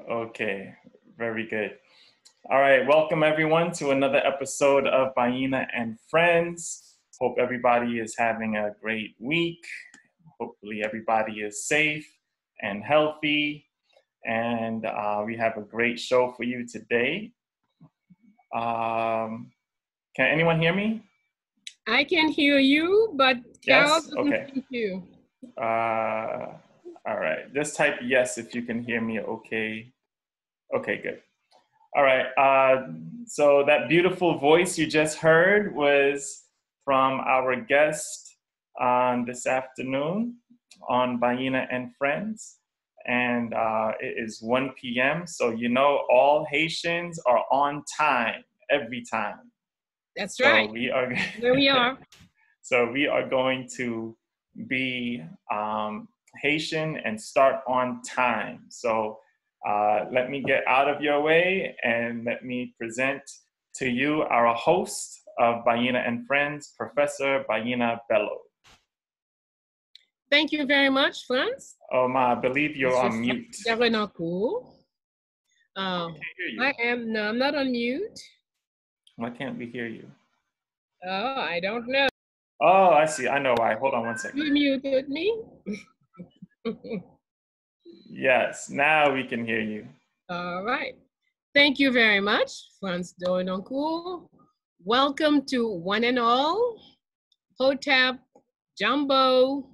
Okay, very good. All right, welcome everyone to another episode of Bayyinah and Friends. Hope everybody is having a great week. Hopefully everybody is safe and healthy. And we have a great show for you today. Can anyone hear me? I can hear you, but Carole Yes? doesn't Okay. hear you. All right, just type yes if you can hear me okay. Okay, good. All right, so that beautiful voice you just heard was from our guest this afternoon on Bayyinah and Friends. And it is 1 p.m., so you know all Haitians are on time every time. That's So right. we are There we are. So we are going to be Haitian and start on time. So let me get out of your way and let me present to you our host of Bayyinah and Friends, Professor Bayyinah Bello. Thank you very much, Franz. I believe you're on mute. I am, no, I'm not on mute. Why can't we hear you? Oh, I don't know. Oh, I see. I know why. Hold on one second. You muted me? Yes, now we can hear you. All right. Thank you very much, Franz Doinoncourt. Welcome to one and all. Hotep, Jumbo,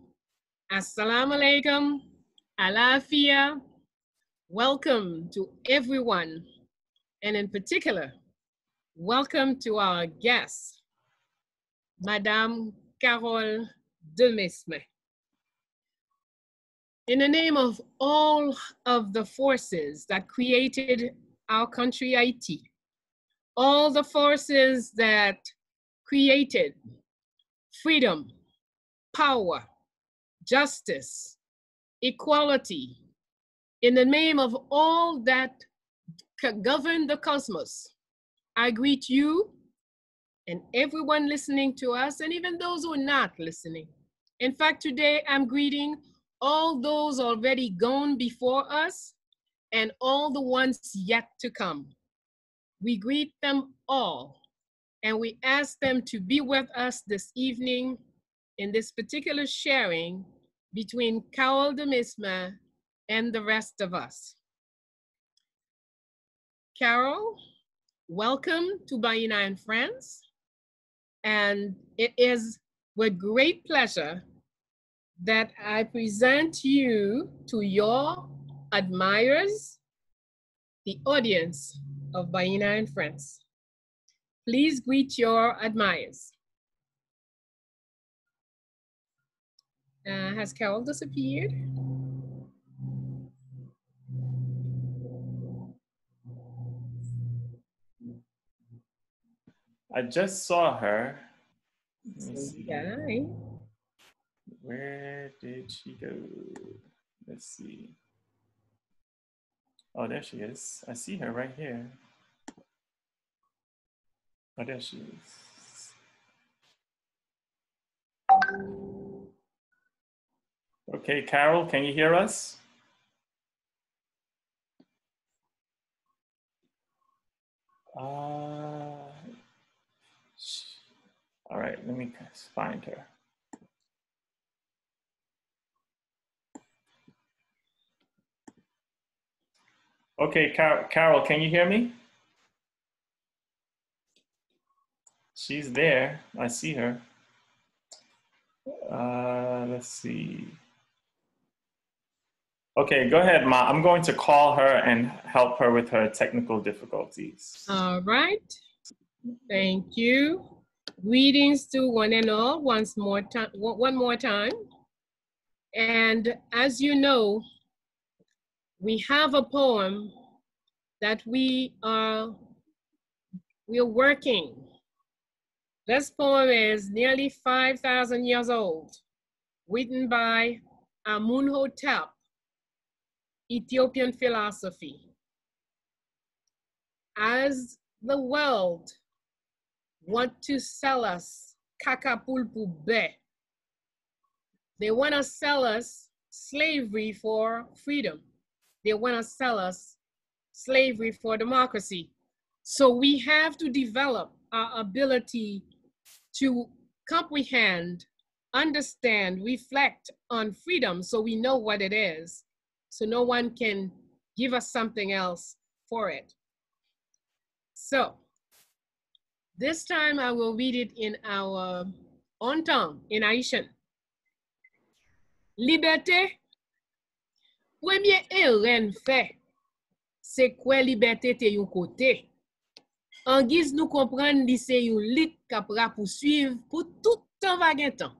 Assalamu alaikum, Alafia. Welcome to everyone, and in particular, welcome to our guest, Madame Carole Demesmin. In the name of all of the forces that created our country, Haiti, all the forces that created freedom, power, justice, equality, in the name of all that govern the cosmos, I greet you and everyone listening to us, and even those who are not listening. In fact, today I'm greeting all those already gone before us and all the ones yet to come. We greet them all, and we ask them to be with us this evening in this particular sharing between Carole Demesmin and the rest of us. Carole, welcome to Bayyinah and Friends. And it is with great pleasure that I present you to your admirers, the audience of Bayyinah and Friends. Please greet your admirers. Has Carole disappeared? I just saw her. Yeah. Where did she go? Let's see. Oh, there she is. I see her right here. Oh, there she is. Okay, Carole, can you hear us? All right, let me find her. Okay, Carole, can you hear me? She's there. I see her. Let's see. Okay, go ahead, Ma. I'm going to call her and help her with her technical difficulties. All right. Thank you. Greetings to one and all one more time. And as you know, we have a poem that we are working. This poem is nearly 5,000 years old, written by Amunhotep, Ethiopian philosophy. As the world want to sell us kakapulpu be, they want to sell us slavery for freedom. They want to sell us slavery for democracy. So we have to develop our ability to comprehend, understand, reflect on freedom so we know what it is, so no one can give us something else for it. So this time I will read it in our own tongue, in Haitian. Liberté, premier erreur fait, c'est quoi liberté te yon côté. En guise nous comprendre li se yon lit kapra poursuivre pour tout temps vague temps.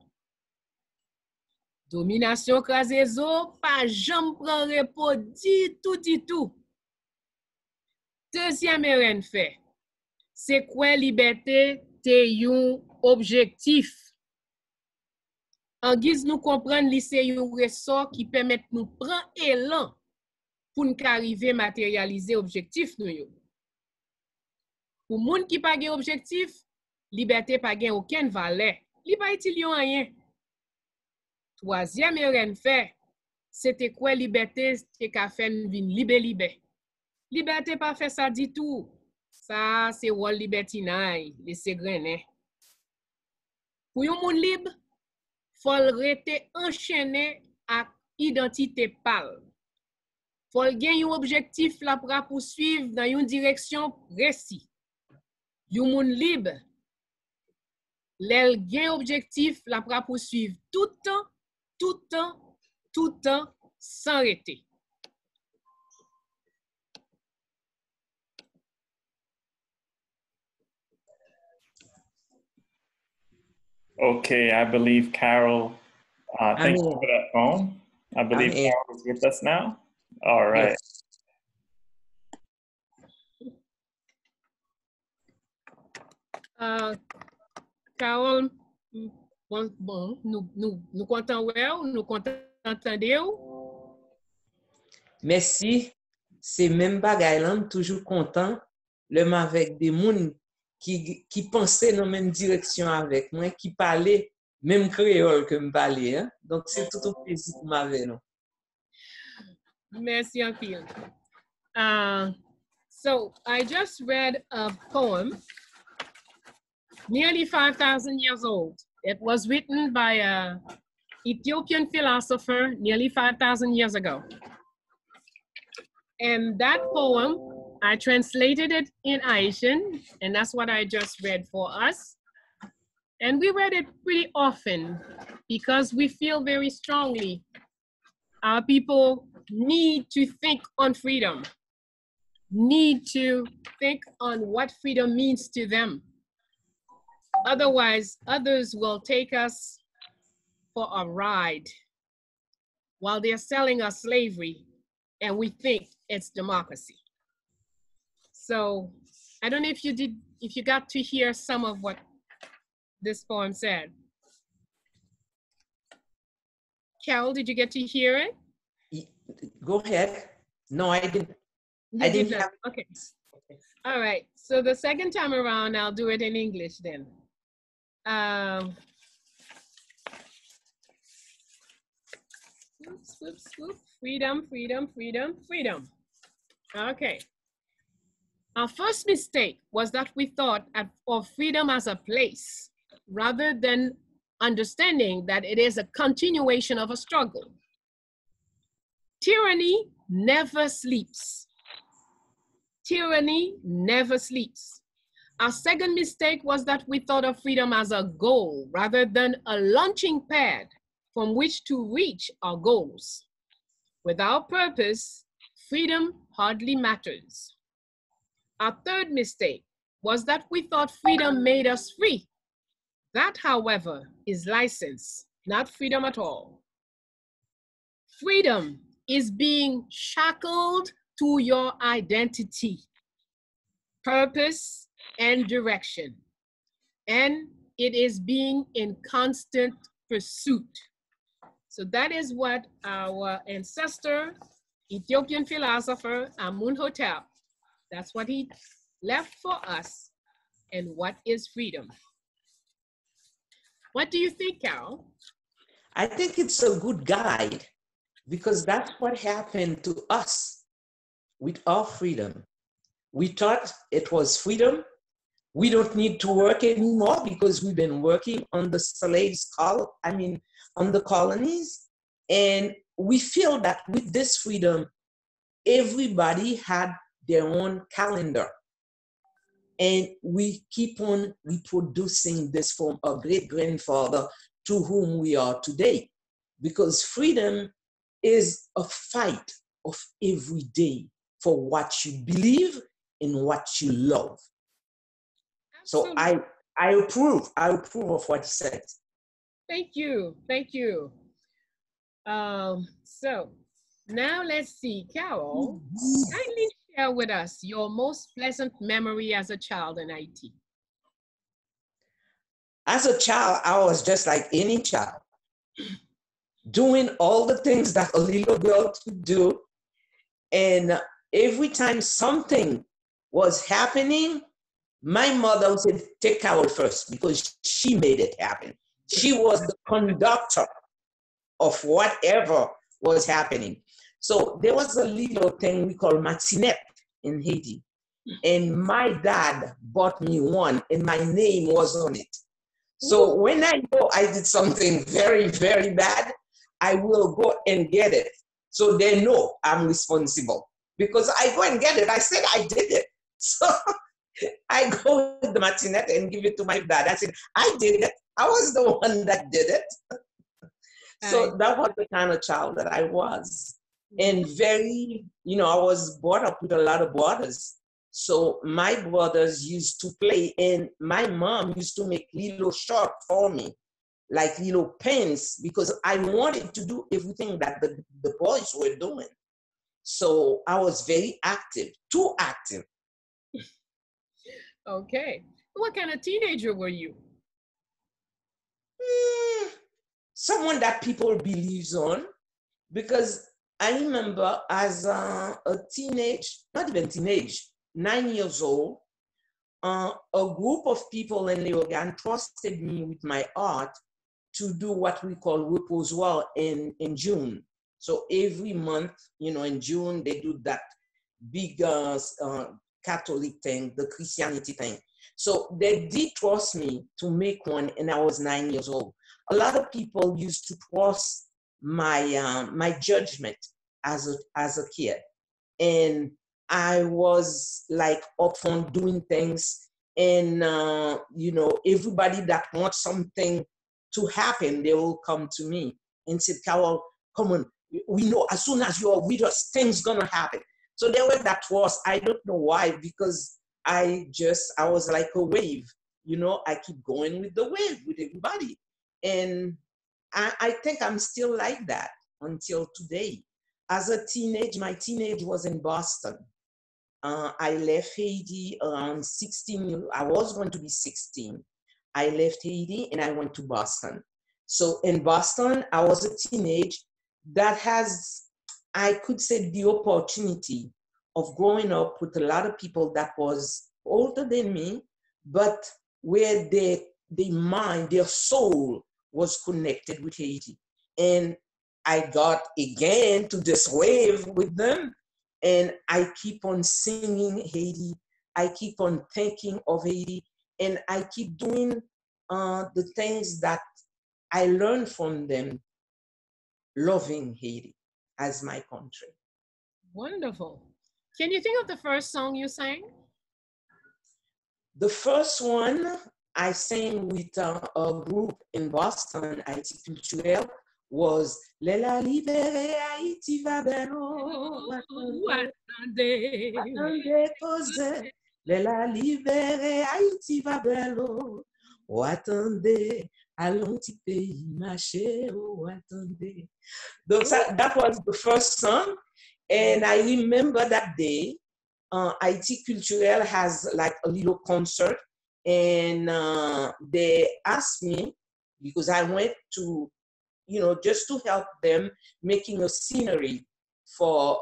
Domination krasé zo, pas jam pran repos du tout. Deuxième erreur fait, c'est quoi liberté te yon objectif. En guise nous comprendre li se yon ressort qui permet nous prendre élan pour nous arriver matérialiser objectif nous yo. Pour moun qui pa gen objectif, liberté pa gen aucune valeur. Li pa itil yon rien. Troisième erreur fait, c'était quoi liberté te ka fait vin libe. Liberté pas fait ça du tout. Ça c'est wol libertinage, les segrené. Pour yon moun libre, faut rete enchaîné à identité pâle. Faut gen yon objectif la pra poursuivre dans une direction précise. Yon moun libre, l'el gen objectif la pra poursuivre tout temps, sans arrêter. Okay, I believe Carole, thank you for that poem. I believe Carole is with us now. All right. Yes. Carole, bon, nous comptons ou nous comptons entendre ou? Merci. C'est même bagay là, toujours content, l'homme avec des moun qui pensaient dans la même direction avec moi, qui parlaient même créole que me parlait. Hein? Donc, c'est tout un plaisir pour m'avoir. Non? Merci en pile. So I just read a poem nearly 5,000 years old. It was written by an Ethiopian philosopher nearly 5,000 years ago. And that poem, I translated it in Haitian, and that's what I just read for us. And we read it pretty often because we feel very strongly our people need to think on freedom, need to think on what freedom means to them. Otherwise, others will take us for a ride while they're selling us slavery and we think it's democracy. So I don't know if you got to hear some of what this poem said. Carole, did you get to hear it? Go ahead. No, I didn't. I didn't have. Okay. All right. So the second time around, I'll do it in English then. Swoop. Freedom. Okay. Our first mistake was that we thought of freedom as a place rather than understanding that it is a continuation of a struggle. Tyranny never sleeps. Tyranny never sleeps. Our second mistake was that we thought of freedom as a goal rather than a launching pad from which to reach our goals. Without purpose, freedom hardly matters. Our third mistake was that we thought freedom made us free. That, however, is license, not freedom at all. Freedom is being shackled to your identity, purpose, and direction. And it is being in constant pursuit. So that is what our ancestor, Ethiopian philosopher, Amunhotep, that's what he left for us. And what is freedom? What do you think, Carole? I think it's a good guide because that's what happened to us with our freedom. We thought it was freedom. We don't need to work anymore because we've been working on the on the colonies. And we feel that with this freedom, everybody had their own calendar. And we keep on reproducing this from our great-grandfather to whom we are today. Because freedom is a fight of every day for what you believe and what you love. Absolutely. So I approve of what he said. Thank you. So now let's see, Carole, kindly share with us your most pleasant memory as a child in Haiti. As a child, I was just like any child, doing all the things that a little girl could do. And every time something was happening, my mother would say, take Carole first, because she made it happen. She was the conductor of whatever was happening. So there was a little thing we call matinette in Haiti. And my dad bought me one, and my name was on it. So when I know I did something very, very bad, I will go and get it. So they know I'm responsible. Because I go and get it. I said I did it. So I go with the matinette and give it to my dad. I said, I did it. I was the one that did it. So that was the kind of child that I was. And very, I was brought up with a lot of brothers. So my brothers used to play, and my mom used to make little shorts for me, like little pens, because I wanted to do everything that the boys were doing. So I was very active, too active. Okay. What kind of teenager were you? Someone that people believes on, because I remember as a teenage, not even teenage, 9 years old, a group of people in Leogan trusted me with my art to do what we call reposoir in June. So every month, in June, they do that big Catholic thing, the Christianity thing. So they did trust me to make one, and I was 9 years old. A lot of people used to trust my judgment as a kid. And I was like up on doing things, and everybody that wants something to happen, they will come to me and say, Carole, come on, we know as soon as you are with us, things gonna happen. So there was that trust. I don't know why, because I was like a wave, I keep going with the wave with everybody. And I think I'm still like that until today. As a teenage, my teenage was in Boston. I left Haiti around 16. I was going to be 16. I left Haiti and I went to Boston. So in Boston, I was a teenage that has, I could say, the opportunity of growing up with a lot of people that was older than me, but where their mind, their soul was connected with Haiti. And I got again to this wave with them, and I keep on singing Haiti. I keep on thinking of Haiti, and I keep doing the things that I learned from them, loving Haiti as my country. Wonderful. Can you think of the first song you sang? The first one I sang with a group in Boston, Haiti Culturel, was Lela libere Haiti va bello. Attendez. Attendez cause. Lela libere Haiti va bello. Oh, attendez, allons petit pays marché. Oh, attendez. Donc that was the first song. And I remember that day, Haiti Culturel has like a little concert, and they asked me, because I went to, just to help them making a scenery for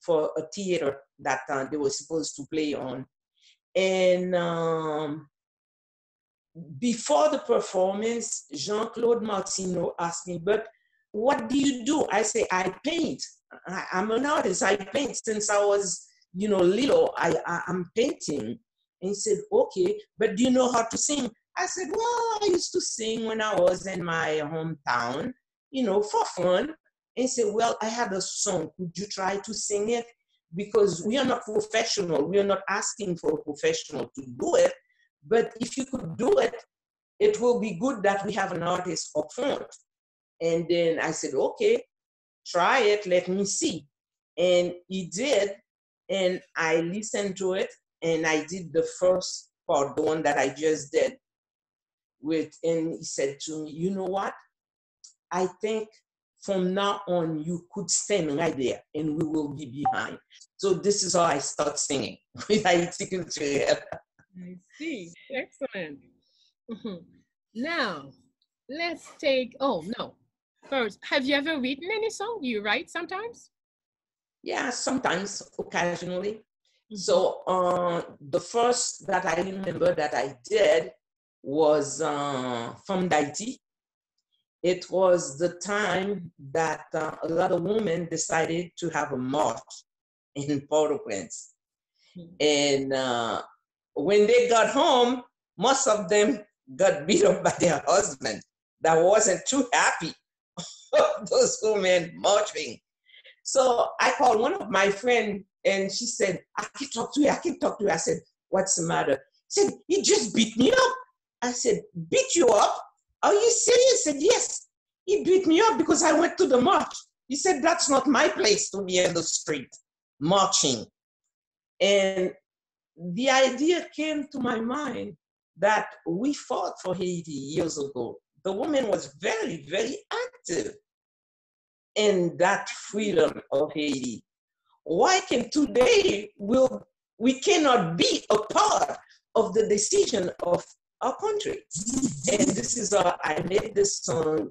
a theater that they were supposed to play on. And before the performance, Jean-Claude Martineau asked me, but what do you do? I say, I paint. I'm an artist. I paint since I was, little. I'm painting. And he said, okay, but do you know how to sing? I said, well, I used to sing when I was in my hometown, for fun. And he said, well, I had a song. Could you try to sing it? Because we are not professional. We are not asking for a professional to do it. But if you could do it, it will be good that we have an artist up front. And then I said, okay, try it, let me see. And he did, and I listened to it, and I did the first part, the one that I just did and he said to me, you know what? I think from now on, you could stand right there and we will be behind. So this is how I start singing with Haiti Culturel. I see, excellent. Now, let's take, oh no, first, have you ever written any song? Do you write sometimes? Yeah, sometimes, occasionally. So the first that I remember that I did was from Haiti. It was the time that a lot of women decided to have a march in Port-au-Prince. And when they got home, most of them got beat up by their husband that wasn't too happy of those women marching. So I called one of my friends and she said, I can talk to you, I can talk to you. I said, what's the matter? She said, he just beat me up. I said, beat you up? Are you serious? He said, yes. He beat me up because I went to the march. He said, that's not my place to be in the street marching. And the idea came to my mind that we fought for Haiti years ago. The woman was very, very active in that freedom of Haiti. Why can today we cannot be a part of the decision of our country? And this is I made this song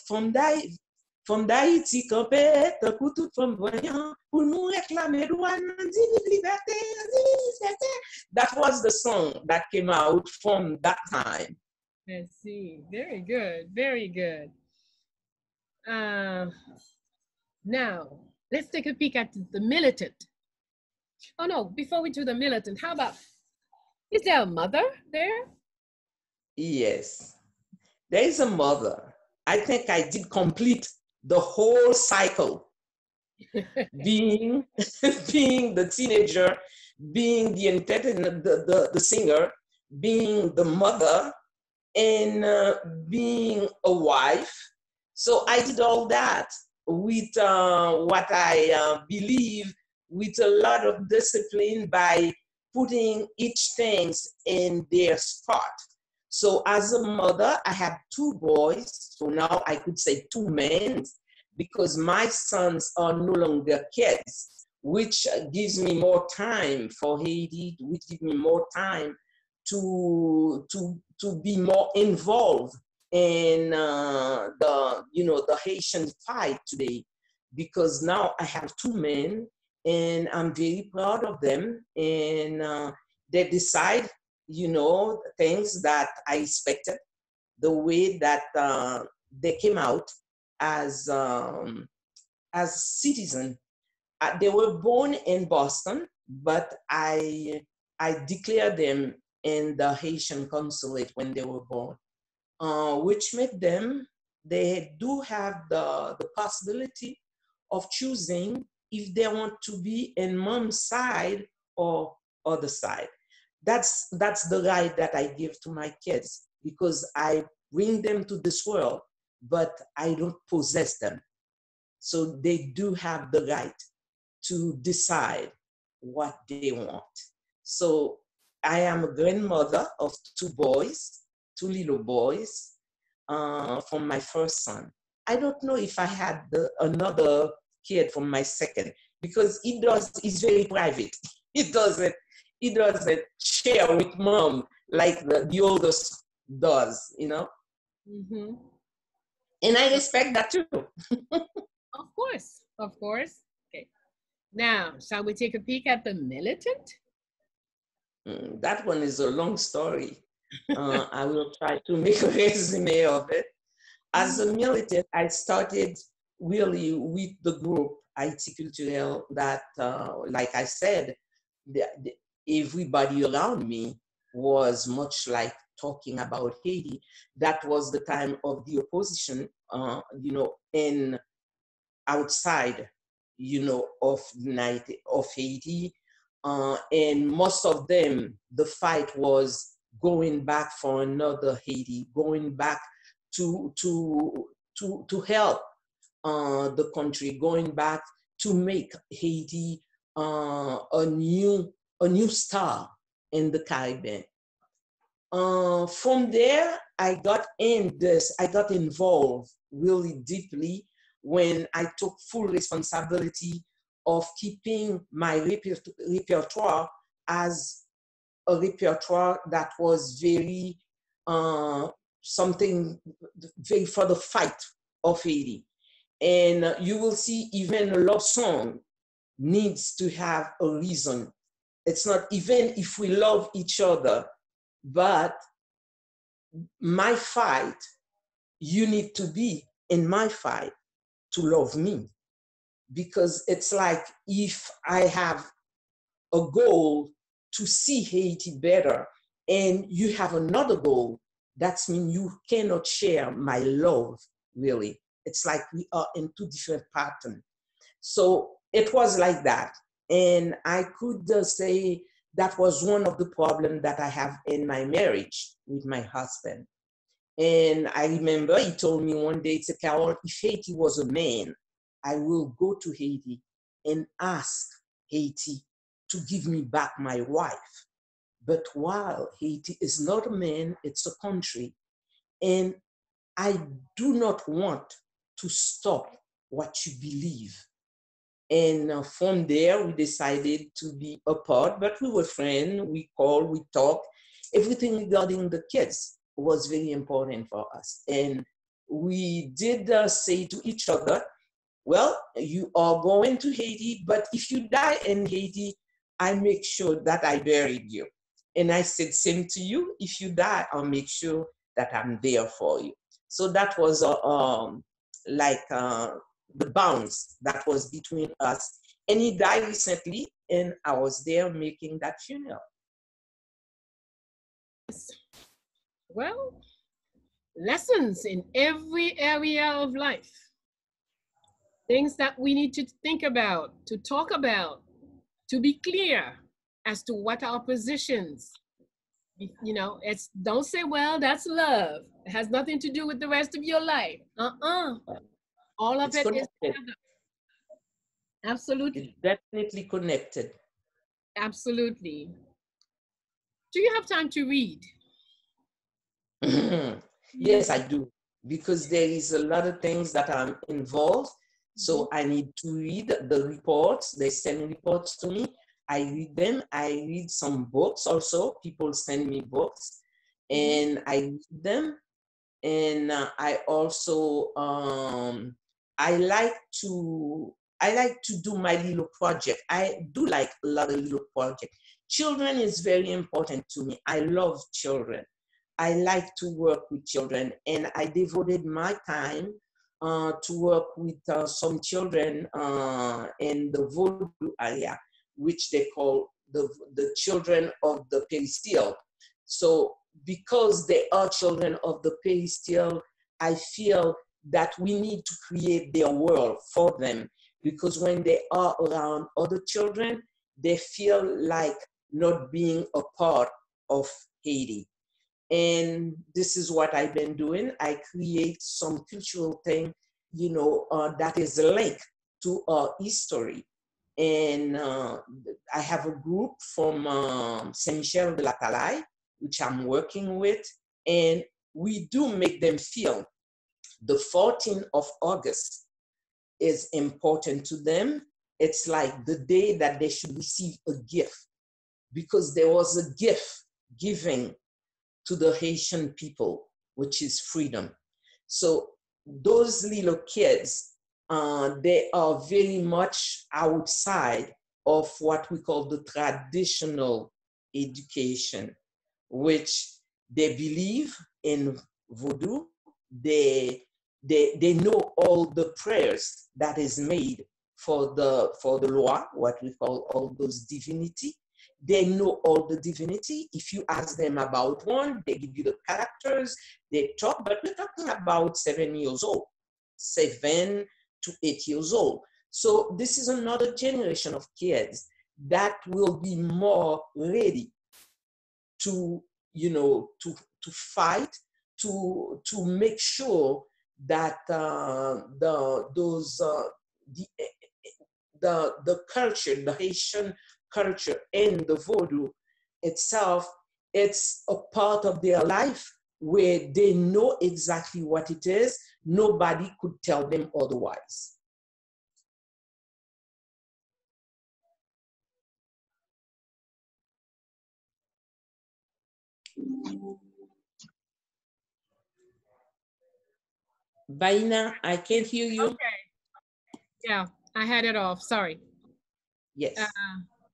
from d'Haïti campé, tant pour tout femme voyant, pour nous réclamer droit, liberté. That was the song that came out from that time. I see. Very good. Very good. Now, let's take a peek at the militant. Oh no, before we do the militant, how about, is there a mother there? Yes, there is a mother. I think I did complete the whole cycle. being the teenager, being the entertainer, the singer, being the mother, and being a wife. So I did all that with what I believe, with a lot of discipline, by putting each thing in their spot. So as a mother, I have 2 boys. So now I could say 2 men, because my sons are no longer kids, which gives me more time for Haiti, which gives me more time to be more involved in the Haitian fight today, because now I have 2 men and I'm very proud of them, and they decide, things that I expected, the way that they came out as citizens. They were born in Boston, but I declared them in the Haitian consulate when they were born, which made them, they do have the possibility of choosing if they want to be in mom's side or other side. That's the right that I give to my kids, because I bring them to this world, but I don't possess them. So they do have the right to decide what they want. So I am a grandmother of 2 boys, 2 little boys, from my first son. I don't know if I had another kid from my second, because he's very private. He doesn't share with mom like the oldest does, Mm-hmm. And I respect that too. Of course. Okay. Now, shall we take a peek at the militant? That one is a long story. I will try to make a resume of it. As a militant, I started really with the group IT Culturel that, like I said, everybody around me was much like talking about Haiti. That was the time of the opposition, in outside, of Haiti. And most of them, the fight was going back for another Haiti, going back to help the country, going back to make Haiti a new star in the Caribbean. From there, I got involved really deeply when I took full responsibility of keeping my repertoire as a repertoire that was very something very for the fight of Haiti. And you will see even a love song needs to have a reason. It's not even if we love each other, but my fight, you need to be in my fight to love me. Because it's like if I have a goal to see Haiti better and you have another goal, that means you cannot share my love, really. It's like we are in two different patterns. So it was like that. And I could say that was one of the problems that I have in my marriage with my husband. And I remember he told me one day, he said, Carole, if Haiti was a man, I will go to Haiti and ask Haiti to give me back my wife. But while Haiti is not a man, it's a country. And I do not want to stop what you believe. And from there, we decided to be apart, but we were friends, we called, we talked. Everything regarding the kids was very important for us. And we did say to each other, well, you are going to Haiti, but if you die in Haiti, I make sure that I buried you. And I said, same to you. If you die, I'll make sure that I'm there for you. So that was the bounds that was between us. And he died recently, and I was there making that funeral. Well, lessons in every area of life. Things that we need to think about, to talk about, to be clear as to what our positions. It's don't say, well, that's love. It has nothing to do with the rest of your life. All of it is together. Absolutely. It's definitely connected. Absolutely. Do you have time to read? Yes, I do. Because there is a lot of things that I'm involved. So I need to read the reports. They send reports to me. I read them. I read some books also. People send me books and I read them. And I also, I like to do my little project. I do like a lot of little projects. Children is very important to me. I love children. I like to work with children, and I devoted my time to work with some children in the Vodou area, which they call the children of the Peristyle. So because they are children of the Peristyle, I feel that we need to create their world for them, because when they are around other children, they feel like not being a part of Haiti. And this is what I've been doing. I create some cultural thing, that is linked to our history. And I have a group from Saint Michel de la Talaye, which I'm working with, and we do make them feel the 14th of August is important to them. It's like the day that they should receive a gift, because there was a gift given to the Haitian people, which is freedom. So those little kids, they are very much outside of what we call the traditional education, which they believe in voodoo. They they know all the prayers that is made for the Loi, what we call all those divinity. They know all the divinity. If you ask them about one, they give you the characters, they talk, but we're talking about 7 years old, 7 to 8 years old. So this is another generation of kids that will be more ready to, you know, to fight, to make sure that the culture, the Haitian culture and the Vodou itself, it's a part of their life where they know exactly what it is. Nobody could tell them otherwise. Bayyinah, I can't hear you. Okay. Yeah, I had it off. Sorry. Yes.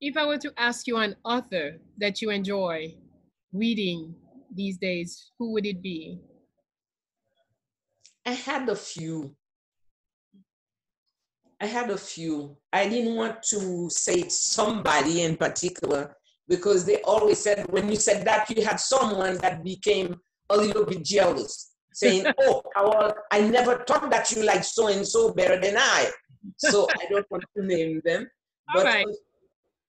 If I were to ask you an author that you enjoy reading these days, who would it be? I had a few. I didn't want to say somebody in particular because they always said, when you said that, you had someone that became a little bit jealous, saying, oh, Carole, I never thought that you like so-and-so better than I. So I don't want to name them. All But right.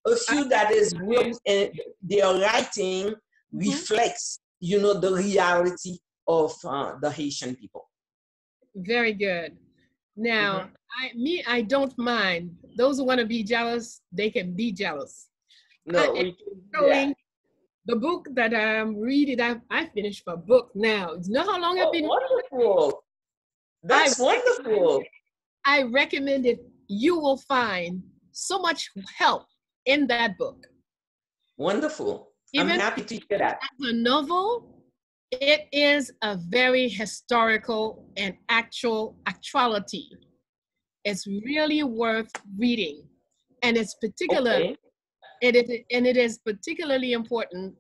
a few that is real, and their writing reflects, you know, the reality of the Haitian people. Very good. Now, I don't mind. Those who want to be jealous, they can be jealous. No, we can do that. The book that I'm reading, I finished a book now. You know how long I've been? Wonderful. That's wonderful. I recommend it. You will find so much help in that book. Wonderful. I'm happy to hear that. As a novel, it is a very historical and actuality. It's really worth reading, and it's particular. Okay. It is particularly important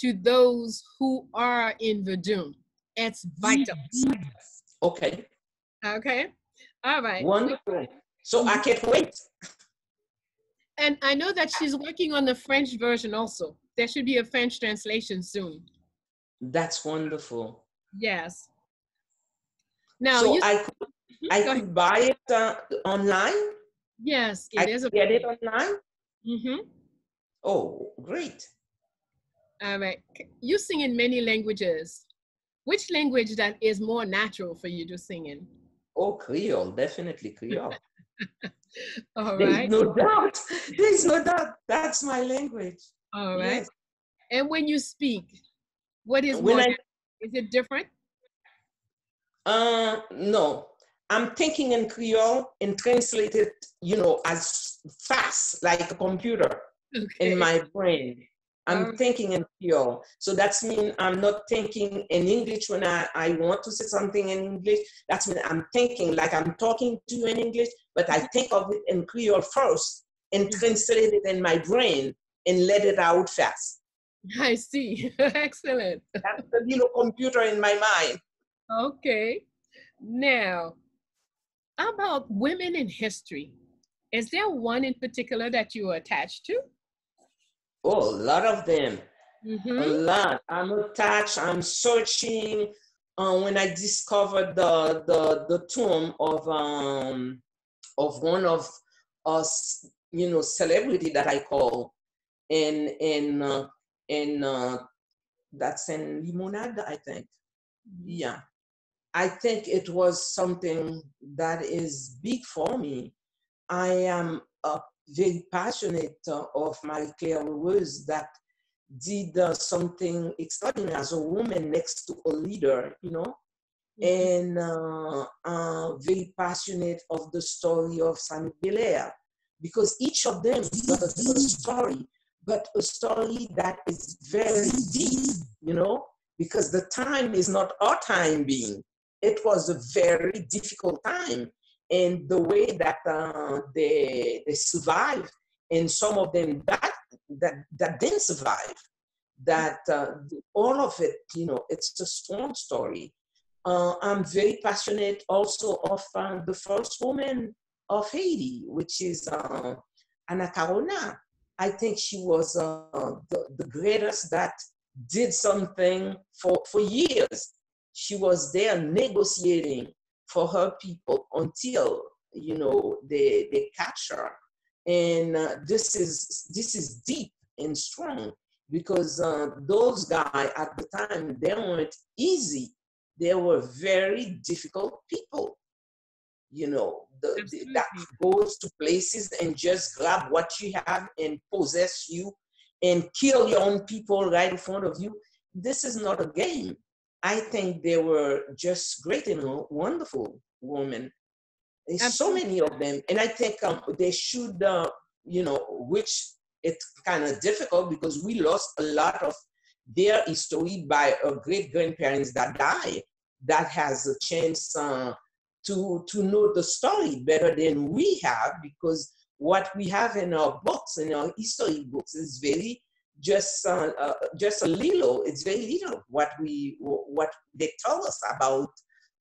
to those who are in Verdun. It's vital. Okay. Okay. All right. Wonderful. So I can't wait. And I know that she's working on the French version also. There should be a French translation soon. That's wonderful. Yes. Now, so I could buy it online? Yes, I could get it online? Mm-hmm. Oh, great. All right. You sing in many languages. Which language that is more natural for you to sing in? Oh, Creole, definitely Creole. All There's right. no doubt. There's no doubt. That's my language. All right. Yes. And when you speak, what is is it different? No. I'm thinking in Creole and translate it, you know, as fast, like a computer in my brain. I'm thinking in Creole. So that's mean I'm not thinking in English when I want to say something in English. That's mean I'm thinking like I'm talking to you in English, but I think of it in Creole first and translate it in my brain and let it out fast. I see. Excellent. That's the little computer in my mind. Okay. Now, how about women in history? Is there one in particular that you are attached to? Oh, a lot of them. A lot. I'm attached. I'm searching. When I discovered the tomb of one of us, you know, celebrity that I call, in that's in Limonade, I think. Yeah. I think it was something that is big for me. I am very passionate of my Claire Louise that did something extraordinary as a woman next to a leader, you know, and very passionate of the story of Saint Belair, because each of them got a story, but a story that is very deep, you know, because the time is not our time being. It was a very difficult time. And the way that they survived, and some of them that didn't survive, that all of it, you know, it's a strong story. I'm very passionate also of the first woman of Haiti, which is Anna Carona. I think she was the greatest that did something for years. She was there negotiating for her people until, you know, they catch her. And this is deep and strong because those guys at the time, they weren't easy. They were very difficult people, you know, that goes to places and just grab what you have and possess you and kill your own people right in front of you. This is not a game. I think they were just great and wonderful women. There's so many of them. And I think they should, you know, which it's kind of difficult because we lost a lot of their history by great grandparents that died, that has a chance to know the story better than we have, because what we have in our books, in our history books, is very just a little. It's very little what they tell us about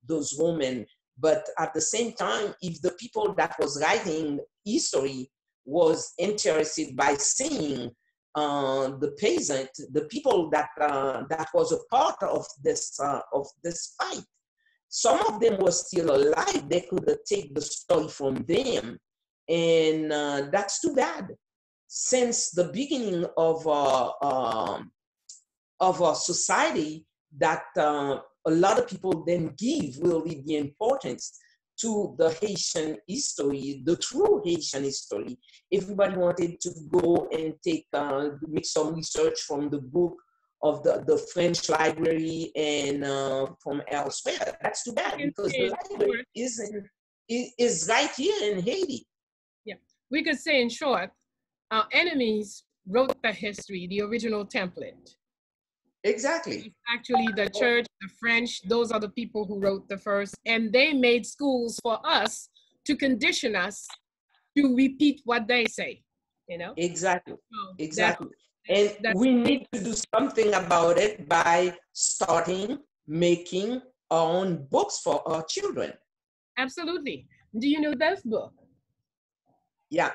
those women. But at the same time, if the people that was writing history was interested by seeing the peasant, the people that that was a part of this fight, some of them were still alive. They could take the story from them, and that's too bad. Since the beginning of our society, that a lot of people then give really the importance to the Haitian history, the true Haitian history. Everybody wanted to go and make some research from the book of the French library and from elsewhere. That's too bad, because the library is right here in Haiti. Yeah, we could say in short, our enemies wrote the history, the original template. Exactly. It's actually the church, the French, those are the people who wrote the first, and they made schools for us to condition us to repeat what they say, you know? Exactly, So exactly. And we need to do something about it by starting making our own books for our children. Absolutely. Do you know this book? Yeah.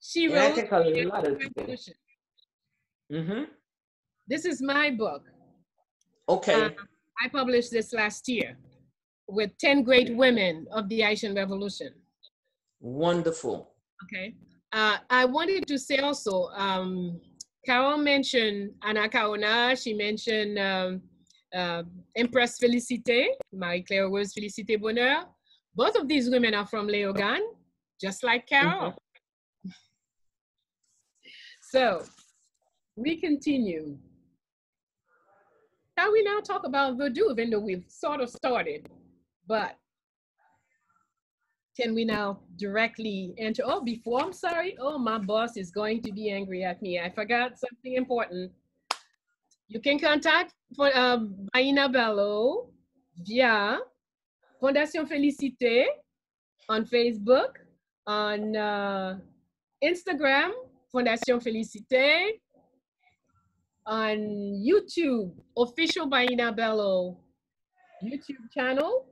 She and wrote I think a lot of people. Mm-hmm. This is my book. Okay. I published this last year with 10 great women of the Haitian Revolution. Wonderful. Okay. I wanted to say also, Carole mentioned Anna Carona, she mentioned Empress Félicité, Marie-Claire Rose Félicité Bonheur. Both of these women are from Léogane, just like Carole. Mm-hmm. So we continue. Shall we now talk about Vodou, even though we've sort of started, but can we now directly enter? Oh, before, I'm sorry. Oh, my boss is going to be angry at me. I forgot something important. You can contact Bayyinah Bello via Fondation Félicité on Facebook, on Instagram, Fondation Félicité, on YouTube, official Bayyinah Bello YouTube channel,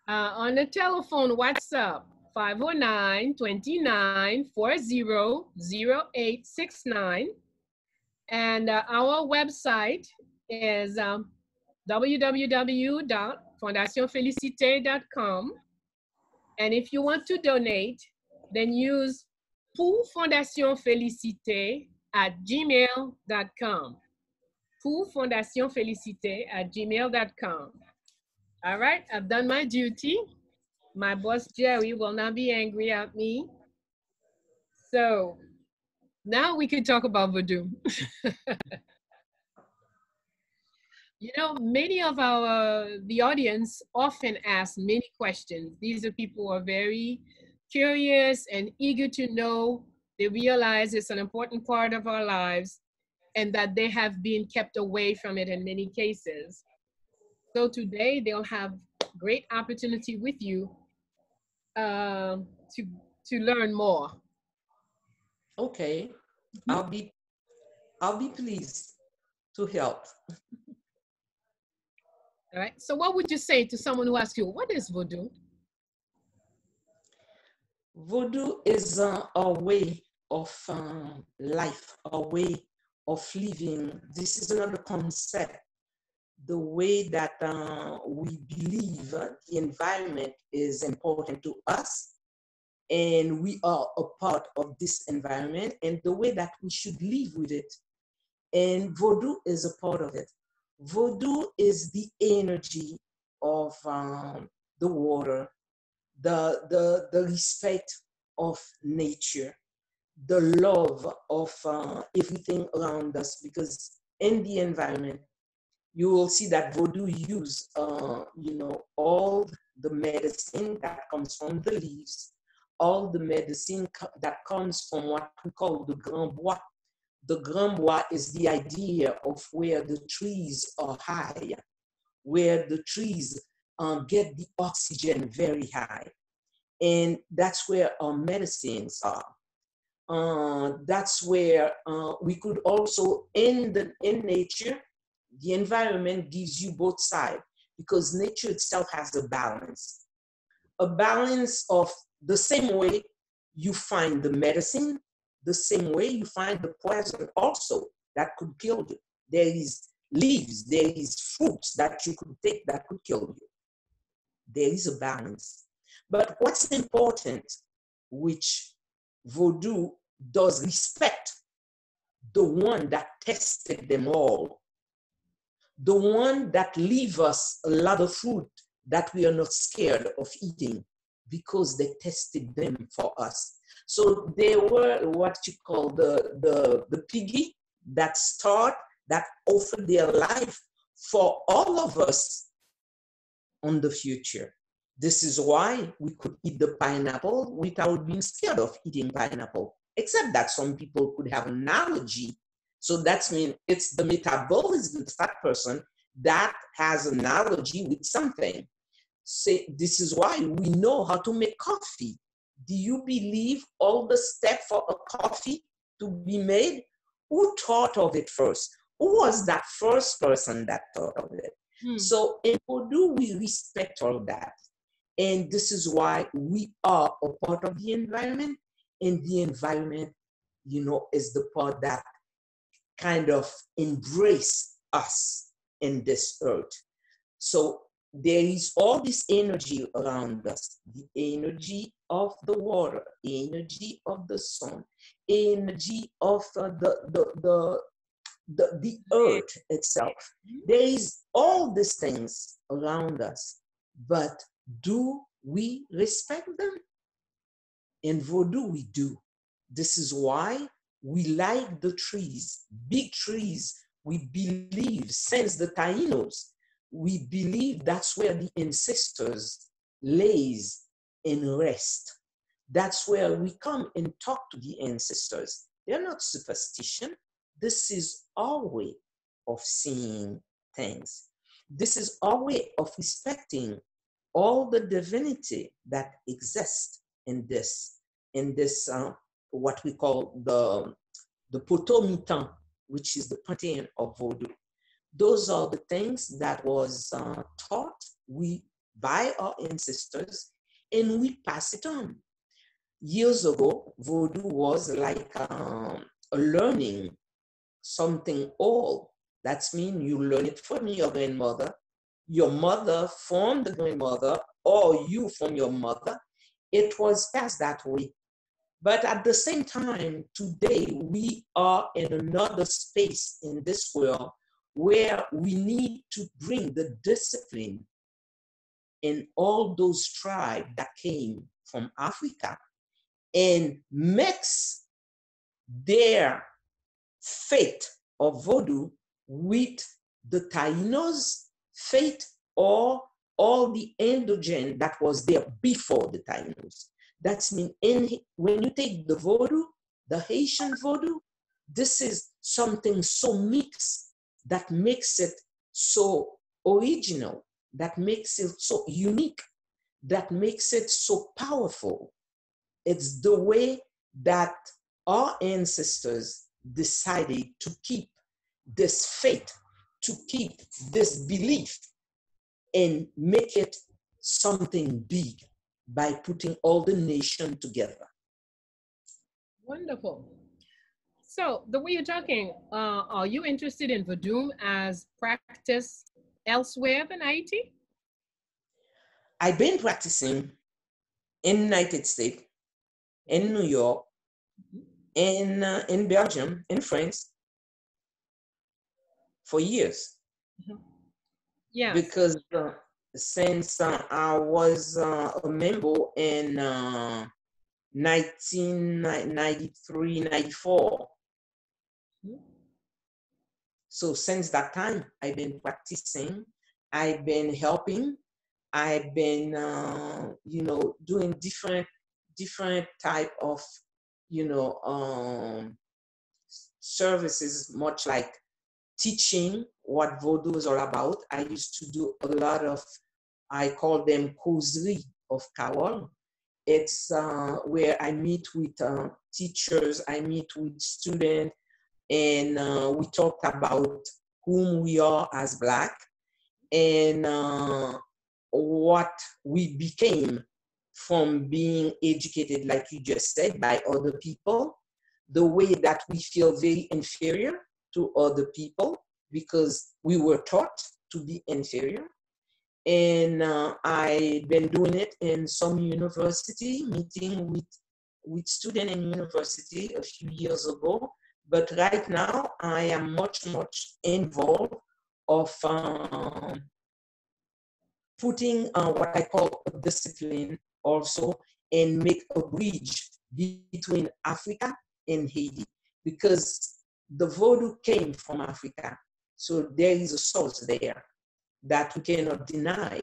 on the telephone, WhatsApp, 509-2940-0869. And our website is www.fondationfelicite.com. And if you want to donate, then use pourfondationfelicite@gmail.com. pourfondationfelicite@gmail.com. All right, I've done my duty. My boss, Jerry, will not be angry at me. So now we can talk about Vodou. You know, many of the audience often ask many questions. These are people who are very curious and eager to know. They realize it's an important part of our lives and that they have been kept away from it in many cases. So today they'll have great opportunity with you to learn more. Okay, I'll be pleased to help. All right. So what would you say to someone who asks you, what is voodoo? Voodoo is a way of life, a way of living. This is another concept. The way that we believe the environment is important to us, and we are a part of this environment, and the way that we should live with it. And voodoo is a part of it. Voodoo is the energy of the water, the respect of nature, the love of everything around us, because in the environment, you will see that voodoo use, all the medicine that comes from the leaves, all the medicine that comes from what we call the grand bois. The grand bois is the idea of where the trees are high, where the trees get the oxygen very high. And that's where our medicines are. That's where we could also, in nature, the environment gives you both sides, because nature itself has a balance of the same way you find the medicine, the same way you find the poison also that could kill you. There is leaves, there is fruits that you could take that could kill you. There is a balance. But what's important, which voodoo does respect, the one that tested them all, the one that leave us a lot of fruit that we are not scared of eating because they tested them for us. So they were what you call the piggy that offered their life for all of us on the future. This is why we could eat the pineapple without being scared of eating pineapple, except that some people could have an allergy. So that means it's the metabolism of that person that has an allergy with something. So this is why we know how to make coffee. Do you believe all the steps for a coffee to be made? Who thought of it first? Who was that first person that thought of it? So in voodoo, we respect all that. And this is why we are a part of the environment. And the environment, is the part that kind of embrace us in this earth. So there is all this energy around us, the energy of the water, energy of the sun, energy of the earth itself. There is all these things around us, but do we respect them? In voodoo, we do. This is why we like the trees, big trees. We believe, since the Tainos, we believe that's where the ancestors lays and rest. That's where we come and talk to the ancestors. They're not superstition. This is our way of seeing things. This is our way of respecting all the divinity that exists in this what we call the Potomitan, which is the pantheon of voodoo. Those are the things that was taught by our ancestors, and we pass it on. Years ago, voodoo was like a learning something old. That means you learn it from your grandmother, your mother from the grandmother, or you from your mother. It was passed that way. But at the same time, today, we are in another space in this world where we need to bring the discipline in all those tribes that came from Africa and mix their faith of voodoo with the Tainos' faith or all the endogen that was there before the Tainos. That means when you take the voodoo, the Haitian voodoo, this is something so mixed that makes it so original, that makes it so unique, that makes it so powerful. It's the way that our ancestors decided to keep this faith, to keep this belief and make it something big by putting all the nation together. Wonderful. So the way you're talking, are you interested in voodoo as practice elsewhere than Haiti? I've been practicing in the United States, in New York, in Belgium, in France for years. Yes. Because since I was a member in 1993, 94. So since that time, I've been practicing, I've been helping, I've been, doing different type of, services, much like teaching what Vodou is all about. I used to do a lot of, I call them causerie of Carole. It's where I meet with teachers, I meet with students, and we talk about whom we are as Black and what we became from being educated, like you just said, by other people, the way that we feel very inferior to other people because we were taught to be inferior. And I've been doing it in some university, meeting with students in university a few years ago. But right now, I am much involved of putting what I call a discipline also and make a bridge between Africa and Haiti because the Vodou came from Africa. So there is a source there that we cannot deny.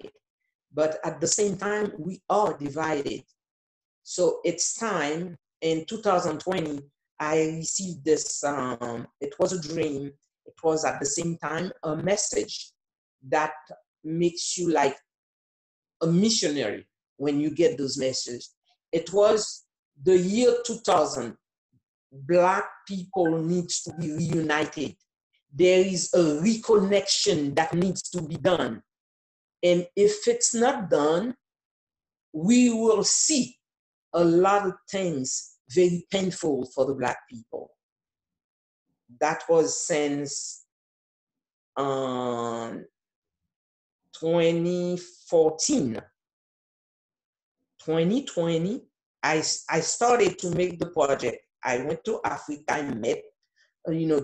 But at the same time, we are divided. So it's time. In 2020, I received this, it was a dream. It was at the same time a message that makes you like a missionary when you get those messages. It was the year 2000. Black people needs to be reunited. There is a reconnection that needs to be done. And if it's not done, we will see a lot of things very painful for the Black people. That was since 2014. 2020, I started to make the project. I went to Africa, I met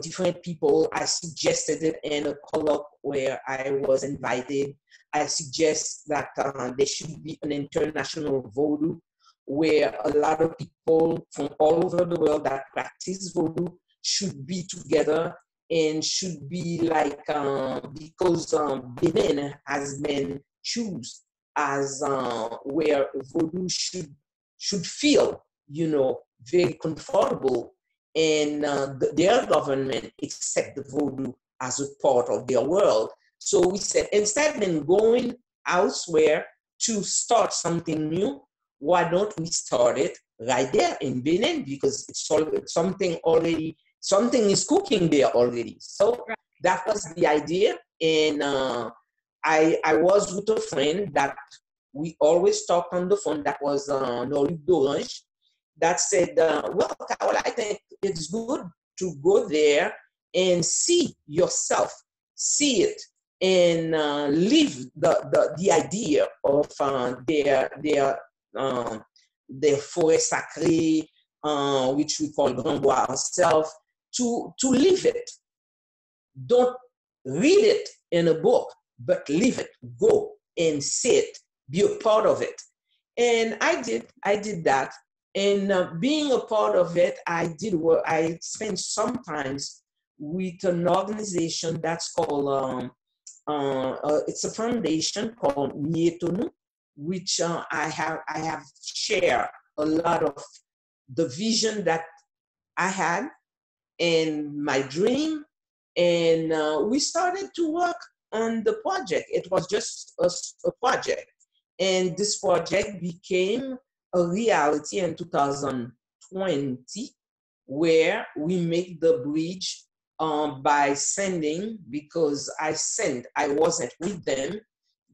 different people. I suggested it in a colloque where I was invited. I suggest that there should be an international Vodou where a lot of people from all over the world that practice Vodou should be together and should be like, because Benin has been chosen as where Vodou should feel, very comfortable, and their government accept the Vodou as a part of their world. So we said, instead of going elsewhere to start something new, why don't we start it right there in Benin? Because it's something is cooking there already. So that was the idea. And I was with a friend that we always talked on the phone, that was Nolly Dorange, that said, well, Carole, I think it's good to go there and see yourself, see it, and live the idea of their forêt sacrée, which we call Grand Bois ourselves, to live it. Don't read it in a book, but live it, go and see it, be a part of it. And I did that. And being a part of it, I did work. I spent some times with an organization that's called, it's a foundation called Mietonu, which I have shared a lot of the vision that I had and my dream. And we started to work on the project. It was just a project. And this project became a reality in 2020, where we make the bridge by sending, because I wasn't with them,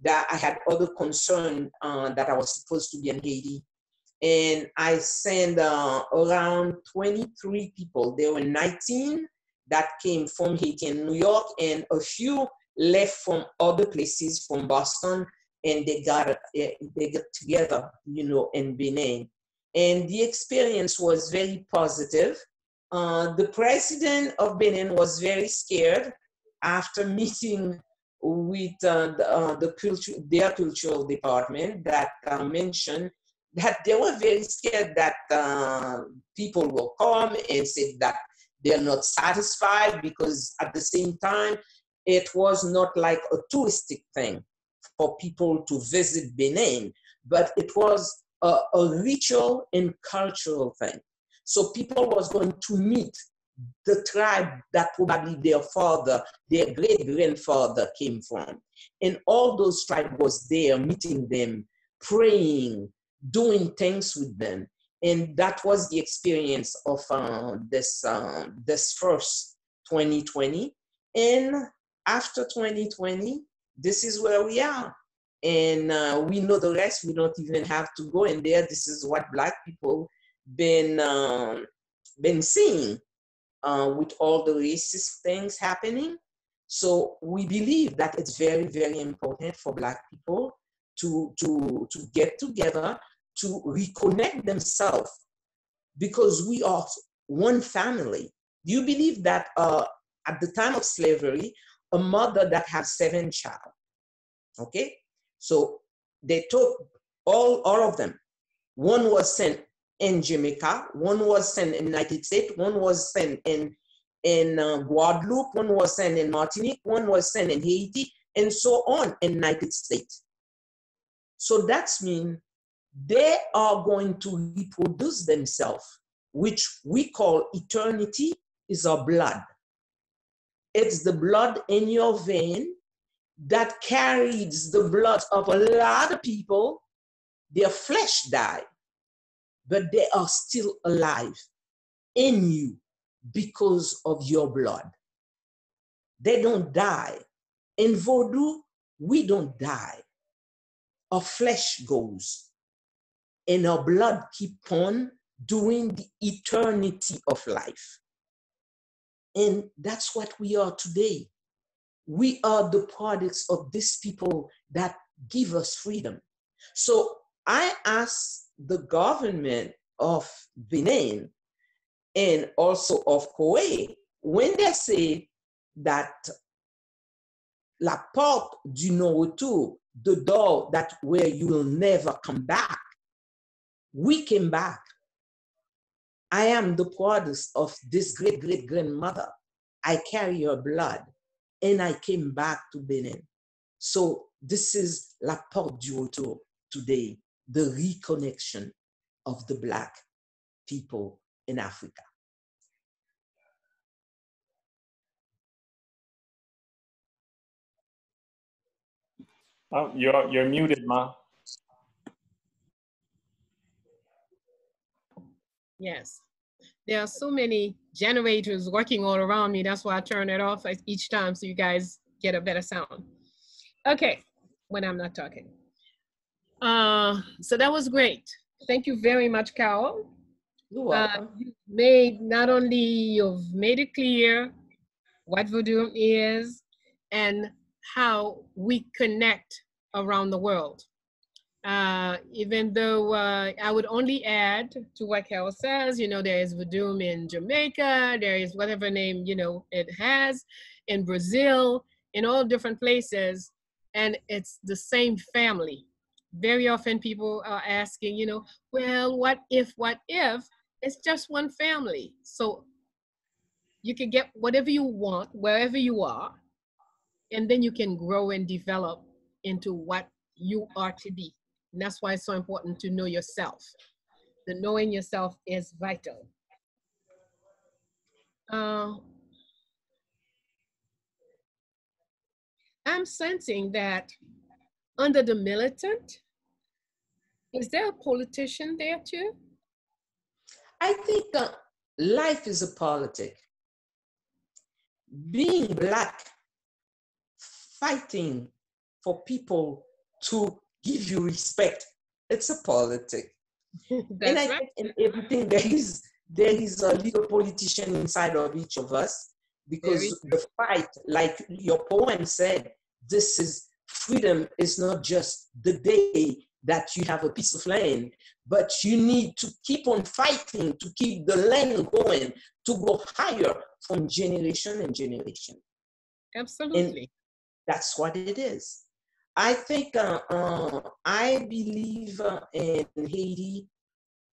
that I had other concern that I was supposed to be in Haiti. And I sent around 23 people. There were 19 that came from Haiti and New York, and a few left from other places, from Boston, and they got together, you know, in Benin. And the experience was very positive. The president of Benin was very scared after meeting with their cultural department that mentioned that they were very scared that people will come and say that they're not satisfied, because at the same time, it was not like a touristic thing for people to visit Benin, but it was a ritual and cultural thing. So people was going to meet the tribe that probably their great-grandfather came from. And all those tribes was there meeting them, praying, doing things with them. And that was the experience of this first 2020. And after 2020, this is where we are. And we know the rest. We don't even have to go in there. This is what Black people been seeing with all the racist things happening. So we believe that it's very, very important for Black people to get together, to reconnect themselves, because we are one family. Do you believe that at the time of slavery, a mother that has 7 children, okay? So they took all of them. One was sent in Jamaica, one was sent in the United States, one was sent in Guadeloupe, one was sent in Martinique, one was sent in Haiti, and so on in the United States. So that's mean they are going to reproduce themselves, which we call eternity is our blood. It's the blood in your vein that carries the blood of a lot of people. Their flesh died, but they are still alive in you because of your blood. They don't die. In Vodou, we don't die. Our flesh goes, and our blood keep on doing the eternity of life. And that's what we are today. We are the products of these people that give us freedom. So I ask the government of Benin and also of Kuwait, when they say that la porte du non-retour, the door that where you will never come back, we came back. I am the product of this great-great-grandmother. I carry her blood, and I came back to Benin. So this is la porte du retour today, the reconnection of the Black people in Africa. Oh, you're muted, Ma. Yes. There are so many generators working all around me. That's why I turn it off each time so you guys get a better sound. Okay, when I'm not talking. So that was great. Thank you very much, Carole. You're welcome. You've made it clear what Vodou is and how we connect around the world. Even though I would only add to what Carole says, you know, there is Vodou in Jamaica, there is whatever name, you know, it has in Brazil, in all different places, and it's the same family. Very often people are asking, you know, well, what if? It's just one family. So you can get whatever you want, wherever you are, and then you can grow and develop into what you are to be. And that's why it's so important to know yourself. The knowing yourself is vital. I'm sensing that under the militant, is there a politician there too? I think life is a politic. Being Black, fighting for people to give you respect. It's a politic. And I think in everything there is a little politician inside of each of us, because the fight, like your poem said, this is freedom is not just the day that you have a piece of land, but you need to keep on fighting to keep the land going, to go higher from generation and generation. Absolutely. And that's what it is. I think I believe in Haiti.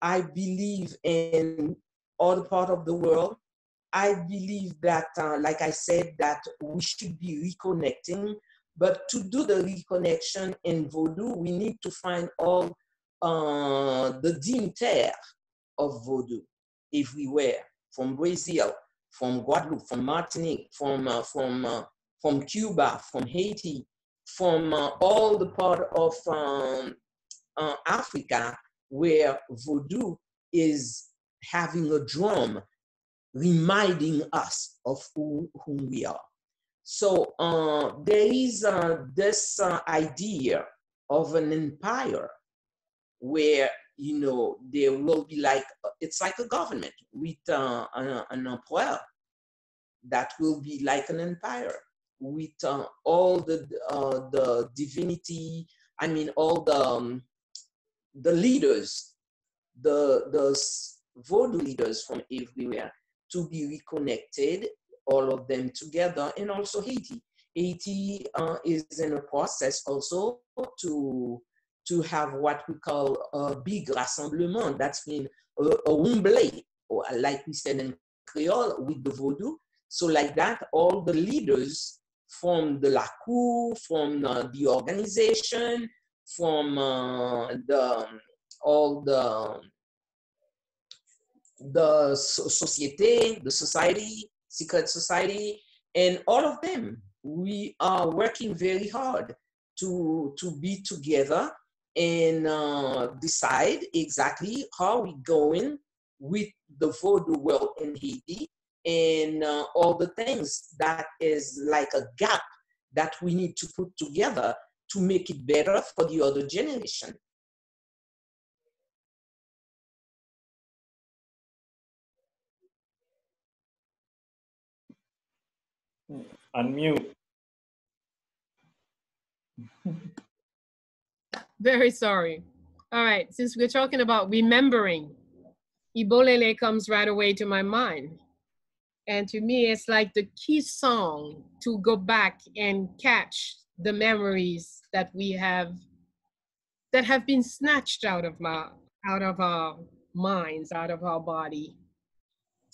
I believe in other part of the world. I believe that, like I said, that we should be reconnecting. But to do the reconnection in Vodou, we need to find all the dignitaires of Vodou everywhere, from Brazil, from Guadeloupe, from Martinique, from Cuba, from Haiti, from all the part of Africa where Vodou is having a drum reminding us of whom we are. So there is this idea of an empire where, you know, there will be like, it's like a government with an emperor that will be like an empire with all the divinity, I mean, all the leaders, the Vodou leaders from everywhere to be reconnected, all of them together, and also Haiti. Haiti is in a process also to have what we call a big rassemblement. That's been a rumblé, or like we said in Creole, with the Vodou. So like that, all the leaders from the La Cour, from the organization, from all the society, the society, secret society, and all of them, we are working very hard to be together and decide exactly how we're going with the Vodou world in Haiti, and all the things that is like a gap that we need to put together to make it better for the other generation. Unmute. Very sorry. All right, since we're talking about remembering, Ibolele comes right away to my mind. And to me, it's like the key song to go back and catch the memories that we have, that have been snatched out of our minds, out of our body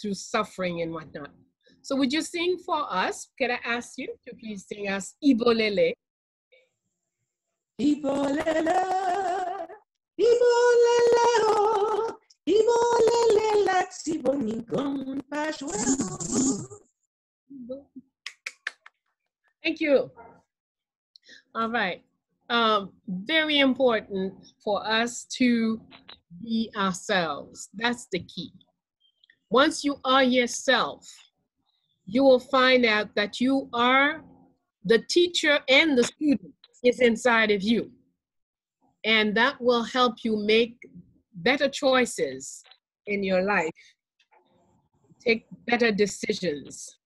through suffering and whatnot. So would you sing for us? Could I ask you to please sing us Ibolele? Ibolele, Ibolele, oh, Ibolele, la tibonigon pajwe. Thank you. All right. Very important for us to be ourselves. That's the key. Once you are yourself, you will find out that you are the teacher and the student is inside of you. And that will help you make better choices in your life, take better decisions.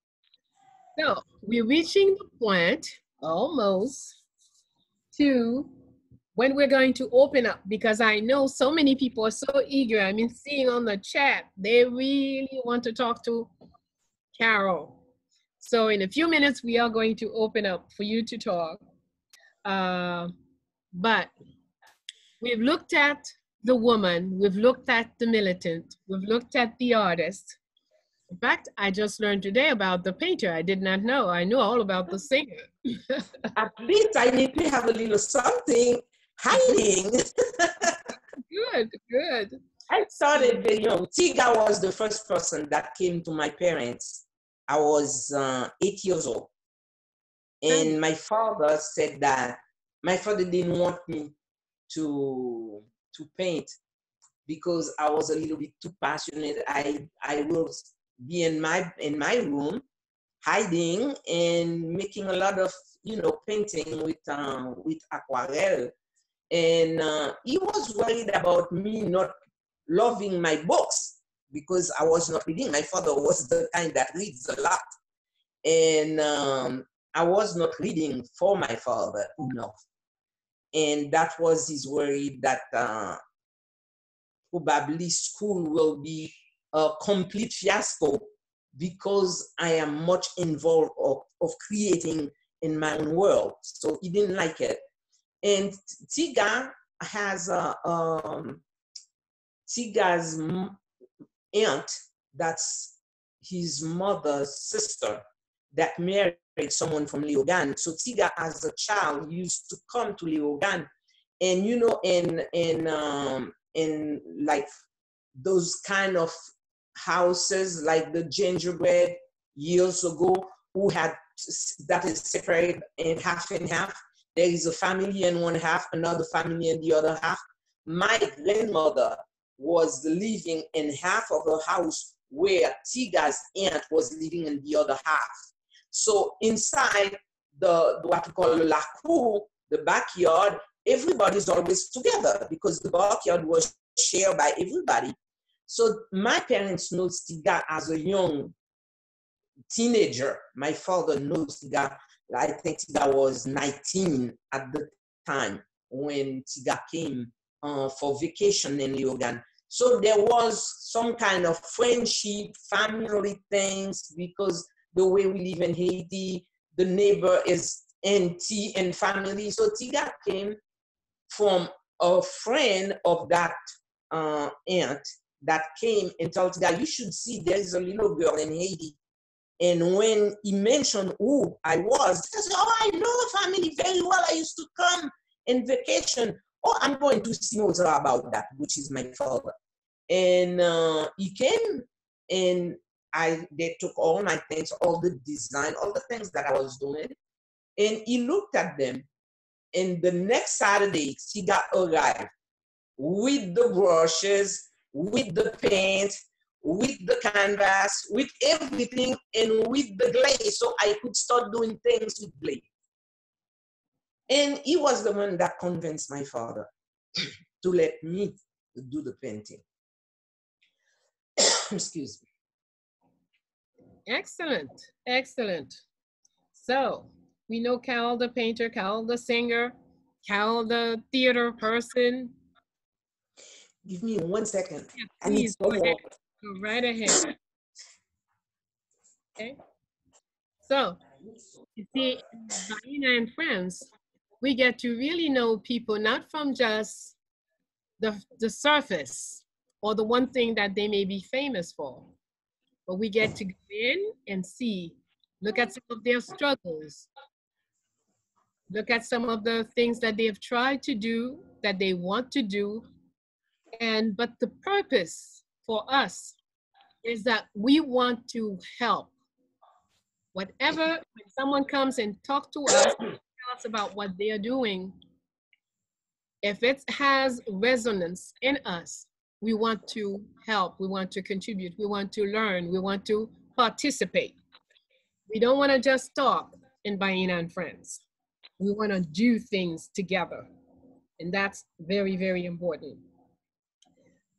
So we're reaching the point almost to when we're going to open up, because I know so many people are so eager. I mean, seeing on the chat, they really want to talk to Carole. So in a few minutes, we are going to open up for you to talk. But we've looked at the woman, we've looked at the militant, we've looked at the artist. In fact, I just learned today about the painter. I did not know. I knew all about the singer. At least I need to have a little something hiding. Good, good. I started very young. Tiga was the first person that came to my parents. I was 8 years old. And my father said that my father didn't want me to paint because I was a little bit too passionate. I was be in my room, hiding and making a lot of, you know, painting with aquarelle And he was worried about me not loving my books because I was not reading. My father was the kind that reads a lot. And I was not reading for my father enough. And that was his worry that probably school will be a complete fiasco because I am much involved of creating in my own world. So he didn't like it. And Tiga has Tiga's aunt, that's his mother's sister, that married someone from Leogane. So Tiga, as a child, used to come to Leogane, and you know, in like those kind of houses, like the gingerbread years ago, who had that is separated in half and half. There is a family in one half, another family in the other half. My grandmother was living in half of the house where Tiga's aunt was living in the other half. So inside the what we call la cour, the backyard, everybody's always together because the backyard was shared by everybody. So my parents know Tiga as a young teenager. My father knows Tiga. I think Tiga was 19 at the time when Tiga came for vacation in Leogane. So there was some kind of friendship, family things, because the way we live in Haiti, the neighbor is auntie and family. So Tiga came from a friend of that aunt that came and told Tiga, you should see there's a little girl in Haiti. And when he mentioned who I was, he said, oh, I know the family very well. I used to come in vacation. Oh, I'm going to see Mozart about that, which is my father. And he came and they took all my things, all the design, all the things that I was doing. And he looked at them. And the next Saturday, he got arrived with the brushes, with the paint, with the canvas, with everything, and with the glaze, so I could start doing things with glaze. And he was the one that convinced my father to let me do the painting. Excuse me. Excellent, excellent. So we know Carole the painter, Carole the singer, Carole the theater person. Give me 1 second. Yeah, I need some more. Go right ahead. Okay. So, you see, Bayyinah and Friends, we get to really know people not from just the surface or the one thing that they may be famous for, but we get to go in and see, look at some of their struggles, look at some of the things that they've tried to do, that they want to do, but the purpose for us is that we want to help. Whatever, when someone comes and talk to us, tell us about what they are doing, if it has resonance in us, we want to help, we want to contribute, we want to learn, we want to participate. We don't want to just talk in Bayyinah and Friends. We want to do things together. And that's very, very important.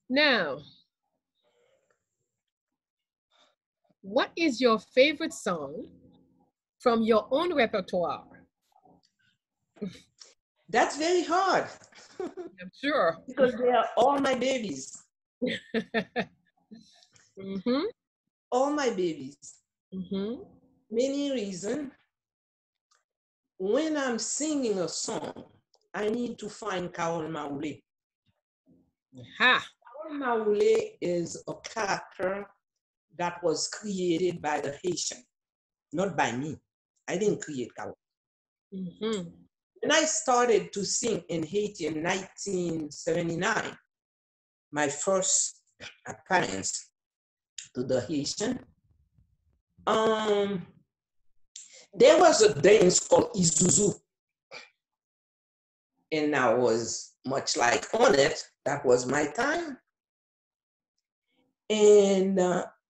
Now, what is your favorite song from your own repertoire? That's very hard. I'm sure. Because they are all my babies. Mm-hmm. All my babies. Mm-hmm. Many reasons. When I'm singing a song, I need to find Carole Maoulé. Carole Maoulé is a character that was created by the Haitian, not by me. I didn't create Carole. Mm-hmm. When I started to sing in Haiti in 1979, my first appearance to the Haitian, there was a dance called Isuzu. And I was much like on it. That was my time. And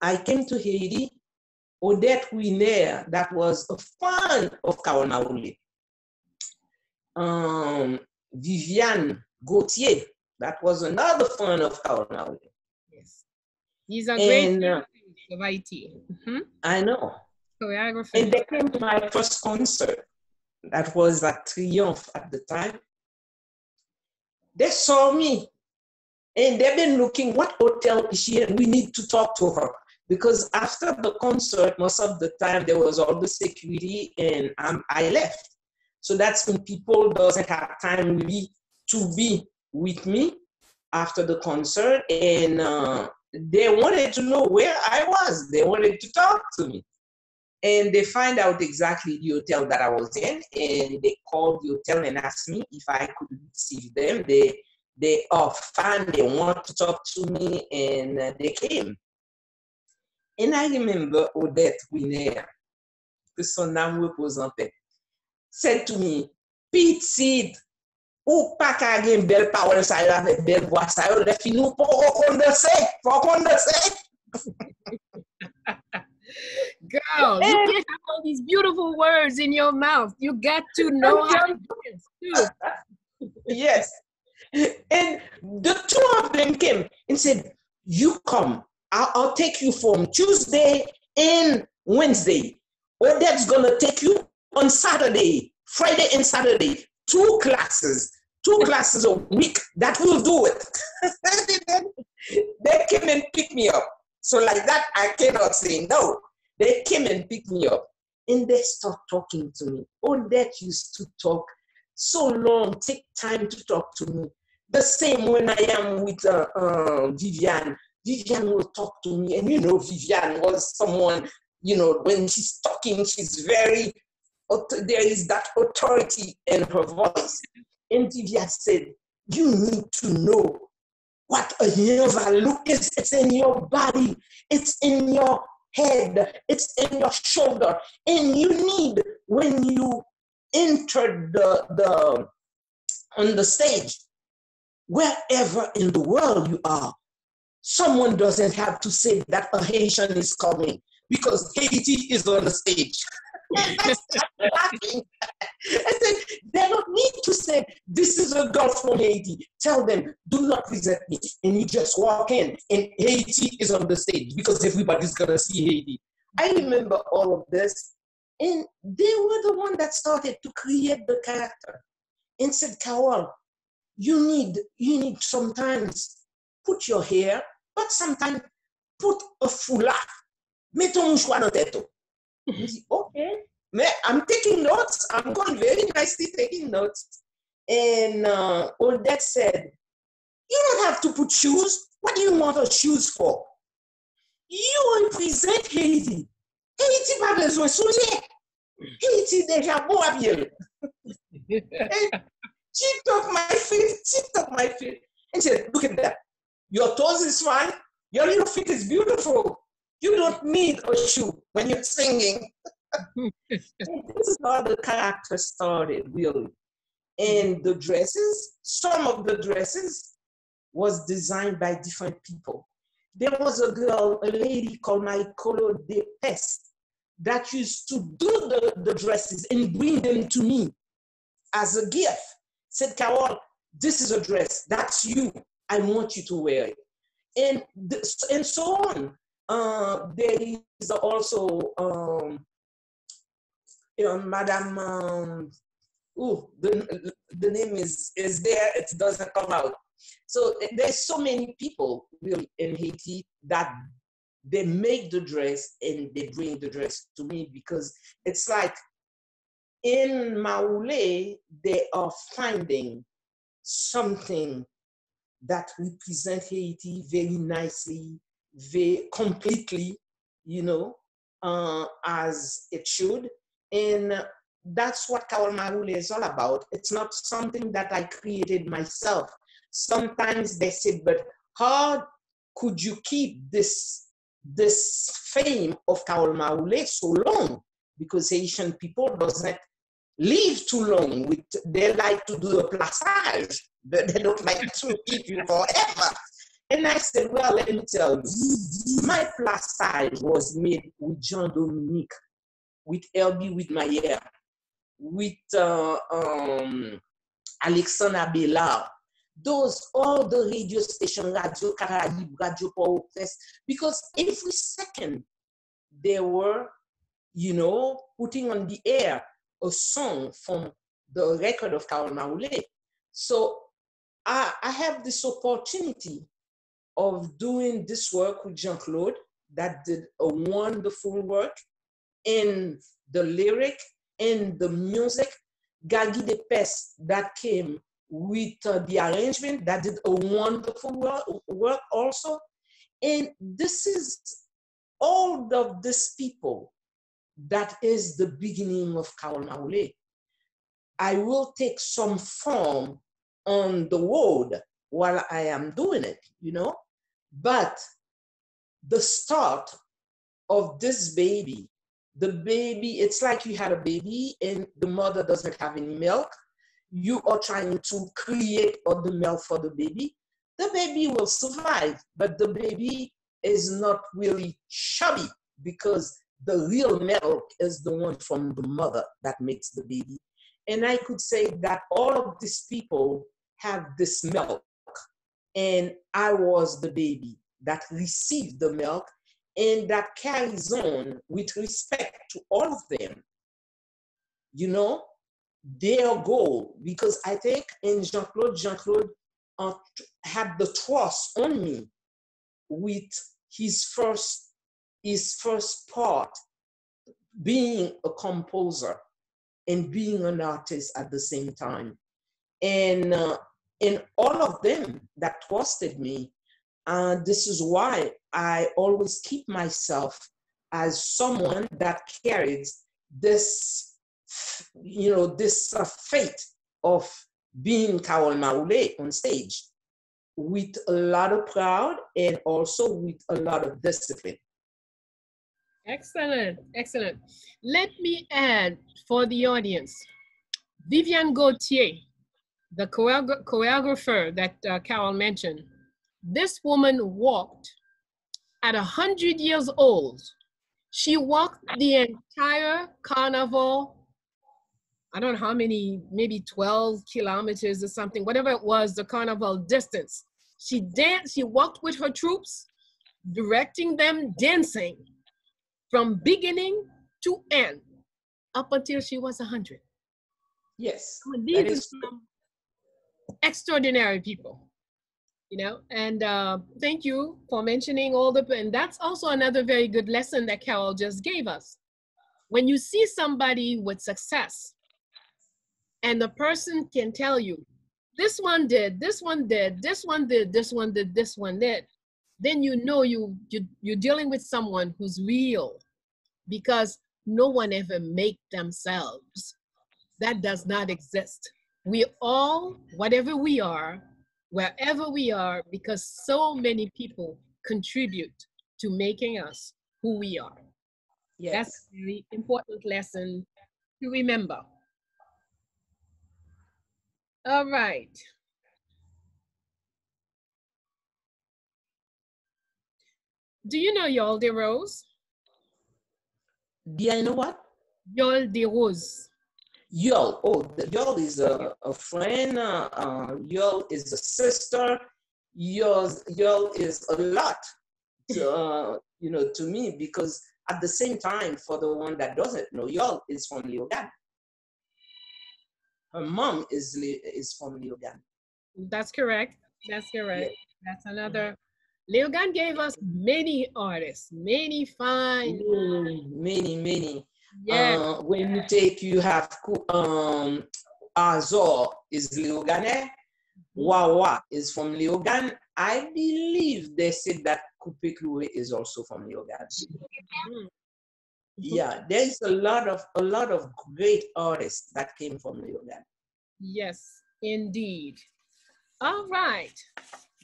I came to Haiti. Odette Wiener, that was a fan of Carole Maoulé. Viviane Gauthier. That was another fan of Carole Demesmin. Yes. These are great And of IT. I know. Choreography. And they came to my first concert. That was at Triomphe at the time. They saw me and they've been looking, what hotel is she in? We need to talk to her. Because after the concert, most of the time there was all the security and I left. So that's when people doesn't have time really to be with me after the concert. And they wanted to know where I was. They wanted to talk to me. And they find out exactly the hotel that I was in. And they called the hotel and asked me if I could receive them. They are fine. They want to talk to me. And they came. And I remember Odette Wiener, que son âme repose en paix, said to me, Petite, ou pas qu'à gen belle parole sa yo avec belle voix sa yo, les filles nous faut condenser. Girl, you can't have all these beautiful words in your mouth. You got to know how to do this too. Yes. And the two of them came and said, you come. I'll take you from Tuesday and Wednesday. Odette's going to take you on Saturday, Friday and Saturday. 2 classes a week. That will do it. They came and picked me up. So like that, I cannot say no. They came and picked me up. And they start talking to me. Odette used to talk so long, take time to talk to me. The same when I am with Viviane. Viviane will talk to me, and Viviane was someone, when she's talking, she's very, there is that authority in her voice. And Viviane said, you need to know what a value is. It's in your body, it's in your head, it's in your shoulder. And you need, when you enter on the stage, wherever in the world you are, someone doesn't have to say that a Haitian is coming because Haiti is on the stage. I started laughing. I said, they don't need to say, this is a girl from Haiti. Tell them, do not resent me. And you just walk in and Haiti is on the stage because everybody's going to see Haiti. I remember all of this. And they were the one that started to create the character and said, Carole, you need sometimes put your hair, but sometimes put a foulard. Mets ton mouchoir dans tête. I said, okay. I'm taking notes. I'm going very nicely taking notes. And Odette said, you don't have to put shoes. What do you want a shoes for? You represent Haiti. Haiti pas besoin de souliers. Haiti déjà bon habillé. She took my feet and said, look at that. Your toes is fine. Your little feet is beautiful. You don't need a shoe when you're singing. This is how the character started, really. And the dresses, some of the dresses was designed by different people. There was a lady called Carole Demesmin that used to do the dresses and bring them to me as a gift. Said, Carole, this is a dress. That's you. I want you to wear it. And so on. There is also Madame, the name is there, it doesn't come out. So there's so many people really in Haiti that they make the dress and they bring the dress to me because it's like in Maoulé, they are finding something that represents Haiti very nicely, very completely, as it should. And that's what Carole Demesmin is all about. It's not something that I created myself. Sometimes they say, but how could you keep this fame of Carole Demesmin so long? Because Haitian people doesn't live too long. They like to do a plaçage, but they don't like to keep you forever. And I said, well, let me tell you, my plaçage was made with Jean Dominique, with Herbie with Mayer, with Alexandra Bello, those, all the radio stations, Radio Caraïbe, Radio Port-au-Prince, because every second they were, you know, putting on the air a song from the record of Carole Demesmin. So I have this opportunity of doing this work with Jean-Claude that did a wonderful work in the lyric, in the music. Gagi Depes that came with the arrangement that did a wonderful work also. And this is all of these people that is the beginning of Carole Demesmin. I will take some form on the road while I am doing it, you know, but the start of this baby, the baby, it's like you had a baby and the mother doesn't have any milk. You are trying to create all the milk for the baby will survive, but the baby is not really chubby because the real milk is the one from the mother that makes the baby. And I could say that all of these people have this milk, and I was the baby that received the milk, and that carries on with respect to all of them, you know, their goal. Because I think in Jean-Claude had the trust on me with his first part, being a composer and being an artist at the same time. And all of them that trusted me, this is why I always keep myself as someone that carries this, you know, this fate of being Carole Demesmin on stage with a lot of pride and also with a lot of discipline. Excellent, excellent. Let me add for the audience, Viviane Gauthier, the choreographer that Carole mentioned. This woman walked at 100 years old. She walked the entire carnival, I don't know how many, maybe 12 kilometers or something, whatever it was, the carnival distance. She danced, she walked with her troops, directing them dancing from beginning to end, up until she was 100. Yes. I mean, these are some extraordinary people, you know, and thank you for mentioning all the, and that's also another very good lesson that Carole just gave us. When you see somebody with success, and the person can tell you, this one did, this one did, this one did, this one did, this one did, then you know you're dealing with someone who's real, because no one ever make themselves. That does not exist. We all, whatever we are, wherever we are, because so many people contribute to making us who we are. Yes. That's a very important lesson to remember. All right. Do you know Yol de Rose? Do I know what? Yol de Rose. Yol. Oh, Yol is a friend. Yol is a sister. Yol is a lot to, you know, to me, because at the same time, for the one that doesn't know, Yol is from Leogane. Her mom is from Leogane. That's correct. That's correct. Yeah. That's another. Leogane gave us many artists, many fine. Many. Yeah. When you have Azor is Leogane, Wawa is from Leogane. I believe they said that Coupe Cloué is also from Leogane. Mm-hmm. Yeah, there's a lot of great artists that came from Leogane. Yes, indeed. All right.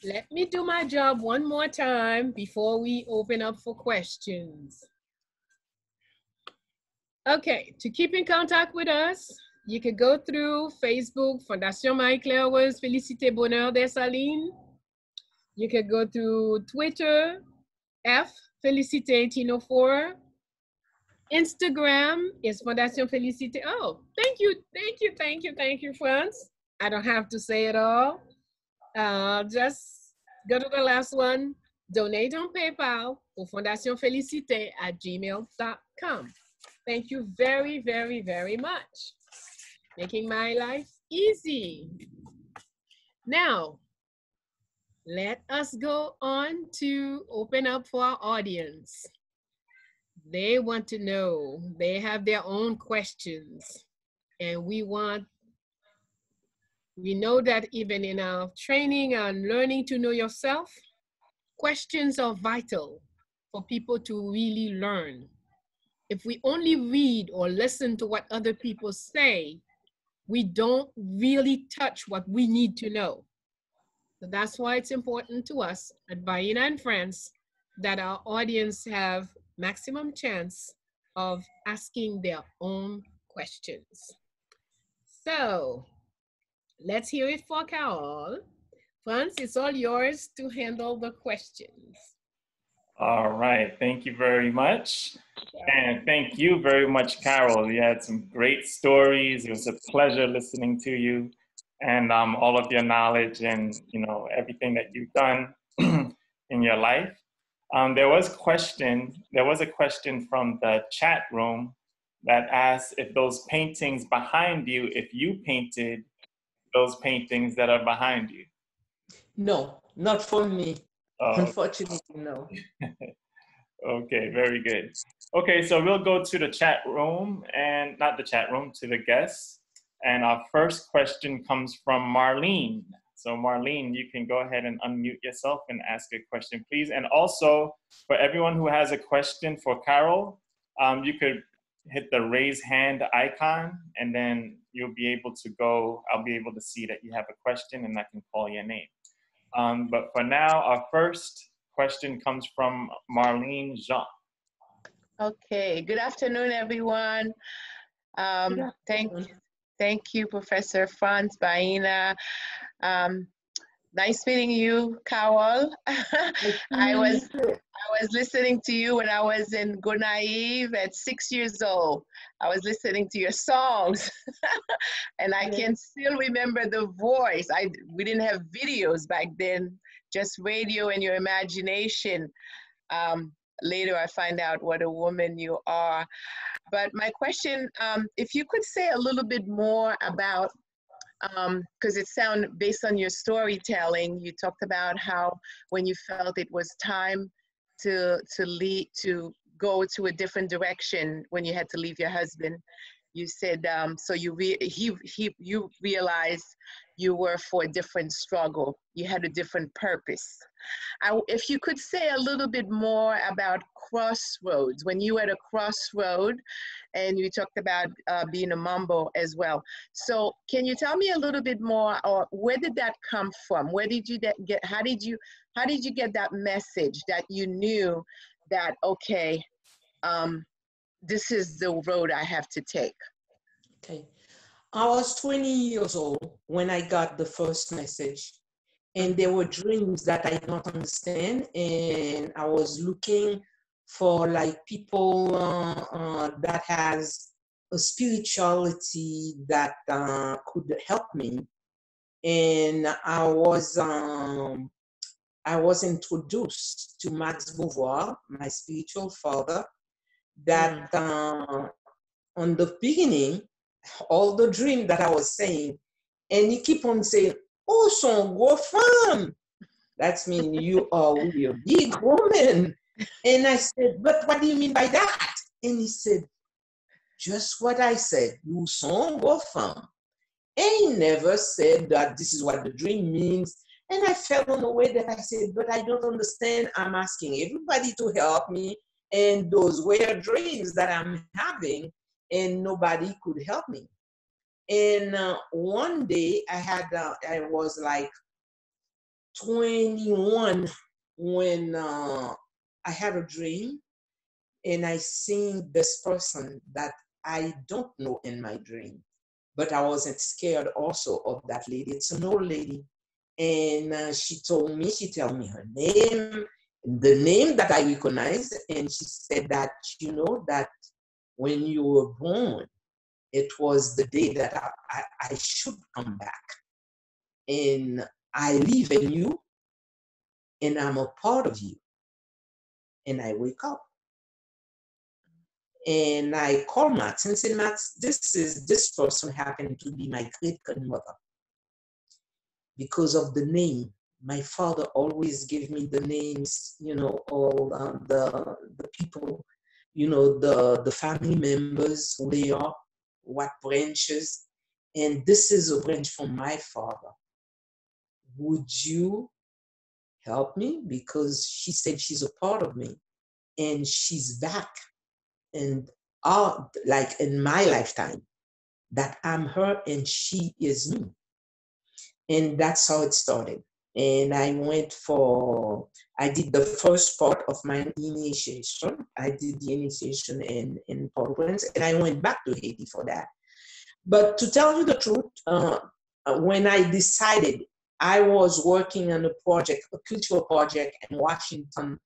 Let me do my job one more time before we open up for questions. Okay, to keep in contact with us, you can go through Facebook, Fondation Marie-Claire Rose Félicité Bonheur Dessalines. You can go through Twitter, F Félicité 1804. Instagram is Fondation Félicité. Oh, thank you, Franz. I don't have to say it all. Just go to the last one. Donate on PayPal for fondationfelicite@gmail.com. Thank you very, very, very much. Making my life easy. Now, let us go on to open up for our audience. They want to know, they have their own questions, and we know that even in our training and learning to know yourself, questions are vital for people to really learn. If we only read or listen to what other people say, we don't really touch what we need to know. So that's why it's important to us at Bayyinah and Friends that our audience have maximum chance of asking their own questions. So let's hear it for Carole. Franz, it's all yours to handle the questions. All right, thank you very much. And thank you very much, Carole. You had some great stories. It was a pleasure listening to you and all of your knowledge and everything that you've done in your life. There was a question from the chat room that asked if those paintings behind you, if you painted those paintings that are behind you. No, not for me. Unfortunately, no. Okay, very good. Okay, so we'll go to the chat room and not the chat room, to the guests. And our first question comes from Marlene. So Marlene, you can go ahead and unmute yourself and ask a question, please. And also for everyone who has a question for Carole, you could hit the raise hand icon and then you'll be able to go, I'll be able to see that you have a question and I can call your name. But for now, our first question comes from Marlene Jean. Okay, good afternoon, everyone. Thank you, Professor Franz, Bayyinah. Nice meeting you, Carole. I was listening to you when I was in Go Naive at 6 years old. I was listening to your songs, and I can still remember the voice. We didn't have videos back then, just radio and your imagination. Later, I find out what a woman you are. But my question, if you could say a little bit more about, because it sounds, based on your storytelling, you talked about how when you felt it was time to go to a different direction when you had to leave your husband. You said, so you realized you were for a different struggle. You had a different purpose. If you could say a little bit more about crossroads, when you were at a crossroad, and you talked about being a mambo as well. So can you tell me a little bit more, or where did that come from? Where did you get, how did you get that message that you knew that, okay, this is the road I have to take? Okay. I was 20 years old when I got the first message, and there were dreams that I did not understand, and I was looking for like people that has a spirituality that could help me. And I was introduced to Max Beauvoir, my spiritual father, that on the beginning, all the dream that I was saying, and he keep on saying, "Oh, son gros femme." That means you are really a big woman. And I said, "But what do you mean by that?" And he said, "Just what I said, you son gros femme." And he never said that this is what the dream means. And I felt on the way that I said, "But I don't understand. I'm asking everybody to help me. And those were dreams that I'm having, and nobody could help me." And one day I was like 21 when I had a dream, and I seen this person that I don't know in my dream, but I wasn't scared also of that lady. It's an old lady. And she tell me her name, the name that I recognized. And she said that, you know, that when you were born, it was the day that I should come back. and I live in you, and I'm a part of you. And I wake up and I call Max and say, Max, this person happened to be my great grandmother. Because of the name, my father always gave me the names, all the people, the family members, who they are, what branches. And this is a branch from my father. Would you help me? Because she said she's a part of me and she's back. And like in my lifetime, that I'm her and she is me. And that's how it started. And I did the first part of my initiation. I did the initiation in Port-au-Prince, and I went back to Haiti for that. But to tell you the truth, when I decided, I was working on a cultural project in Washington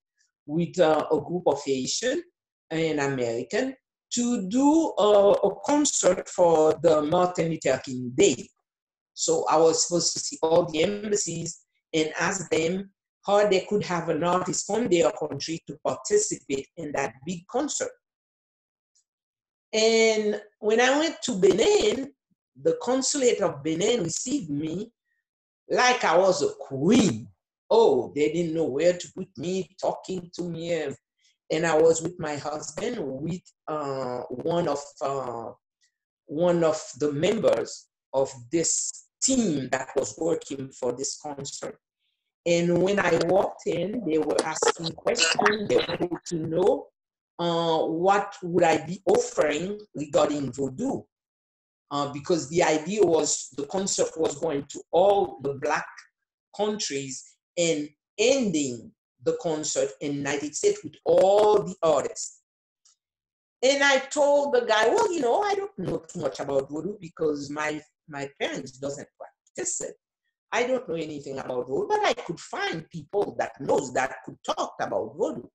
with a group of Haitian and American to do a concert for the Martin Luther King Day. So I was supposed to see all the embassies and ask them how they could have an artist from their country to participate in that big concert. And when I went to Benin, the consulate of Benin received me like I was a queen. Oh, they didn't know where to put me, talking to me. And I was with my husband, with one of the members of this team that was working for this concert. And when I walked in, they were asking questions. They wanted to know what would I be offering regarding Vodou. Because the idea was the concert was going to all the Black countries and ending the concert in the United States with all the artists. And I told the guy, well, I don't know too much about Vodou because my parents doesn't practice it. I don't know anything about Vodou, but I could find people that knows that could talk about Vodou.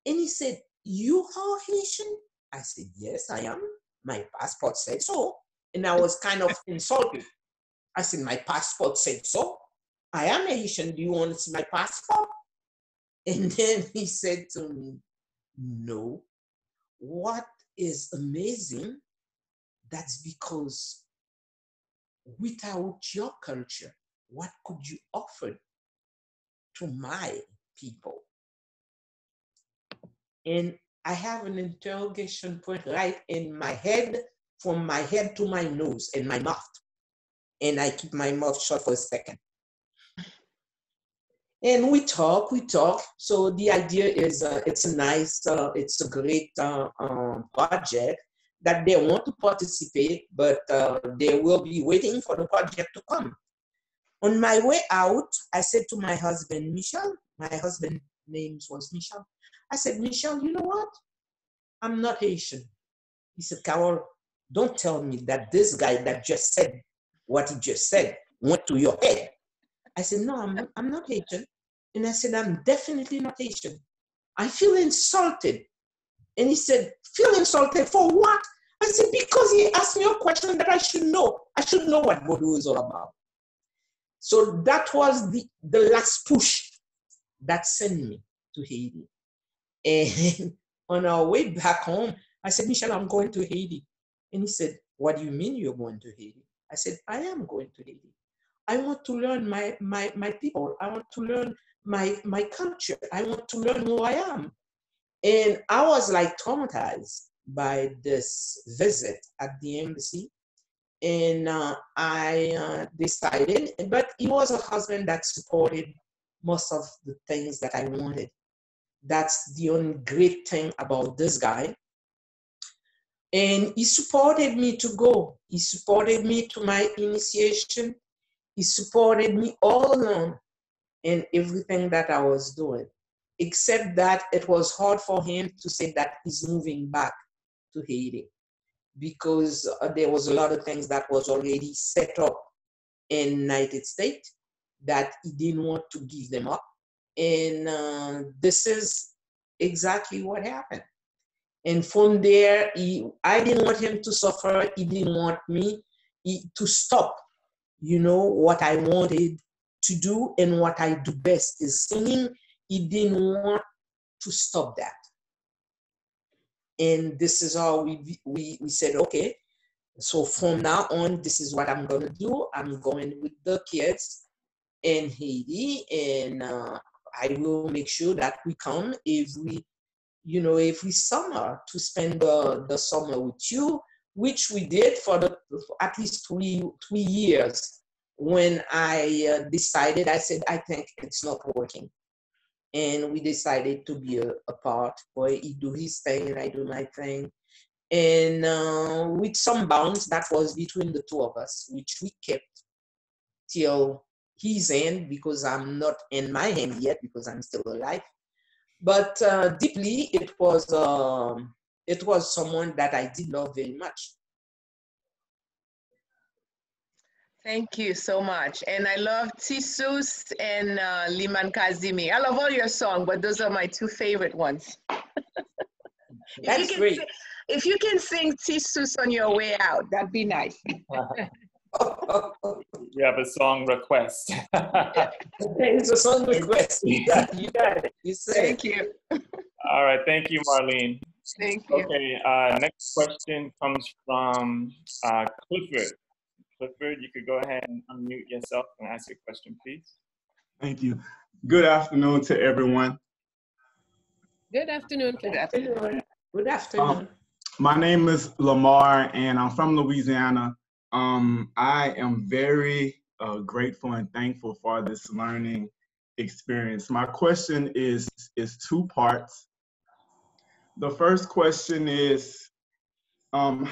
And he said, you are Haitian? I said, yes, I am. My passport said so. And I was kind of insulted. I said, my passport said so. I am Haitian. Do you want to see my passport? And then he said to me, no. What is amazing, that's because without your culture, what could you offer to my people? And I have an interrogation point right in my head, from my head to my nose and my mouth. And I keep my mouth shut for a second. And we talk. So the idea is it's a great project that they want to participate, but they will be waiting for the project to come. On my way out, I said to my husband, Michel, my husband's name was Michel. I said, Michel, you know what? I'm not Haitian. He said, Carole, don't tell me that this guy that just said what he just said went to your head. I said, no, I'm not Haitian. And I said, I'm definitely not Haitian. I feel insulted. And he said, feel insulted for what? I said, because he asked me a question that I should know. I should know what Vodou is all about. So that was the last push that sent me to Haiti. And on our way back home, I said, Michel, I'm going to Haiti. And he said, what do you mean you're going to Haiti? I said, I am going to Haiti. I want to learn my people. I want to learn my culture. I want to learn who I am. And I was like traumatized by this visit at the embassy. And I decided, but he was a husband that supported most of the things that I wanted. That's the only great thing about this guy. And he supported me to go. He supported me to my initiation. He supported me all along in everything that I was doing, except that it was hard for him to say that he's moving back to Haiti because there was a lot of things that was already set up in the United States that he didn't want to give them up. And this is exactly what happened. And from there, I didn't want him to suffer. He didn't want me to stop you know, what I wanted to do and what I do best is singing. He didn't want to stop that. And this is how we said, okay, so from now on, this is what I'm going to do. I'm going with the kids in Haiti, and I will make sure that we come every summer to spend the summer with you, which we did for at least three years. When I decided, I said, I think it's not working. And we decided to be apart, where he do his thing and I do my thing. And with some bounds that was between the two of us, which we kept till his end, because I'm not in my hand yet, because I'm still alive. But deeply, it was someone that I did love very much. Thank you so much. And I love Tisus and Liman Kazimi. I love all your songs, but those are my two favorite ones. That's great. If you can sing Tisus on your way out, that'd be nice. We have a song request. It's a song request. You got it. You said. Thank you. All right, thank you, Marlene. Thank you. Okay, next question comes from Clifford. Clifford, you could go ahead and unmute yourself and ask your question, please. Thank you. Good afternoon to everyone. Good afternoon. Good afternoon. Good afternoon. My name is Lamar, and I'm from Louisiana. I am very grateful and thankful for this learning experience. My question is two parts. The first question is, can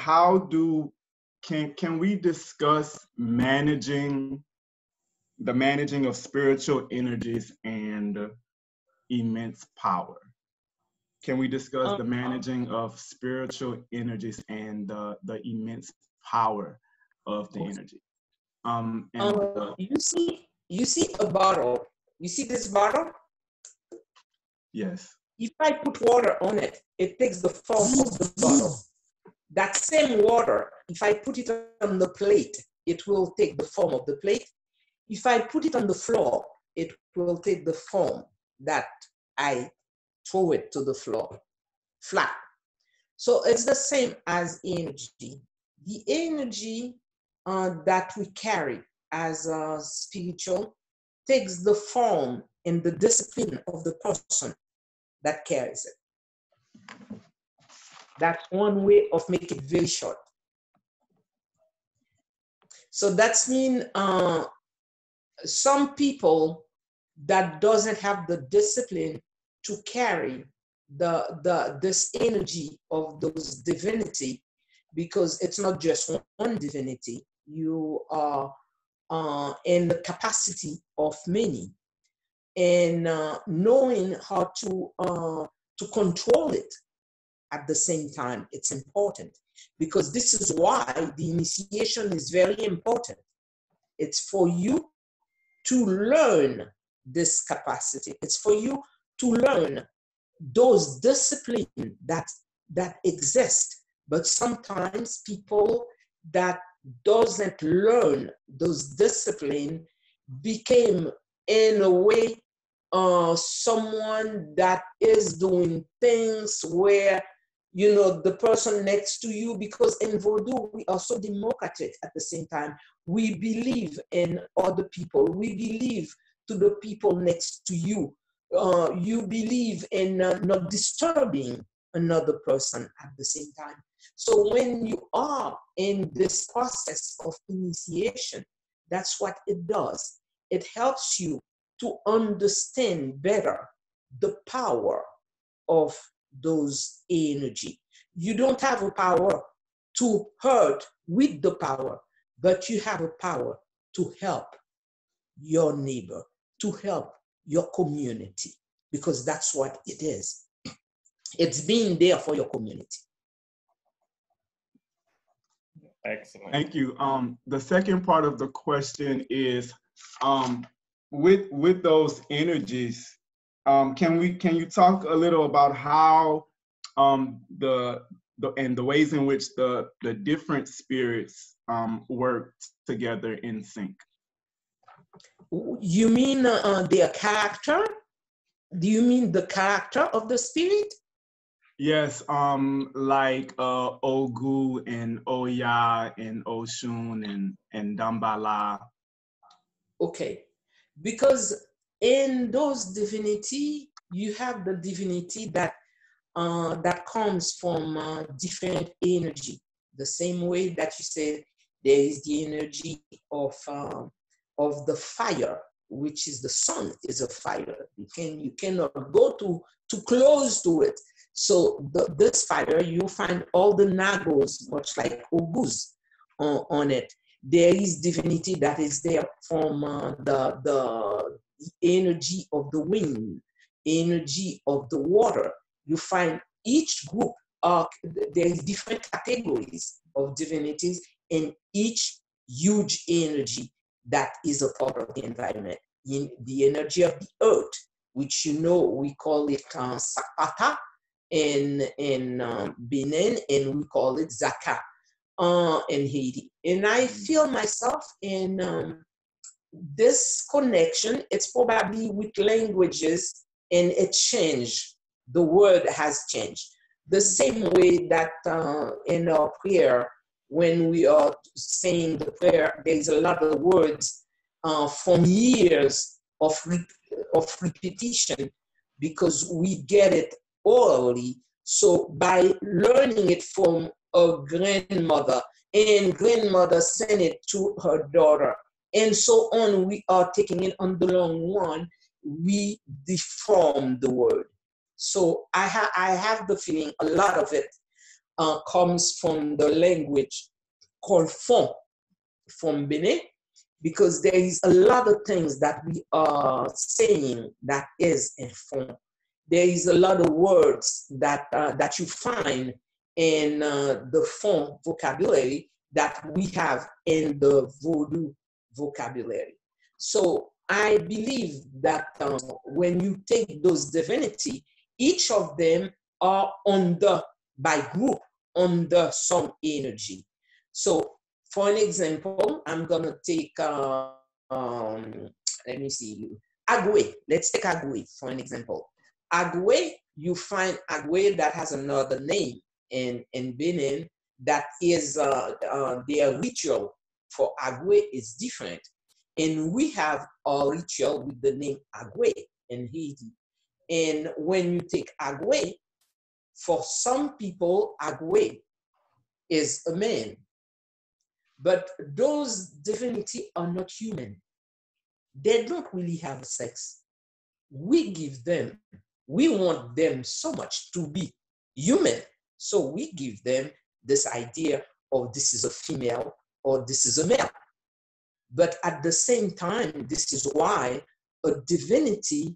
we discuss managing of spiritual energies and immense power? Can we discuss the managing of spiritual energies and the immense power of the energy? You see a bottle. You see this bottle? Yes. If I put water on it, it takes the form of the bottle. That same water, if I put it on the plate, it will take the form of the plate. If I put it on the floor, it will take the form that I throw it to the floor, flat. So it's the same as energy. The energy that we carry as spiritual takes the form and the discipline of the person that carries it. That's one way of making it very short. So that's mean some people that doesn't have the discipline to carry this energy of those divinity, because it's not just one divinity. You are in the capacity of many, and knowing how to control it at the same time, it's important, because this is why the initiation is very important. It's for you to learn this capacity. It's for you to learn those disciplines that exist. But sometimes people that doesn't learn those disciplines became, in a way, someone that is doing things where, you know, the person next to you, because in Vodou, we are so democratic at the same time. We believe in other people. We believe to the people next to you. You believe in not disturbing another person at the same time. So when you are in this process of initiation, that's what it does. It helps you to understand better the power of those energy. You don't have a power to hurt with the power, but you have a power to help your neighbor, to help your community, because that's what it is. It's being there for your community. Excellent. Thank you. The second part of the question is, with those energies, can you talk a little about how the ways in which the different spirits work together in sync? You mean their character? Do you mean the character of the spirit? Yes, like Ogu and Oya and Oshun and Dambala. Okay, because in those divinity, you have the divinity that that comes from different energy. The same way that you said there is the energy of the fire, which is the sun is a fire. You cannot go too close to it. So this fire, you find all the nagos, much like ogus, on it. There is divinity that is there from the energy of the wind, energy of the water. You find each group, there is different categories of divinities in each huge energy that is a part of the environment. In the energy of the earth, which we call it Sakpata in Benin, and we call it Zaka in Haiti. And I feel myself in this connection. It's probably with languages, and it changed. The word has changed. The same way that in our prayer, when we are saying the prayer, there's a lot of words from years of repetition, because we get it orally. So by learning it from a grandmother, and grandmother sent it to her daughter, and so on, we are taking it on the long run, we deform the word. So I have the feeling a lot of it comes from the language called Fon from Benin, because there is a lot of things that we are saying that is in Fon. There is a lot of words that you find in the Fon vocabulary that we have in the Vodou vocabulary. So I believe that when you take those divinity, each of them are by group under some energy. So for an example, I'm gonna take let me see, Agwe. Let's take Agwe for an example. Agwe, you find Agwe that has another name in Benin, that is their ritual for Agwe is different. And we have our ritual with the name Agwe in Haiti. And when you take Agwe, for some people, Agwe is a man. But those divinity are not human. They don't really have sex. We want them so much to be human. So we give them this idea of this is a female or this is a male. But at the same time, this is why a divinity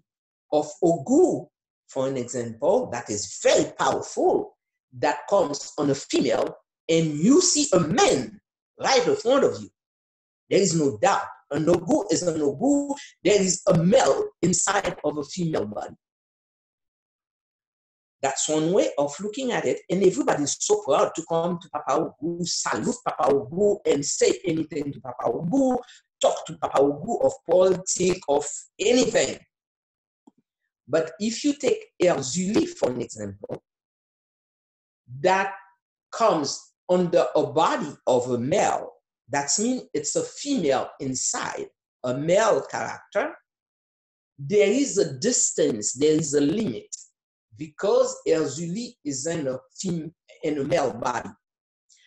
of Ogu, for an example, that is very powerful, that comes on a female, and you see a man right in front of you. There is no doubt. An Ogu is an Ogu. There is a male inside of a female body. That's one way of looking at it. And everybody's so proud to come to Papa Ogu, salute Papa Ogu, and say anything to Papa Ogu, talk to Papa Ogu of politics, of anything. But if you take Erzuli, for an example, that comes under a body of a male, that means it's a female inside, a male character. There is a distance, there is a limit, because Erzuli is in a male body.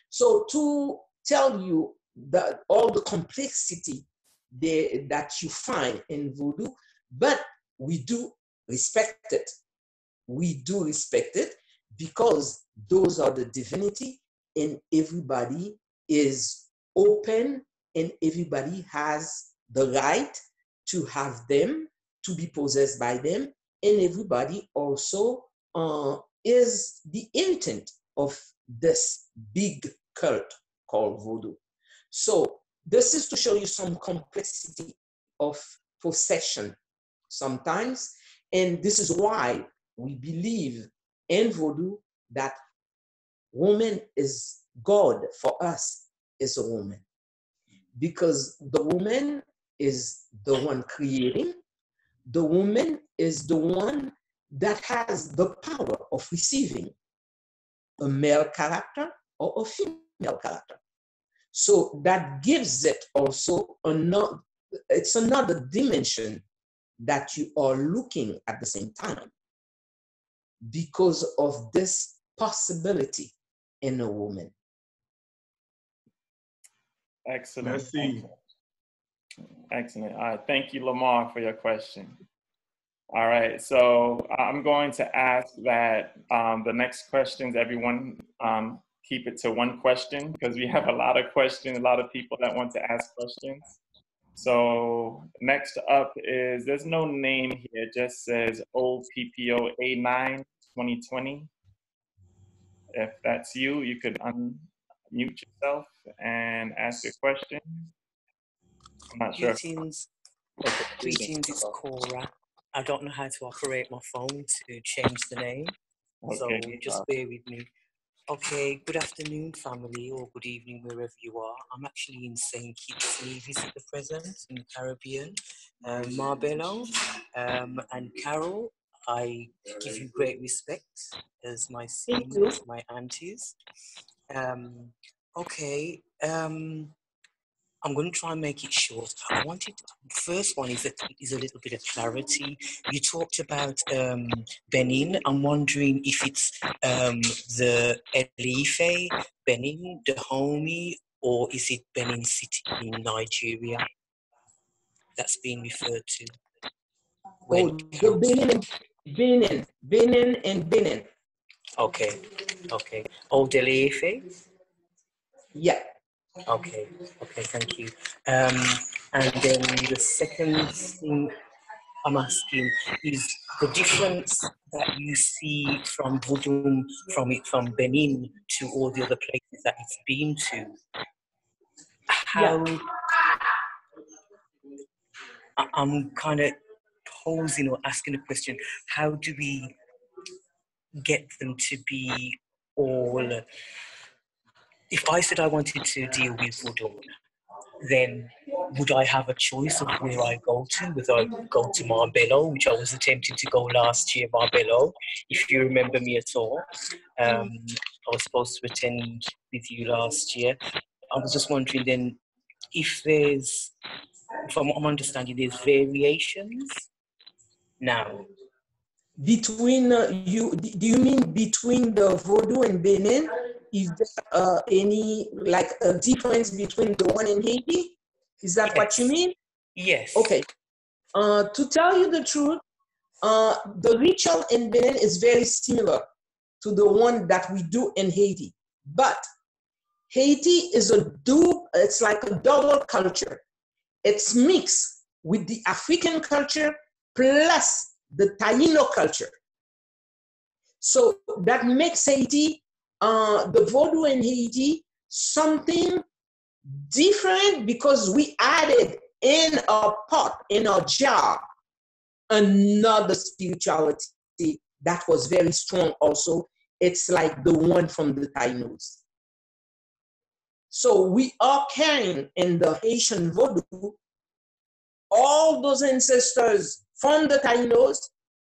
So to tell you that all the complexity that you find in Voodoo, but we do respect it. We do respect it because those are the divinity, and everybody is open, and everybody has the right to have them, to be possessed by them, and everybody also is the intent of this big cult called Voodoo. So this is to show you some complexity of possession sometimes, and this is why we believe in Voodoo that woman is God for us, is a woman, because the woman is the one creating. The woman is the one that has the power of receiving a male character or a female character. So that gives it also another, it's another dimension that you are looking at the same time because of this possibility in a woman. Excellent. Merci. Excellent. All right. Thank you, Lamar, for your question. All right. So I'm going to ask that the next questions, everyone keep it to one question, because we have a lot of questions, a lot of people that want to ask questions. So next up is, there's no name here, it just says OPPO A9 2020. If that's you, you could unmute yourself and ask a question. I'm not sure. Greetings, it's Cora. I don't know how to operate my phone to change the name, so just bear with me. Okay, good afternoon, family, or good evening, wherever you are. I'm actually in St. Kitts Nevis at the present, in the Caribbean. Marbello and Carole, I give you great respect as my seniors, my aunties. I'm going to try and make it short. I wanted, first one is a little bit of clarity. You talked about Benin. I'm wondering if it's the Elife, Benin, Dahomey, or is it Benin City in Nigeria that's being referred to? Oh, the Benin and Benin. Okay. Oh, Elife? Yeah. Okay, thank you. And then the second thing I'm asking is the difference that you see from Voodoo, from Benin to all the other places that it's been to. How, yeah. I'm kind of posing or asking a question, how do we get them to be all, if I said I wanted to deal with Voodoo, then would I have a choice of where I go to? Would I go to Marbello, which I was attempting to go last year, Marbello, if you remember me at all. I was supposed to attend with you last year. I was just wondering then if there's, from what I'm understanding, there's variations now. Between do you mean between the Vodou and Benin? Is there any like a difference between the one in Haiti? Is that what you mean? Yes. Okay. To tell you the truth, the ritual in Benin is very similar to the one that we do in Haiti. But Haiti is it's like a double culture. It's mixed with the African culture plus the Taino culture. So that makes Haiti, the Vodou in Haiti, something different because we added in our pot, in our jar, another spirituality that was very strong also. It's like the one from the Tainos. So we are carrying in the Haitian Vodou all those ancestors from the Tainos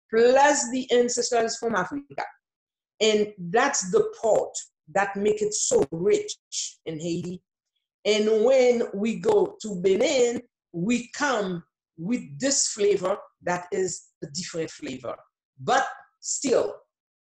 plus the ancestors from Africa. And that's the part that makes it so rich in Haiti. And when we go to Benin, we come with this flavor that is a different flavor. But still,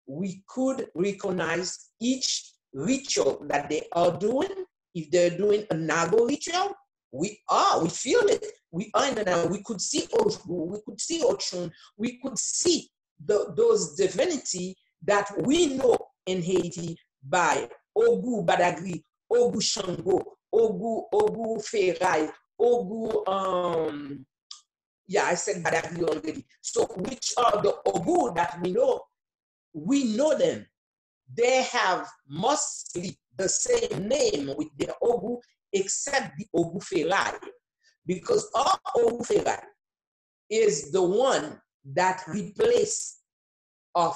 we could recognize each ritual that they are doing. If they're doing a Nago ritual, we feel it. We are in the Nago. We could see Oshbu, we could see Ochun, we could see those divinity that we know in Haiti by Ogu Badagri, Ogu Shango, Ogu Ferai, Ogu, I said Badagri already. So which are the Ogu that we know? We know them. They have mostly the same name with their Ogu, except the Ogu Ferai. Because our Ogu Ferai is the one that replaced our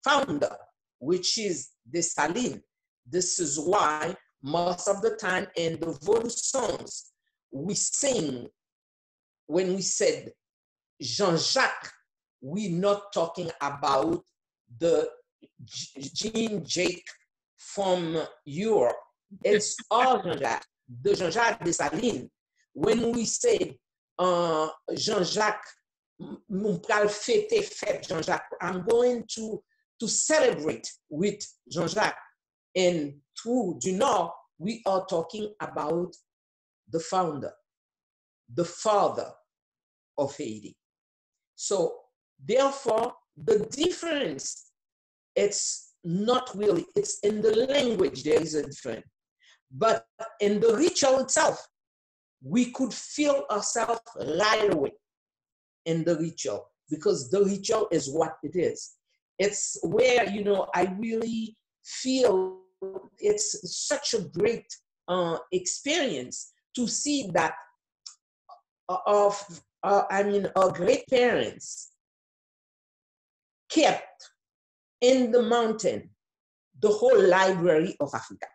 founder, which is Dessalines. This is why most of the time in the Vodou songs, we sing, when we said Jean-Jacques, we're not talking about the Jean Jacques from Europe. It's all Jean-Jacques, the Jean-Jacques Dessalines. When we say Jean-Jacques, Jean-Jacques, I'm going to celebrate with Jean-Jacques. And through du Nord, we are talking about the founder, the father of Haiti. So therefore, the difference, it's not really, it's in the language there is a difference. But in the ritual itself, we could feel ourselves right away in the ritual, because the ritual is what it is. It's where, you know, I really feel it's such a great experience to see that our great parents kept in the mountain the whole library of Africa.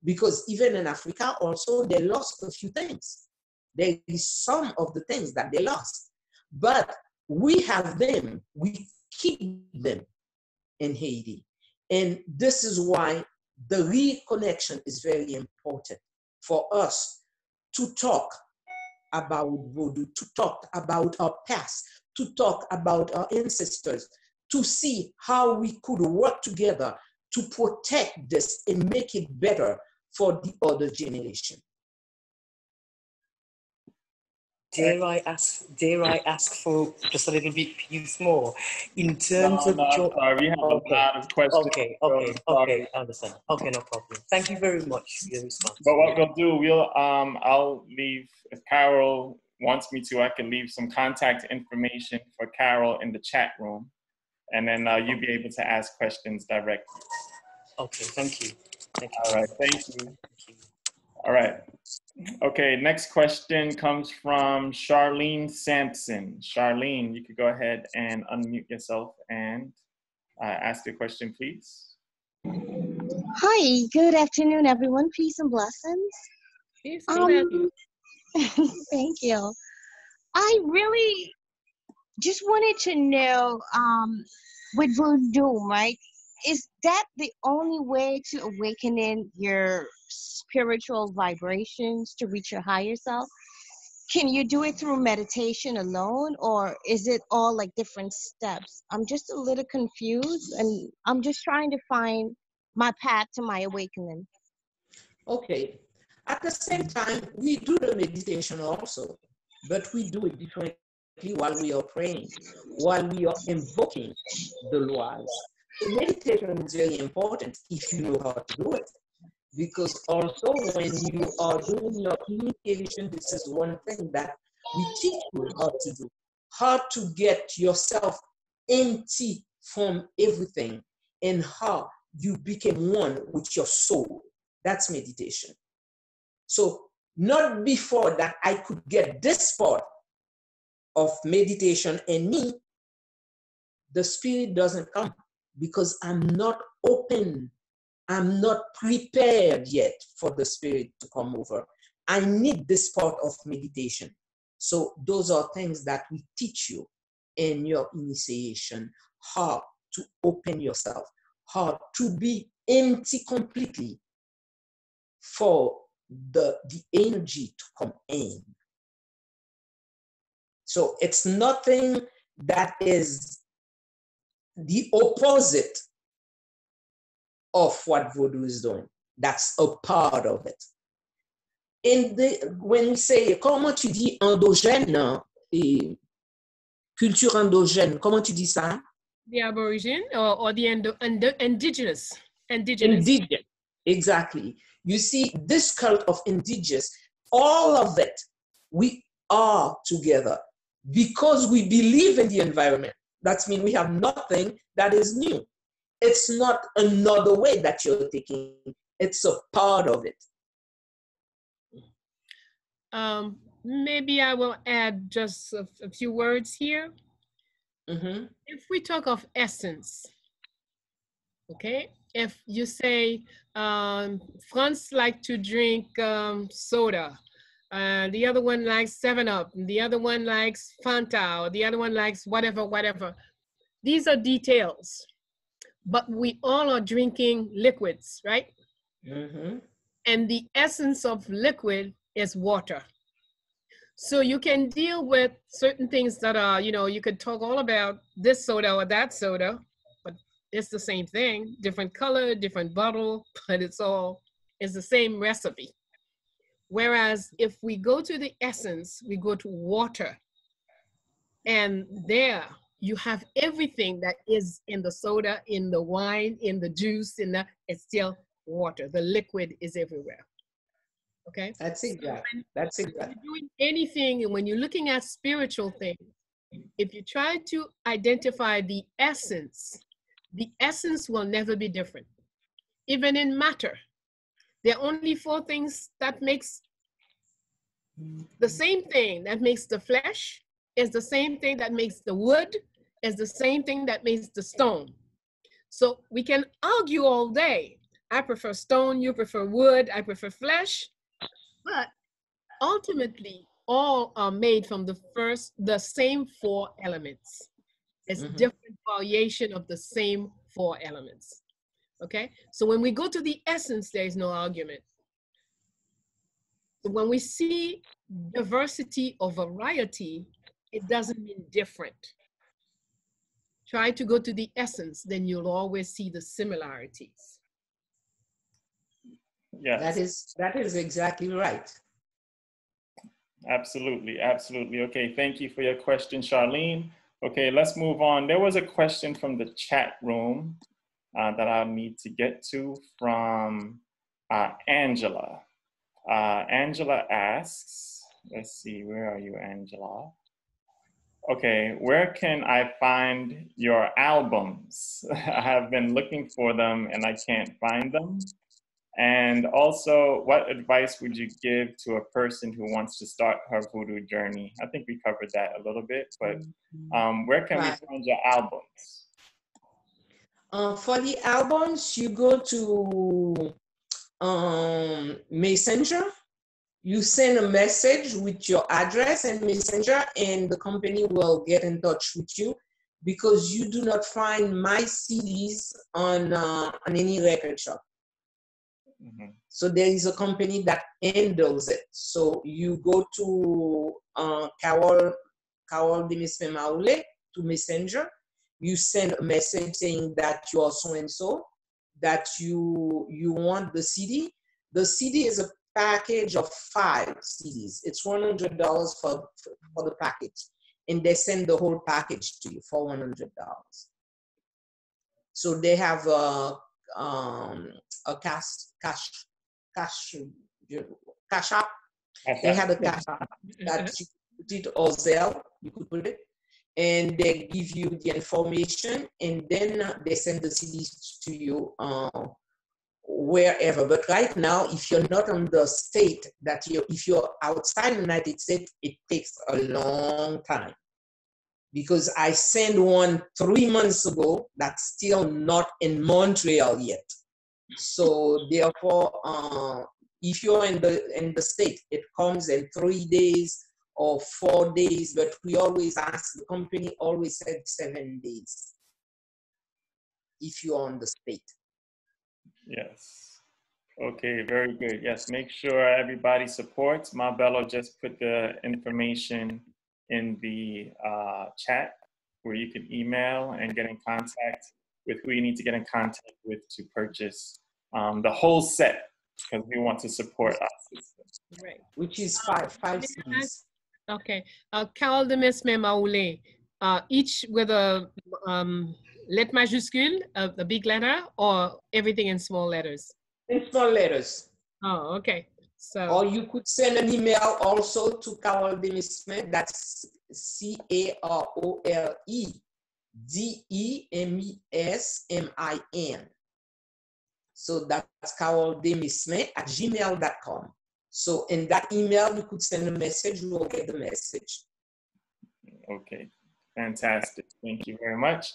Because even in Africa also, they lost a few things. There is some of the things that they lost. But we have them, we keep them in Haiti. And this is why the reconnection is very important for us to talk about Vodou, to talk about our past, to talk about our ancestors, to see how we could work together to protect this and make it better for the other generation. Dare I ask for just a little bit piece more in terms of sorry, we have a lot of questions. Okay, I understand. Okay, no problem. Thank you very much for your response. But what we'll do, I'll leave, if Carole wants me to, I can leave some contact information for Carole in the chat room, and then you'll be able to ask questions directly. Okay, thank you. Thank you. All right, thank you. All right. Okay, next question comes from Charlene Sampson. Charlene, you could go ahead and unmute yourself and ask your question, please. Hi, good afternoon, everyone. Peace and blessings. Peace and blessings. Thank you. I really just wanted to know, with Voodoo, right? Is that the only way to awaken your spiritual vibrations to reach your higher self? Can you do it through meditation alone, or is it all like different steps? I'm just a little confused, and I'm just trying to find my path to my awakening. Okay. At the same time, we do the meditation also, but we do it differently while we are praying, while we are invoking the laws. So meditation is very important if you know how to do it. Because also when you are doing your communication, this is one thing that we teach you how to do. How to get yourself empty from everything and how you become one with your soul. That's meditation. So not before that I could get this part of meditation in me, the spirit doesn't come because I'm not open. I'm not prepared yet for the spirit to come over. I need this part of meditation. So those are things that we teach you in your initiation, how to open yourself, how to be empty completely for the energy to come in. So it's nothing that is the opposite of what Vodou is doing. That's a part of it. When we say, comment tu dis endogène, culture endogène, comment tu dis ça? The Aborigine or the indigenous. Indigenous, exactly. You see, this cult of indigenous, all of it, we are together because we believe in the environment. That means we have nothing that is new. It's not another way that you're taking. It's a part of it. Maybe I will add just a few words here. Mm-hmm. If we talk of essence, Okay, if you say France like to drink soda, the other one likes 7-Up, the other one likes Fanta, or the other one likes whatever, whatever. These are details, but we all are drinking liquids, right? Mm-hmm. And the essence of liquid is water. So you can deal with certain things that are, you know, you could talk all about this soda or that soda, but it's the same thing, different color, different bottle, but it's the same recipe. Whereas if we go to the essence, we go to water, and there you have everything that is in the soda, in the wine, in the juice, it's still water. The liquid is everywhere. Okay? That's exactly. That's When exactly. you're doing anything, and when you're looking at spiritual things, if you try to identify the essence will never be different. Even in matter, there are only 4 things that makes the same thing that makes the flesh, is the same thing that makes the wood, is the same thing that makes the stone. So we can argue all day. I prefer stone, you prefer wood, I prefer flesh, but ultimately all are made from the same 4 elements. It's different variation of the same 4 elements. Okay, so when we go to the essence, there is no argument. So when we see diversity or variety, it doesn't mean different. Try to go to the essence, then you'll always see the similarities. Yes. That is exactly right. Absolutely, absolutely. Okay, thank you for your question, Charlene. Okay, let's move on. There was a question from the chat room that I need to get to from Angela. Angela asks, let's see, where are you, Angela? Okay, where can I find your albums? I have been looking for them and I can't find them. And also, what advice would you give to a person who wants to start her voodoo journey? I think we covered that a little bit, but where can we find your albums? For the albums, you go to Messenger. You send a message with your address and Messenger, and the company will get in touch with you, because you do not find my CDs on any record shop. Mm-hmm. So there is a company that handles it. So you go to Carole Demesmin to Messenger. You send a message saying that you are so and so, that you want the CD. The CD is a package of 5 CDs. It's $100 for the package, and they send the whole package to you for $100. So they have a cash app. They had a cash app that you put it, or Zelle, you could put it, and they give you the information, and then they send the CDs to you wherever. But right now, if you're not on the state that if you're outside the United States, it takes a long time. Because I sent one 3 months ago that's still not in Montreal yet. So therefore, if you're in the state, it comes in 3 days or 4 days, but we always ask, the company always said 7 days if you're on the state. Yes. Okay, very good. Yes, make sure everybody supports. Ma Bello just put the information in the chat where you can email and get in contact with who you need to get in contact with to purchase the whole set, because we want to support our system. Right. Which is five CDs. Okay. Carole Demesmin, each with a lettre majuscule, a big letter, or everything in small letters? In small letters. Oh, okay. So. Or you could send an email also to Carole Demesmin. That's CaroleDemesmin. So that's Carole Demesmin at gmail.com. So in that email, you could send a message, you will get the message. Okay, fantastic. Thank you very much.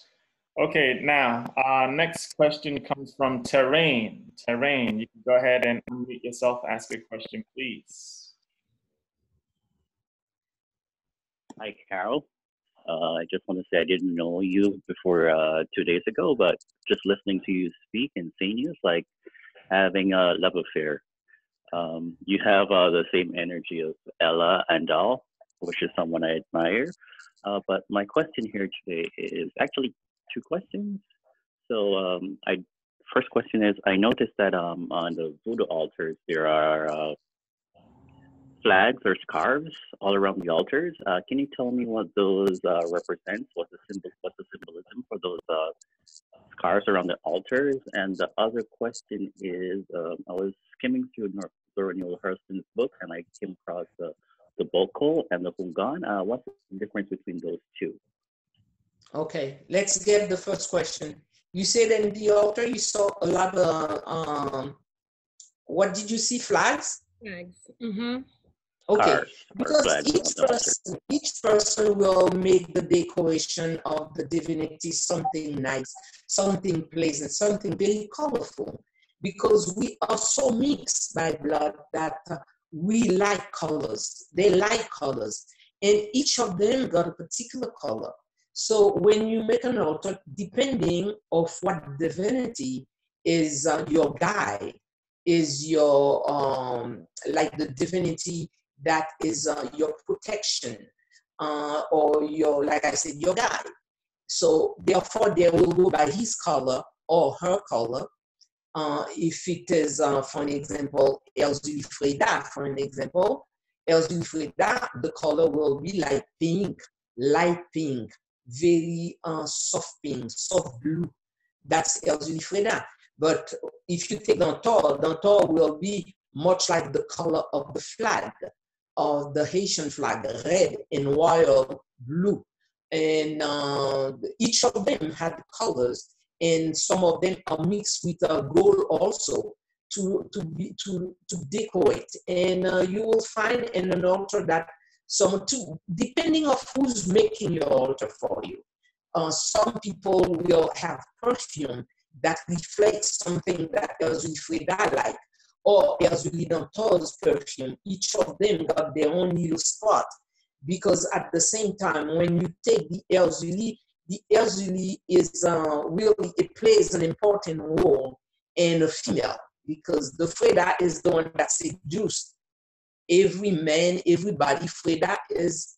Okay, now, next question comes from Terrain. Terrain, you can go ahead and unmute yourself, ask a question, please. Hi, Carole. I just want to say I didn't know you before 2 days ago, but just listening to you speak and seeing you is like having a love affair. You have the same energy of Ella and Dal, which is someone I admire. But my question here today is actually two questions. So first question is, I noticed that on the voodoo altars, there are flags or scarves all around the altars. Can you tell me what those represent? What's the symbolism for those scarves around the altars? And the other question is, I was skimming through Dorian Hurston's book, and I came across the bokol and the hungan. What's the difference between those two? Okay, let's get the first question. You said in the altar you saw a lot of, what did you see, flags? Flags. Mm-hmm. Okay, because each person will make the decoration of the divinity something nice, something pleasant, something very colorful, because we are so mixed by blood that we like colors. They like colors, and each of them got a particular color. So when you make an altar, depending of what divinity is your guide, is your, like the divinity that is your protection, or your, like I said, your guide. So therefore they will go by his color or her color. If it is, for an example, Elzuli Freda, for an example, Elzuli Freda, the color will be like pink, light pink, very soft pink, soft blue. That's Elzuli Freda. But if you take Dantor will be much like the color of the flag, of the Haitian flag, red and royal blue. And each of them had colors, and some of them are mixed with gold also to decorate. And you will find in an altar that depending on who's making your altar for you. Some people will have perfume that reflects something that Elzuli Freda like, or Elzuli Dantor's perfume. Each of them got their own little spot, because at the same time, when you take the Elzuli is really, it plays an important role in a female, because the Freda is the one that seduced every man, everybody. Freda is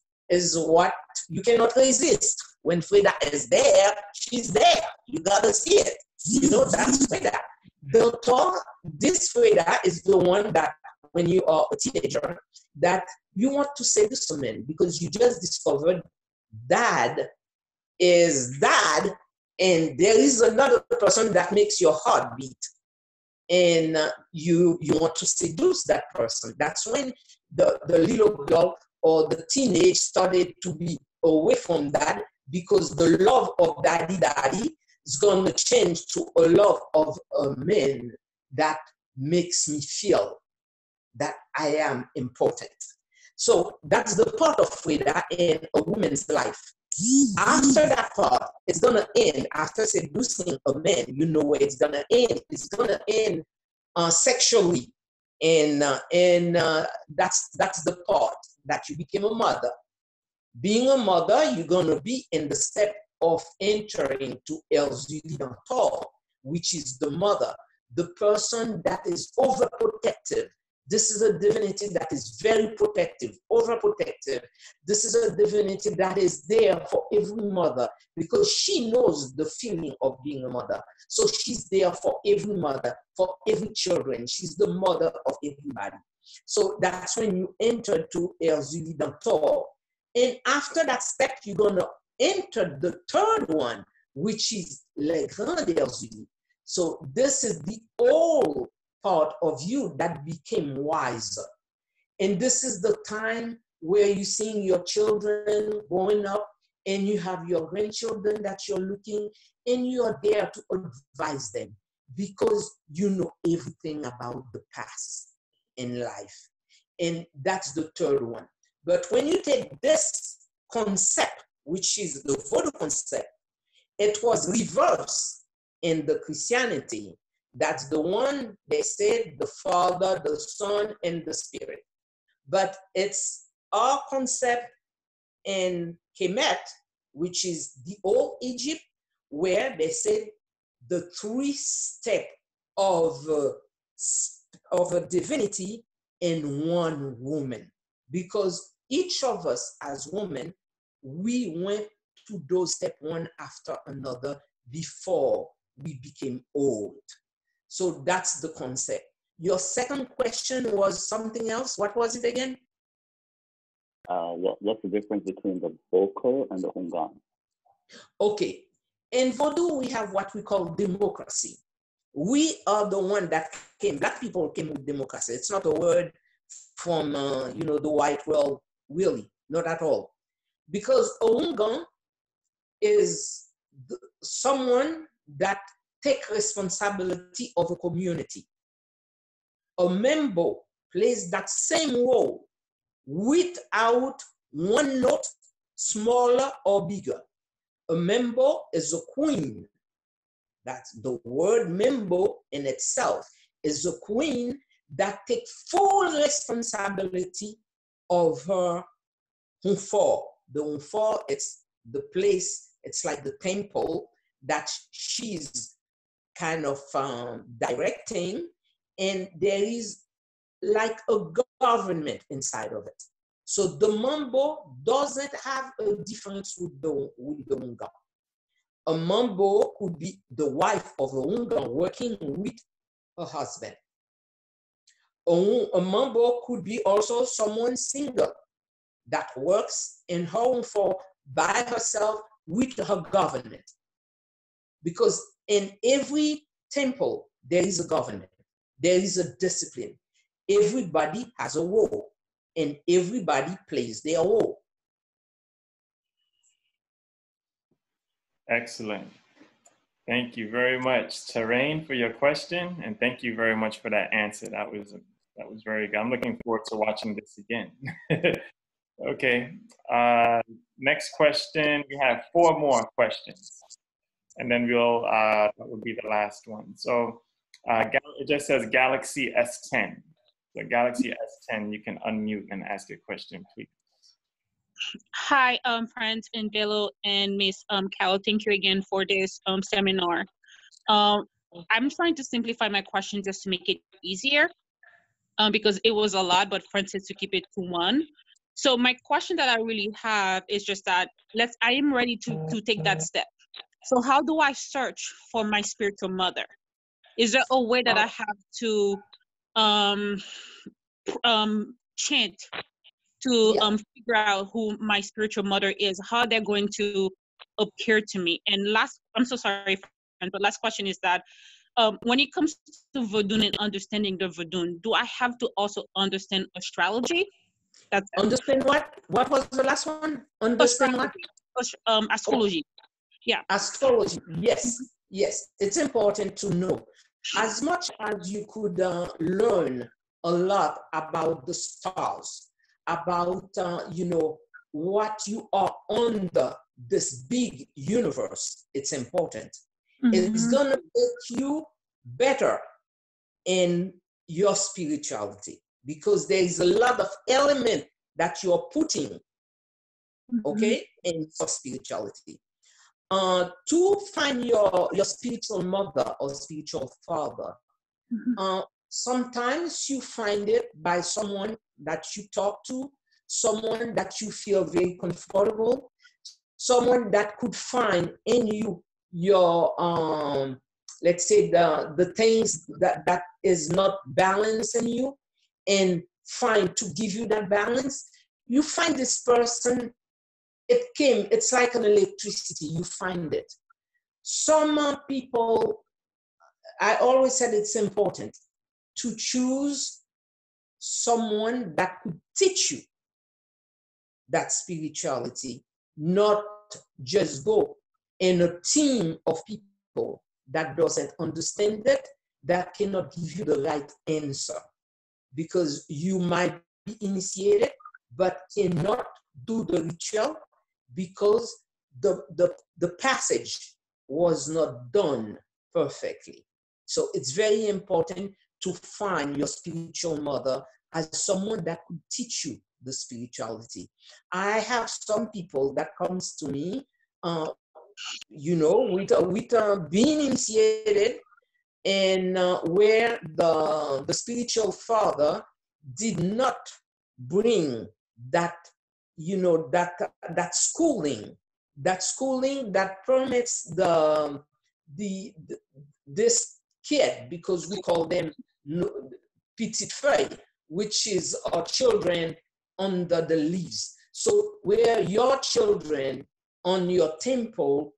what you cannot resist. When Freda is there, she's there. You gotta see it. You know, that's Freda. This Freda is the one that when you are a teenager, that you want to seduce a man, because you just discovered dad is dad, and there is another person that makes your heart beat. And you want to seduce that person. That's when the little girl or the teenage started to be away from dad, because the love of daddy is going to change to a love of a man that makes me feel that I am important. So that's the part of Freda in a woman's life. After that part, it's going to end. After seducing a man, you know where it's going to end. It's going to end sexually. And that's the part that you became a mother. Being a mother, you're going to be in the step of entering to Elzuli Dantor, which is the mother, the person that is overprotective. This is a divinity that is very protective, overprotective. This is a divinity that is there for every mother, because she knows the feeling of being a mother. So she's there for every mother, for every children. She's the mother of everybody. So that's when you enter to Elzuli Dantor. And after that step, you're going to enter the third one, which is Le Grand Elzuli. So this is the old part of you that became wiser. And this is the time where you're seeing your children growing up, and you have your grandchildren that you're looking, and you are there to advise them, because you know everything about the past in life. And that's the third one. But when you take this concept, which is the voodoo concept, it was reversed in the Christianity. That's the one they said the Father, the Son, and the Spirit. But it's our concept in Kemet, which is the old Egypt, where they said the three steps of a divinity in one woman. Because each of us as women, we went to those steps one after another before we became old. So that's the concept. Your second question was something else. What was it again? What's the difference between the Boko and the Ungan? Okay. In Vodou, we have what we call democracy. We are the one that came, Black people came with democracy. It's not a word from, the white world, really, not at all. Because a Ungan is someone that take responsibility of a community. A mambo plays that same role without one note, smaller or bigger. A mambo is a queen. That's the word mambo in itself is a queen that takes full responsibility of her unfor. The unfor, it's the place, it's like the temple that she's kind of directing, and there is like a government inside of it. So the mambo doesn't have a difference with the Unga. A mambo could be the wife of a Unga working with her husband. A mambo could be also someone single that works in her own for by herself with her government. Because in every temple, there is a government, there is a discipline. Everybody has a role, and everybody plays their role. Excellent. Thank you very much, Terrain, for your question, and thank you very much for that answer. That was very good. I'm looking forward to watching this again. Okay. Next question. We have 4 more questions, and then we'll that will be the last one. So it just says Galaxy S10. So Galaxy S10, you can unmute and ask your question, please. Hi, friends in Bello and Miss Carole. Thank you again for this seminar. I'm trying to simplify my question just to make it easier because it was a lot, but Francis to keep it to one. So my question that I really have is just that I am ready to take that step. So how do I search for my spiritual mother? Is there a way that I have to chant to figure out who my spiritual mother is, how they're going to appear to me? And I'm so sorry, but last question is that when it comes to Vodun and understanding the Vodun, do I have to also understand astrology? Understand what? What was the last one? Understand what? Astrology. Yeah. Astrology. Yes. Yes. It's important to know. As much as you could learn a lot about the stars, about what you are under this big universe, it's important. It's gonna make you better in your spirituality because there is a lot of element that you're putting, okay, in your spirituality. To find your spiritual mother or spiritual father, sometimes you find it by someone that you talk to, someone that you feel very comfortable, someone that could find in you your, let's say the things that is not balanced in you and find to give you that balance. You find this person, it's like an electricity, you find it. Some people, I always said it's important to choose someone that could teach you that spirituality, not just go in a team of people that doesn't understand it, that cannot give you the right answer. Because you might be initiated, but cannot do the ritual because the passage was not done perfectly. So it's very important to find your spiritual mother as someone that could teach you the spirituality. I have some people that comes to me, with being initiated, and where the spiritual father did not bring that, that schooling that permits this kid, because we call them petite feuille, which is our children under the leaves. So where your children on your temple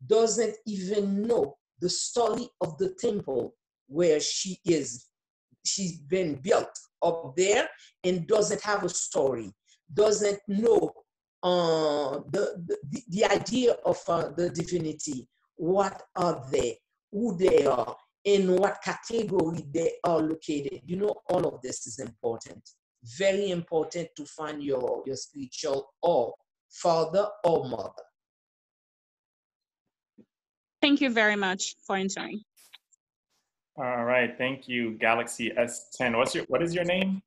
doesn't even know the story of the temple where she's been built up there, and doesn't have a story, doesn't know the idea of the divinity, what are they, who they are, in what category they are located. All of this is important. Very important to find your spiritual or father or mother. Thank you very much for answering. All right, thank you, Galaxy S10. What is your name?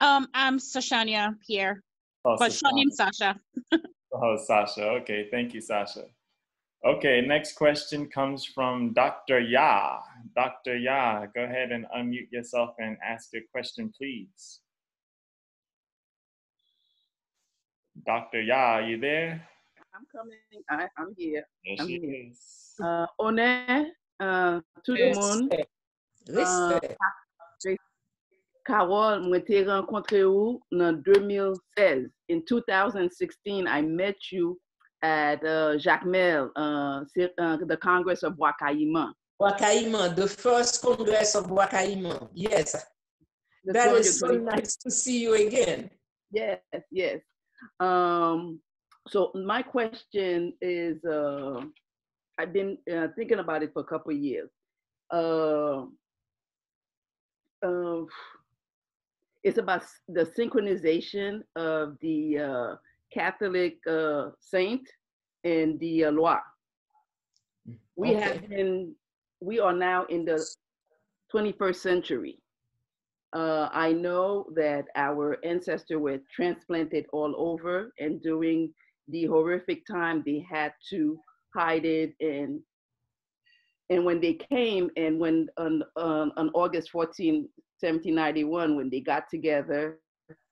I'm Sashania Pierre, but short name Sasha. Oh, Sasha. Okay, thank you, Sasha. Okay, next question comes from Dr. Ya. Dr. Ya, go ahead and unmute yourself and ask your question, please. Dr. Ya, are you there? I'm coming. I'm here. There I'm she here. is. Honneur tout le monde. Carole, moi t'ai rencontré où en 2016. In 2016, I met you at Jacmel, the Congress of Wakaima. Wakaima, the first Congress of Wakaima. Yes. That is so nice to see you again. Yes, yes. So my question is, I've been thinking about it for a couple of years. It's about the synchronization of the Catholic saint and the loi. We are now in the 21st century. I know that our ancestors were transplanted all over, and during the horrific time, they had to hide it. And when they came, and when on August 14, 1791, when they got together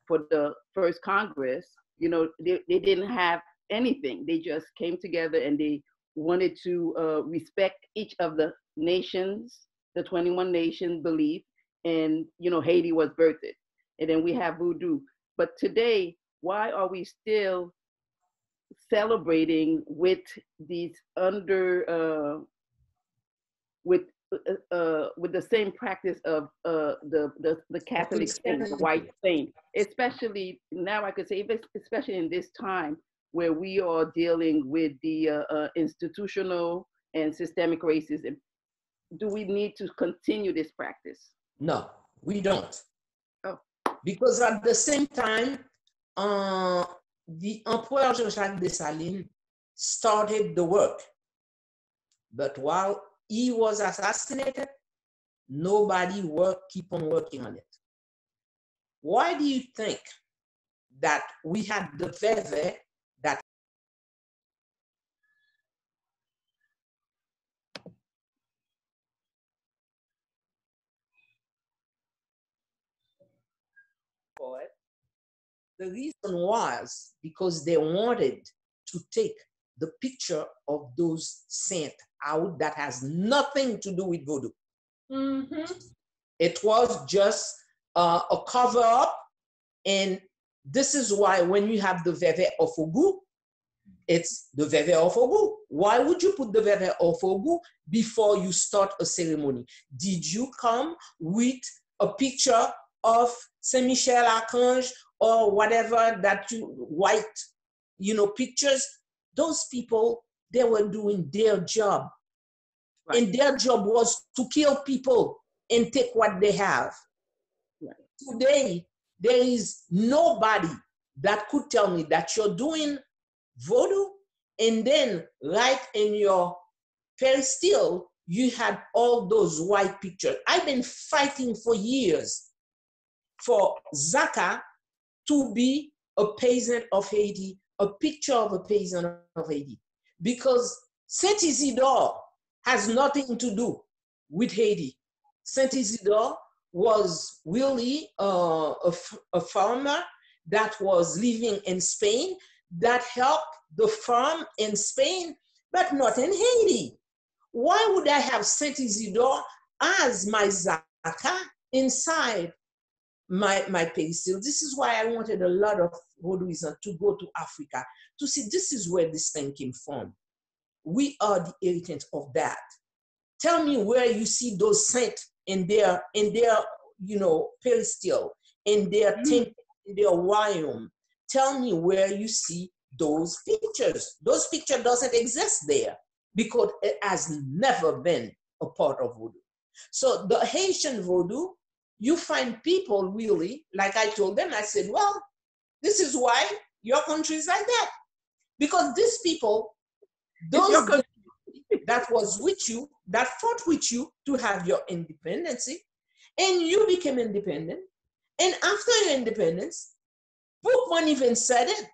for the first Congress, they didn't have anything. They just came together and they wanted to respect each of the nations, the 21 nations belief. And Haiti was birthed, and then we have voodoo. But today, why are we still celebrating with these with the same practice of the Catholic saint, the white saint? Especially now, I could say, especially in this time where we are dealing with the institutional and systemic racism. Do we need to continue this practice? No, we don't. Oh. Because at the same time, the Emperor Jean-Jacques Dessalines started the work. But while he was assassinated, nobody keep on working on it. Why do you think that we had the Veve that the reason was because they wanted to take the picture of those saints out that has nothing to do with voodoo. Mm-hmm. It was just a cover up, and this is why when you have the Veve of Ogu, it's the Veve of Ogu. Why would you put the Veve of Ogu before you start a ceremony? Did you come with a picture of Saint Michel Archange or whatever that white, pictures? Those people, they were doing their job. Right. And their job was to kill people and take what they have. Right. Today, there is nobody that could tell me that you're doing voodoo and then right in your Still, you had all those white pictures. I've been fighting for years for Zaka to be a peasant of Haiti, a picture of a peasant of Haiti, because Saint Isidore has nothing to do with Haiti. Saint Isidore was really a farmer that was living in Spain that helped the farm in Spain, but not in Haiti. Why would I have Saint Isidore as my Zaka inside my pedestal? This is why I wanted a lot of Vodouism to go to Africa to see this is where this thing came from. We are the inheritance of that. Tell me where you see those saints in their pedestal, in their temple, in their royaume. Tell me where you see those pictures. Those pictures doesn't exist there because it has never been a part of Vodou. So the Haitian Vodou, you find people really, like I told them, I said, well, this is why your country is like that. Because these people, those that was with you, that fought with you to have your independence, and you became independent. And after your independence, Bookman even said it,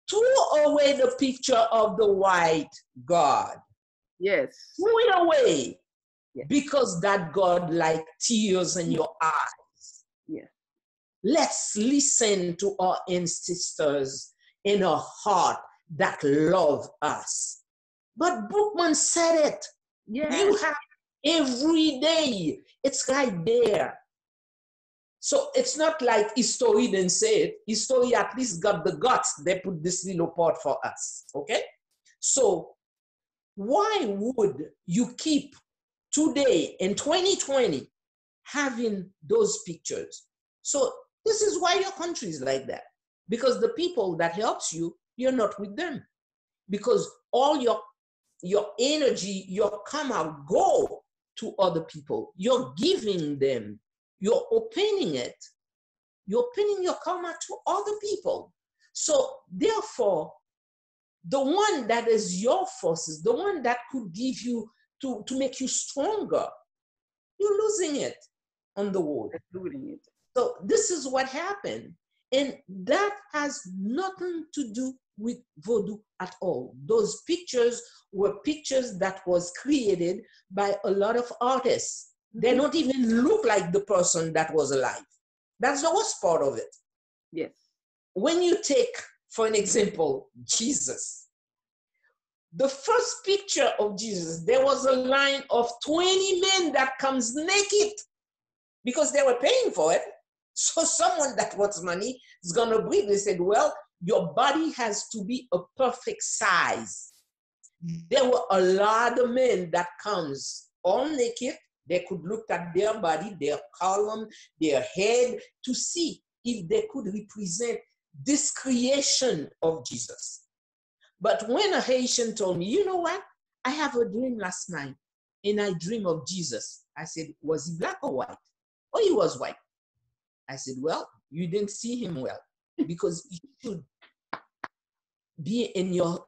threw away the picture of the white God. Yes. Threw it away. Yes. Because that God like tears in your eyes. Yes. Let's listen to our ancestors in our heart that love us. But Bookman said it. Yes. You have every day. It's right there. So it's not like History didn't say it. History at least got the guts. They put this little part for us. Okay? So why would you keep today in 2020 having those pictures? So this is why your country is like that. Because the people that helps you, you're not with them. Because all your energy, your karma go to other people. You're giving them. You're opening it. You're opening your karma to other people. So therefore, the one that is your forces, the one that could give you to make you stronger, you're losing it on the road. Losing it. So this is what happened. And that has nothing to do with Vodou at all. Those pictures were pictures that was created by a lot of artists. They don't even look like the person that was alive. That's the worst part of it. Yes. When you take, for an example, Jesus, the first picture of Jesus, there was a line of 20 men that comes naked because they were paying for it. So someone that wants money is going to breathe. They said, well, your body has to be a perfect size. There were a lot of men that comes all naked. They could look at their body, their column, their head to see if they could represent this creation of Jesus. But when a Haitian told me, you know what? I have a dream last night and I dream of Jesus. I said, was he black or white? Oh, he was white. I said, well, you didn't see him well because you should be in your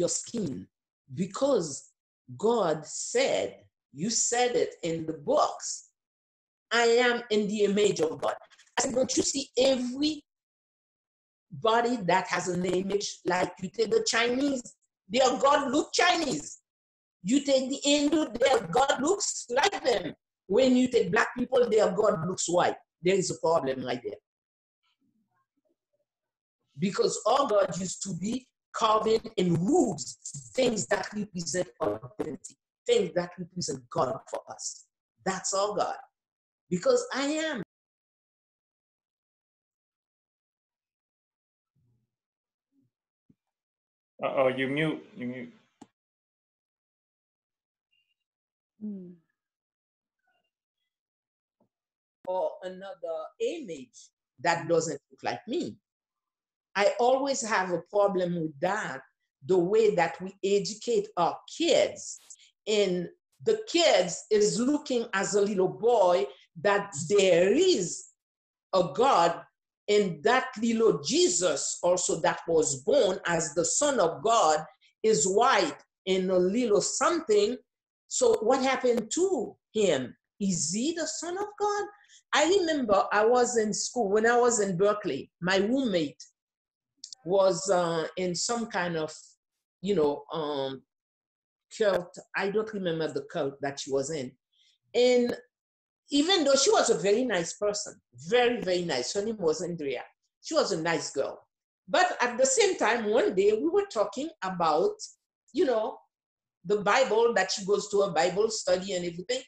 skin because God said, you said it in the books, I am in the image of God. I said, don't you see every body that has an image? Like you take the Chinese, their God look Chinese. You take the Hindu, their God looks like them. When you take black people, their God looks white. There is a problem right there. Because our God used to be carving in woods, things that represent identity, things that represent God for us. That's our God. Because I am. Uh-oh, you mute. Or another image that doesn't look like me. I always have a problem with that, the way that we educate our kids. And the kids is looking as a little boy that there is a God, and that little Jesus also that was born as the Son of God is white, and a little something So what happened to him? Is he the Son of God? I remember I was in school, when I was in Berkeley, my roommate was in some kind of, cult. I don't remember the cult that she was in. And even though she was a very nice person, very, very nice, her name was Andrea. She was a nice girl. But at the same time, one day we were talking about, the Bible, that she goes to a Bible study and everything.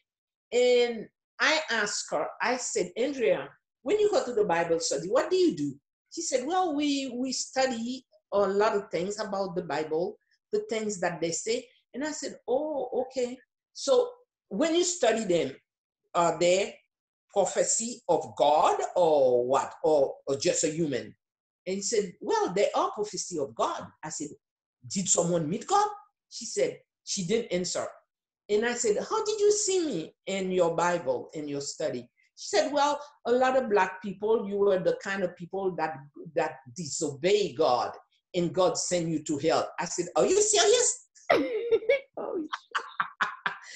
And I asked her, I said, Andrea, when you go to the Bible study, what do you do? She said, well, we study a lot of things about the Bible, the things that they say. And I said, oh, okay. So when you study them, are they prophecy of God or what? Or just a human? And he said, well, they are prophecy of God. I said, did someone meet God? She said, she didn't answer. And I said, how did you see me in your Bible, in your study? She said, well, a lot of Black people, you were the kind of people that disobey God, and God sent you to hell. I said, are you serious? Oh,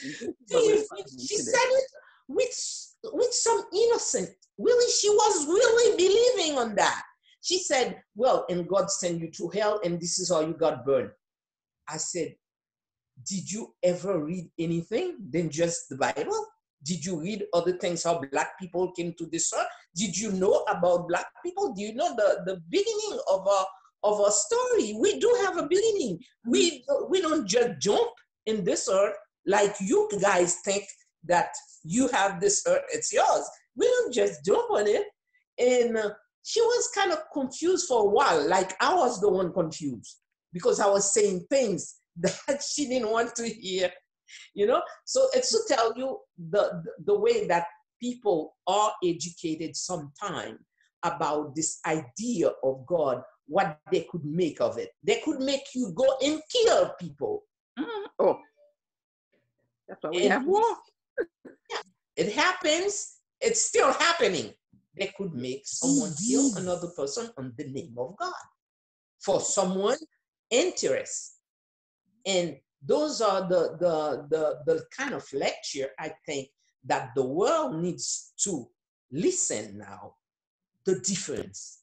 She said it with some innocence. Really, she was really believing on that. She said, well, and God sent you to hell, and this is how you got burned. I said, did you ever read anything than just the Bible? Did you read other things, how Black people came to this earth? Did you know about Black people? Do you know the beginning of a story? We do have a beginning. We don't just jump in this earth like you guys think that you have this earth, it's yours. We don't just jump on it. And she was kind of confused for a while, like I was the one confused because I was saying things that she didn't want to hear, So it's to tell you the way that people are educated sometimes about this idea of God, what they could make of it. They could make you go and kill people. Oh, that's why we have war. Yeah, it happens. It's still happening. They could make someone kill another person on the name of God for someone interest. And those are the kind of lecture I think that the world needs to listen now. The difference.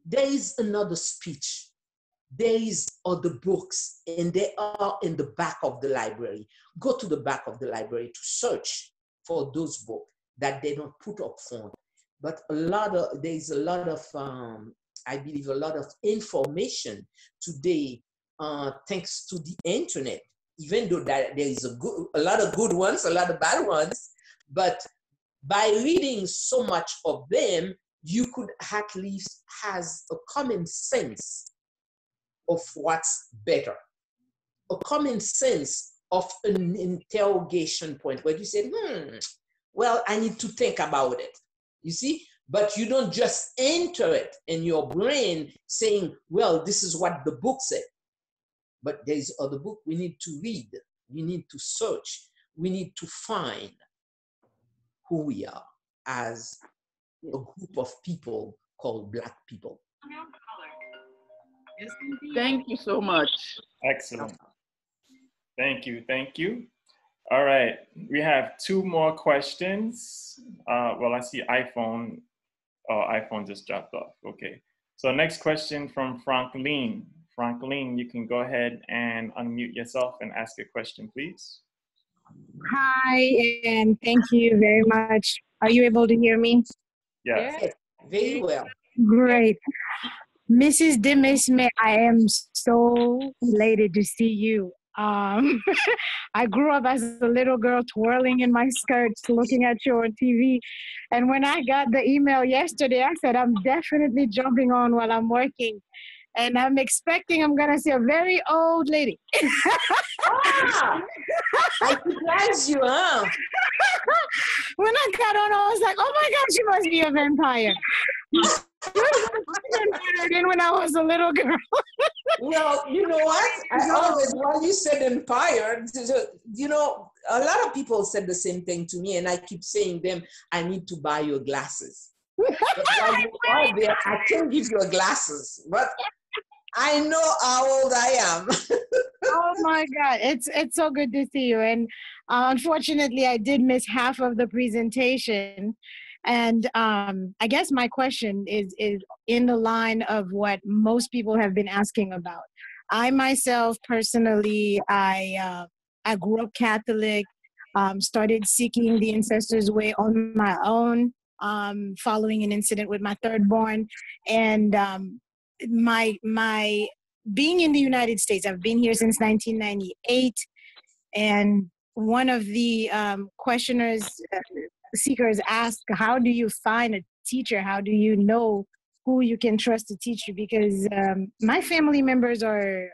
There is another speech. There is other books, and they are in the back of the library. Go to the back of the library to search for those books that they don't put up front. But there's a lot of, I believe, a lot of information today, thanks to the internet, even though there is a lot of good ones, a lot of bad ones. But by reading so much of them, you could at least have a common sense of what's better, a common sense of an interrogation point where you say, well, I need to think about it. You see? But you don't just enter it in your brain saying, well, this is what the book said. But there's other book we need to read. We need to search. We need to find who we are as a group of people called Black people. Thank you so much. Excellent. Thank you. Thank you. All right. We have two more questions. Well, I see iPhone. Oh, iPhone just dropped off. Okay. So next question from Franklin. Franklin, you can go ahead and unmute yourself and ask a question, please. Hi, and thank you very much. Are you able to hear me? Yes. Yeah, very well. Great. Mrs. Demesmin, I am so elated to see you. I grew up as a little girl twirling in my skirts, looking at you on TV. And when I got the email yesterday, I said, I'm definitely jumping on while I'm working. And I'm expecting I'm going to see a very old lady. Ah, I surprised you, huh? When I got on, I was like, oh my God, she must be a vampire. Than when I was a little girl. Well, you know what? I always, while you said empire, you know, a lot of people said the same thing to me, and I keep saying them, I need to buy your glasses. But while you are there, I can give you glasses. But I know how old I am. Oh my God, it's so good to see you. And unfortunately, I did miss half of the presentation. And I guess my question is in the line of what most people have been asking about. I myself personally, I grew up Catholic, started seeking the ancestors' way on my own, following an incident with my third born, and my being in the United States, I've been here since 1998, and one of the seekers asked, how do you find a teacher? How do you know who you can trust to teach you? Because my family members are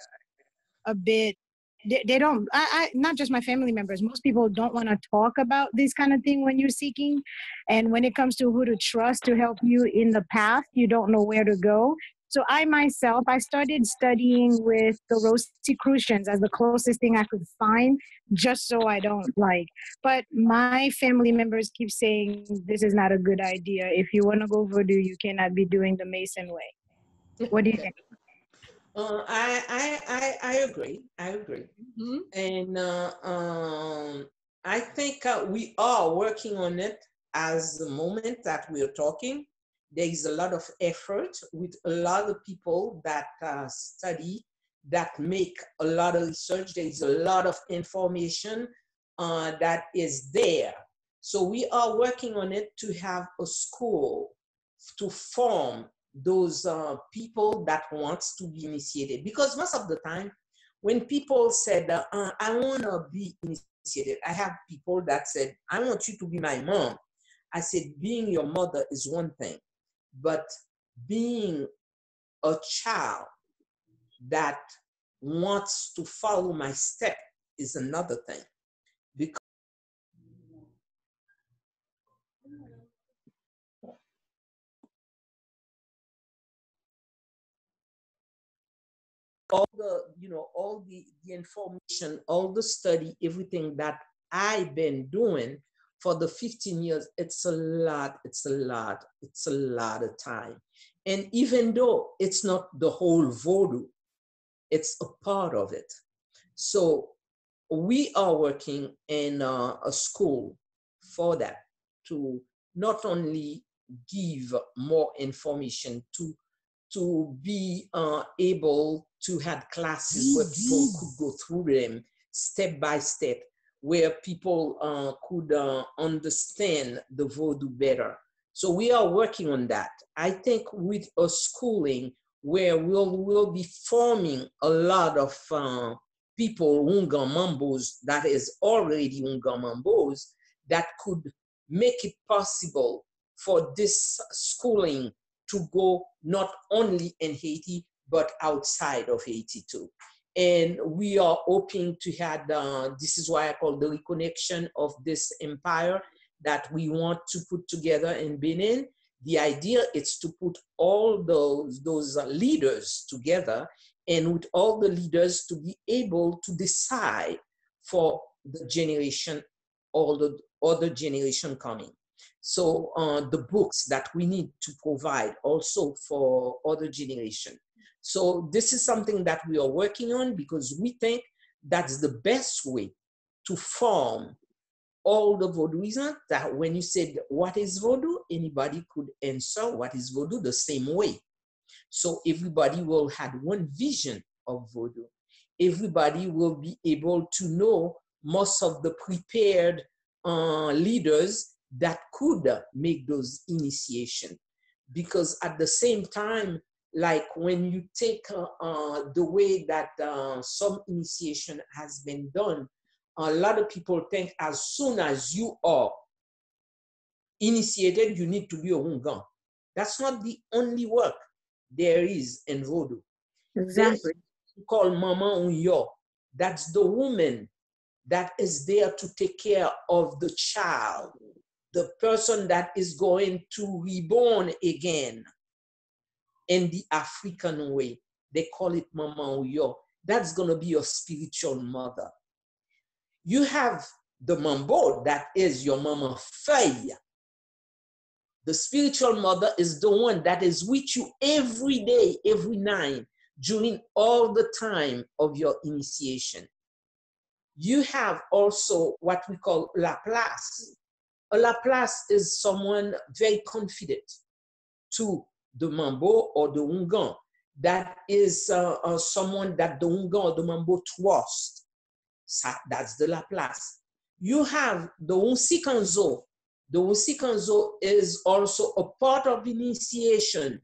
a bit, they don't, not just my family members, most people don't want to talk about this kind of thing when you're seeking. And when it comes to who to trust to help you in the path, you don't know where to go. So I myself, I started studying with the Rosicrucians as the closest thing I could find, just so I don't but my family members keep saying this is not a good idea. If you want to go voodoo, you cannot be doing the Mason way. What do you think? I agree. I agree. Mhm. And I think we are working on it as the moment that we're talking. There is a lot of effort with a lot of people that study, that make a lot of research. There is a lot of information that is there. So we are working on it to have a school to form those people that wants to be initiated. Because most of the time, when people said, I want to be initiated, I have people that said, I want you to be my mom. I said, being your mother is one thing, but being a child that wants to follow my step is another thing. Because all the information, all the study, everything that I've been doing for the 15 years, it's a lot of time. And even though it's not the whole voodoo, it's a part of it. So we are working in a school for that, to not only give more information, to be able to have classes where people could go through them step by step, where people could understand the voodoo better. So we are working on that. I think with a schooling where we'll be forming a lot of people, Unga Mambos, that is already Unga Mambos, that could make it possible for this schooling to go not only in Haiti, but outside of Haiti too. And we are hoping to have, this is why I call the reconnection of this empire that we want to put together in Benin. The idea is to put all those leaders together, and with all the leaders to be able to decide for the generation, all the other generation coming. So the books that we need to provide also for other generation. So this is something that we are working on, because we think that's the best way to form all the voodooism. That when you said, what is voodoo? Anybody could answer what is voodoo the same way. So everybody will have one vision of voodoo. Everybody will be able to know most of the prepared leaders that could make those initiation. Because at the same time, like when you take the way that some initiation has been done, a lot of people think as soon as you are initiated, you need to be a Wungan. That's not the only work there is in voodoo. Exactly. There's called Mama Unyo. That's the woman that is there to take care of the child, the person that is going to reborn again in the African way. They call it Mama Uyo. That's going to be your spiritual mother. You have the mambo, that is your Mama Faye. The spiritual mother is the one that is with you every day, every night. during all the time of your initiation. You have also what we call la place. A la place is someone very confident to the mambo or the ungan. That is someone that the ungan or the mambo trust. That's the la place. You have the unsikanzo. The unsikanzo is also a part of initiation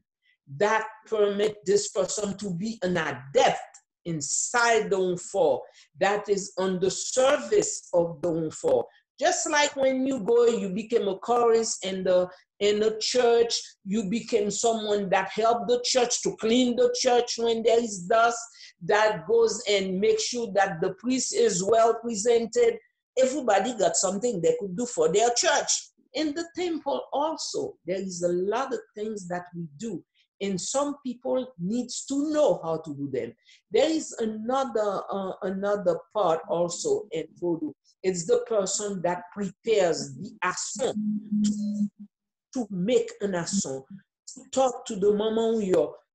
that permit this person to be an adept inside the unfor, that is on the surface of the unfor. Just like when you go, you became a chorus in the church, you became someone that helped the church to clean the church when there is dust, that goes and makes sure that the priest is well presented. Everybody got something they could do for their church. In the temple also, there is a lot of things that we do, and some people needs to know how to do them. There is another part also in Vodou. It's the person that prepares the asson to make an asson, to talk to the maman,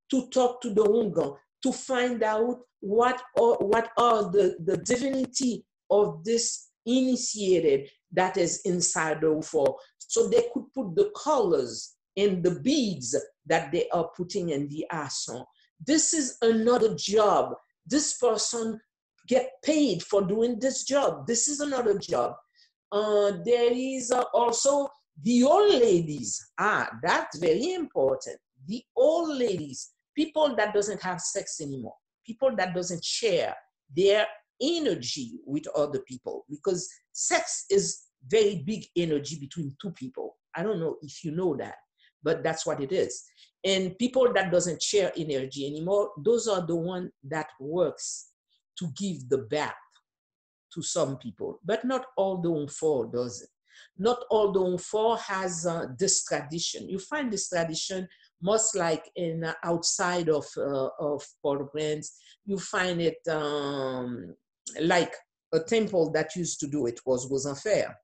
to talk to the ungan, to find out what are the divinity of this initiated that is inside the UFO. So they could put the colors and the beads that they are putting in the asson. This is another job. This person get paid for doing this job. This is another job. There is also the old ladies. That's very important. The old ladies, people that doesn't have sex anymore, people that doesn't share their energy with other people, because sex is very big energy between two people. I don't know if you know that, but that's what it is. And people that doesn't share energy anymore, those are the one that works to give the bath to some people, but not all the Unfor does it. Not all the Unfor has this tradition. You find this tradition most like in outside of Port-au-Prince. You find it like a temple that used to do it was unfair.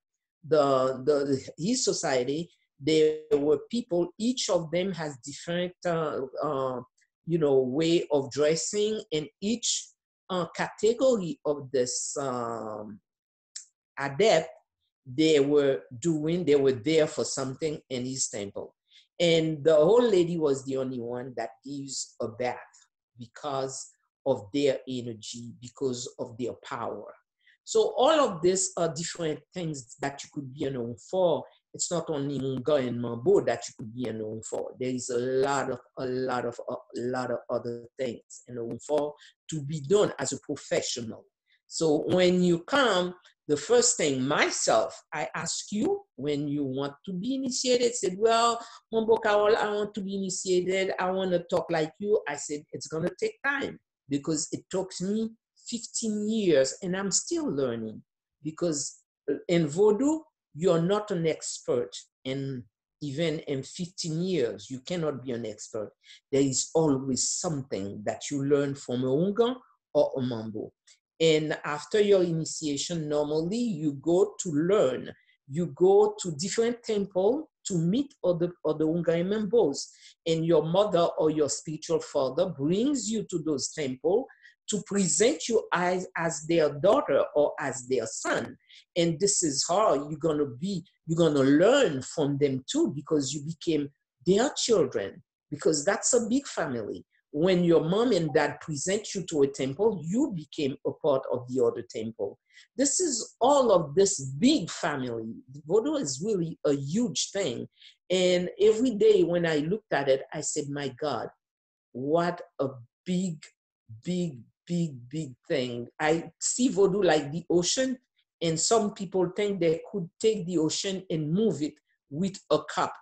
His society, there were people, each of them has different way of dressing, and each category of this adept, they were there for something in his temple. And the old lady was the only one that gives a bath because of their energy, because of their power. So all of this are different things that you could be known for. It's not only Munga and Mambo that you could be known for. There is a lot of other things known for to be done as a professional. So when you come, the first thing myself, I ask you when you want to be initiated, said, well, Mambo Carole, I want to be initiated. I want to talk like you. I said, it's going to take time because it took me 15 years and I'm still learning, because in Vodou, you're not an expert. And even in 15 years, you cannot be an expert. There is always something that you learn from a Ungan or a Mambo. And after your initiation, normally you go to learn. You go to different temples to meet other Ungan Mambos. And your mother or your spiritual father brings you to those temples to present you as their daughter or as their son. And this is how you're gonna learn from them too, because you became their children, because that's a big family. When your mom and dad present you to a temple, you became a part of the other temple. This is all of this big family. Vodou is really a huge thing. And every day when I looked at it, I said, my God, what a big thing. I see Vodou like the ocean, and some people think they could take the ocean and move it with a cup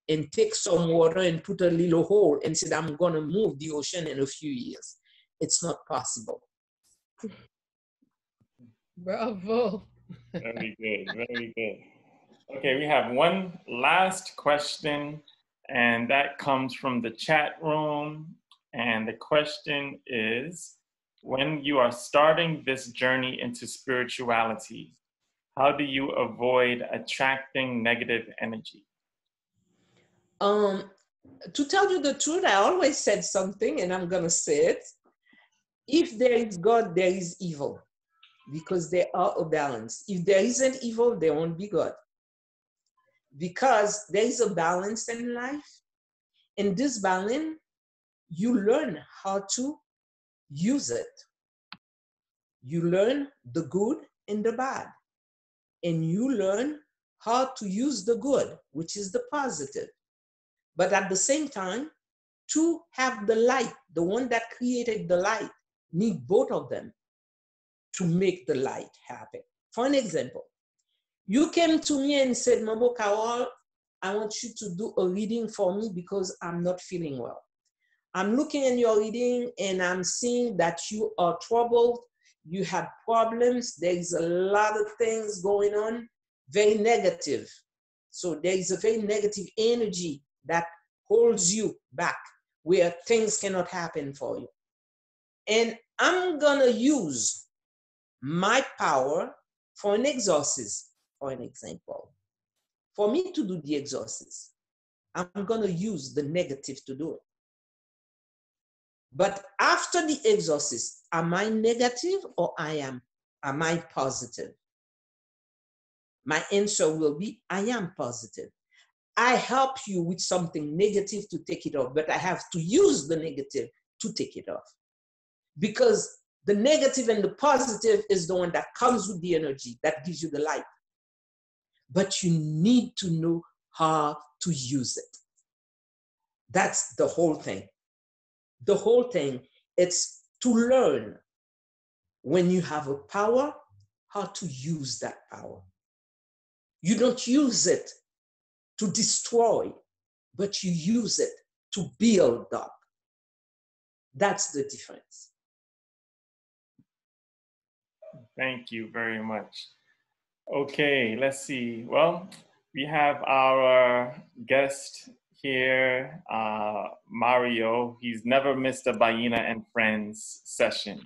and take some water and put a little hole and said, I'm going to move the ocean in a few years. It's not possible. Bravo. Very good, very good. Okay, we have one last question, and that comes from the chat room. And the question is, when you are starting this journey into spirituality, how do you avoid attracting negative energy? To tell you the truth, I always said something, and I'm going to say it. If there is God, there is evil, because there are a balance. If there isn't evil, there won't be God. Because there is a balance in life. And this balance, you learn how to use it. You learn the good and the bad. And you learn how to use the good, which is the positive. But at the same time, to have the light, the one that created the light, need both of them to make the light happen. For an example, you came to me and said, Mambo Carole, I want you to do a reading for me because I'm not feeling well. I'm looking in your reading and I'm seeing that you are troubled, you have problems, there is a lot of things going on, very negative. So there is a very negative energy that holds you back, where things cannot happen for you. And I'm gonna use my power for an exorcism, for an example. For me to do the exorcism, I'm gonna use the negative to do it. But after the exorcism, am I negative or am I positive? My answer will be, I am positive. I help you with something negative to take it off, but I have to use the negative to take it off. Because the negative and the positive is the one that comes with the energy that gives you the light. But you need to know how to use it. That's the whole thing. The whole thing, it's to learn when you have a power, how to use that power. You don't use it to destroy, but you use it to build up. That's the difference. Thank you very much. Okay, let's see. Well, we have our guest here, Mario. He's never missed a Bayyinah and Friends session.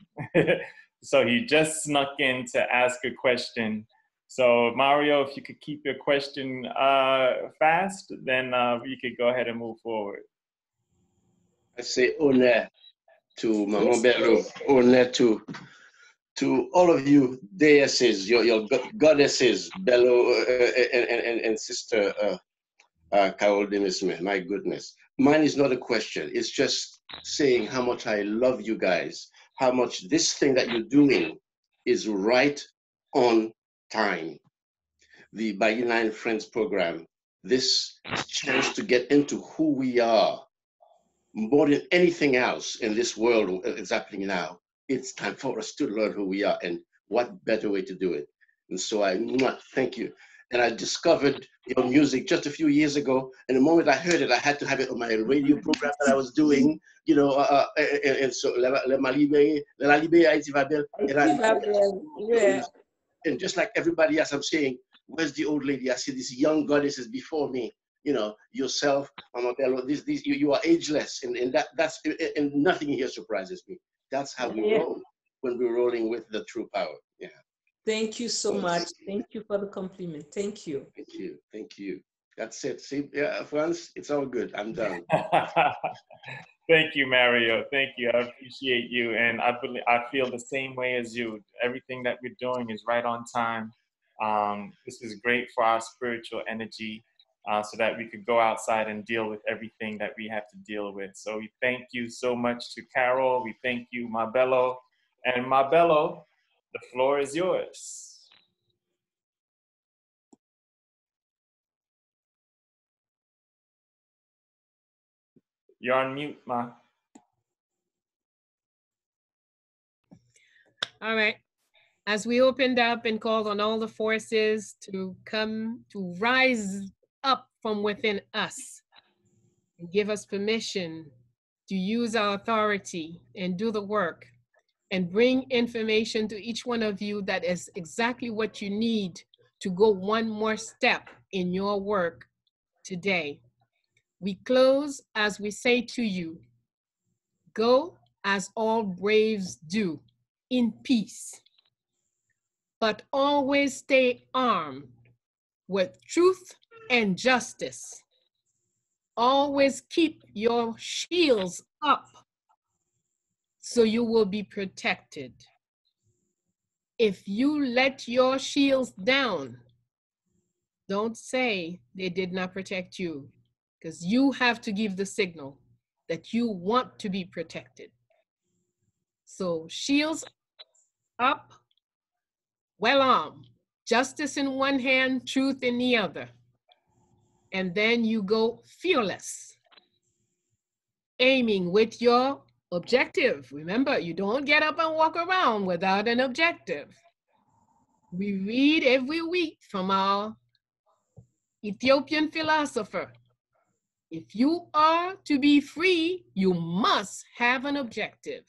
So he just snuck in to ask a question. So Mario, if you could keep your question fast, then we could go ahead and move forward. I say honneur to Maman Bello, honneur to all of you deesses, your goddesses, Bello and Sister Carole Demesmin. My goodness. Mine is not a question. It's just saying how much I love you guys, how much this thing that you're doing is right on time. The Bayyinah and Friends program, this chance to get into who we are, more than anything else in this world that's happening now, it's time for us to learn who we are, and what better way to do it. And so I thank you. And I discovered your music just a few years ago, and the moment I heard it, I had to have it on my radio program that I was doing, you know, and so and just like everybody else, I'm saying, where's the old lady? I see these young goddesses before me, you know, yourself, Mama Bello, you are ageless, and and nothing here surprises me. That's how we roll when we're rolling with the true power. Yeah. Thank you so much. Thank you for the compliment. Thank you. Thank you. Thank you. That's it. See, yeah, France, it's all good. I'm done. Thank you, Mario. Thank you. I appreciate you, and I feel the same way as you. Everything that we're doing is right on time. This is great for our spiritual energy, so that we could go outside and deal with everything that we have to deal with. So we thank you so much to Carole. We thank you, Mabello. And Mabello, the floor is yours. You're on mute, Ma. All right. As we opened up and called on all the forces to come to rise up from within us and give us permission to use our authority and do the work and bring information to each one of you that is exactly what you need to go one more step in your work today. We close as we say to you, go as all braves do, in peace, but always stay armed with truth and justice. Always keep your shields up so you will be protected. If you let your shields down, don't say they did not protect you, because you have to give the signal that you want to be protected. So shields up, well armed, justice in one hand, truth in the other. And then you go fearless, aiming with your objective. Remember, you don't get up and walk around without an objective. We read every week from our Ethiopian philosopher. If you are to be free, you must have an objective.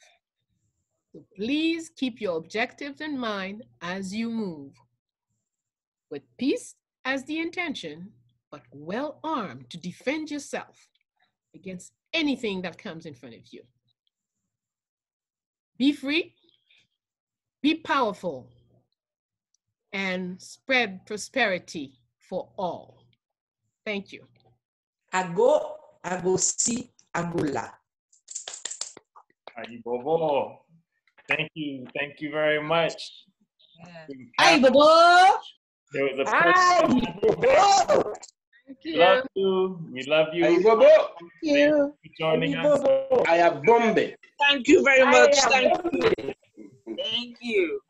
So please keep your objectives in mind as you move, with peace as the intention, but well armed to defend yourself against anything that comes in front of you. Be free, be powerful, and spread prosperity for all. Thank you. Ago, agosi, agola. Ayi bobo. Thank you very much. Ayi bobo. It was a pleasure. pleasure. We love you. We love you. Ayi bobo. Thank you for joining us. Aya bombe. Thank you very much. Thank you. Thank you.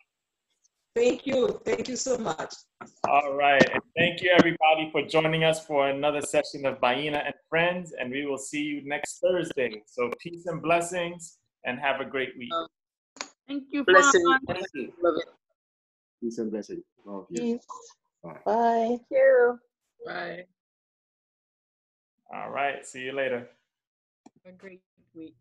Thank you. Thank you so much. All right. And thank you, everybody, for joining us for another session of Bayyinah and Friends. And we will see you next Thursday. So peace and blessings, and have a great week. Thank you. Blessing. Fran. Thank you. Love it. Peace and blessing. Love you. Peace. Bye. Bye. Thank you. Bye. All right. See you later. Have a great week.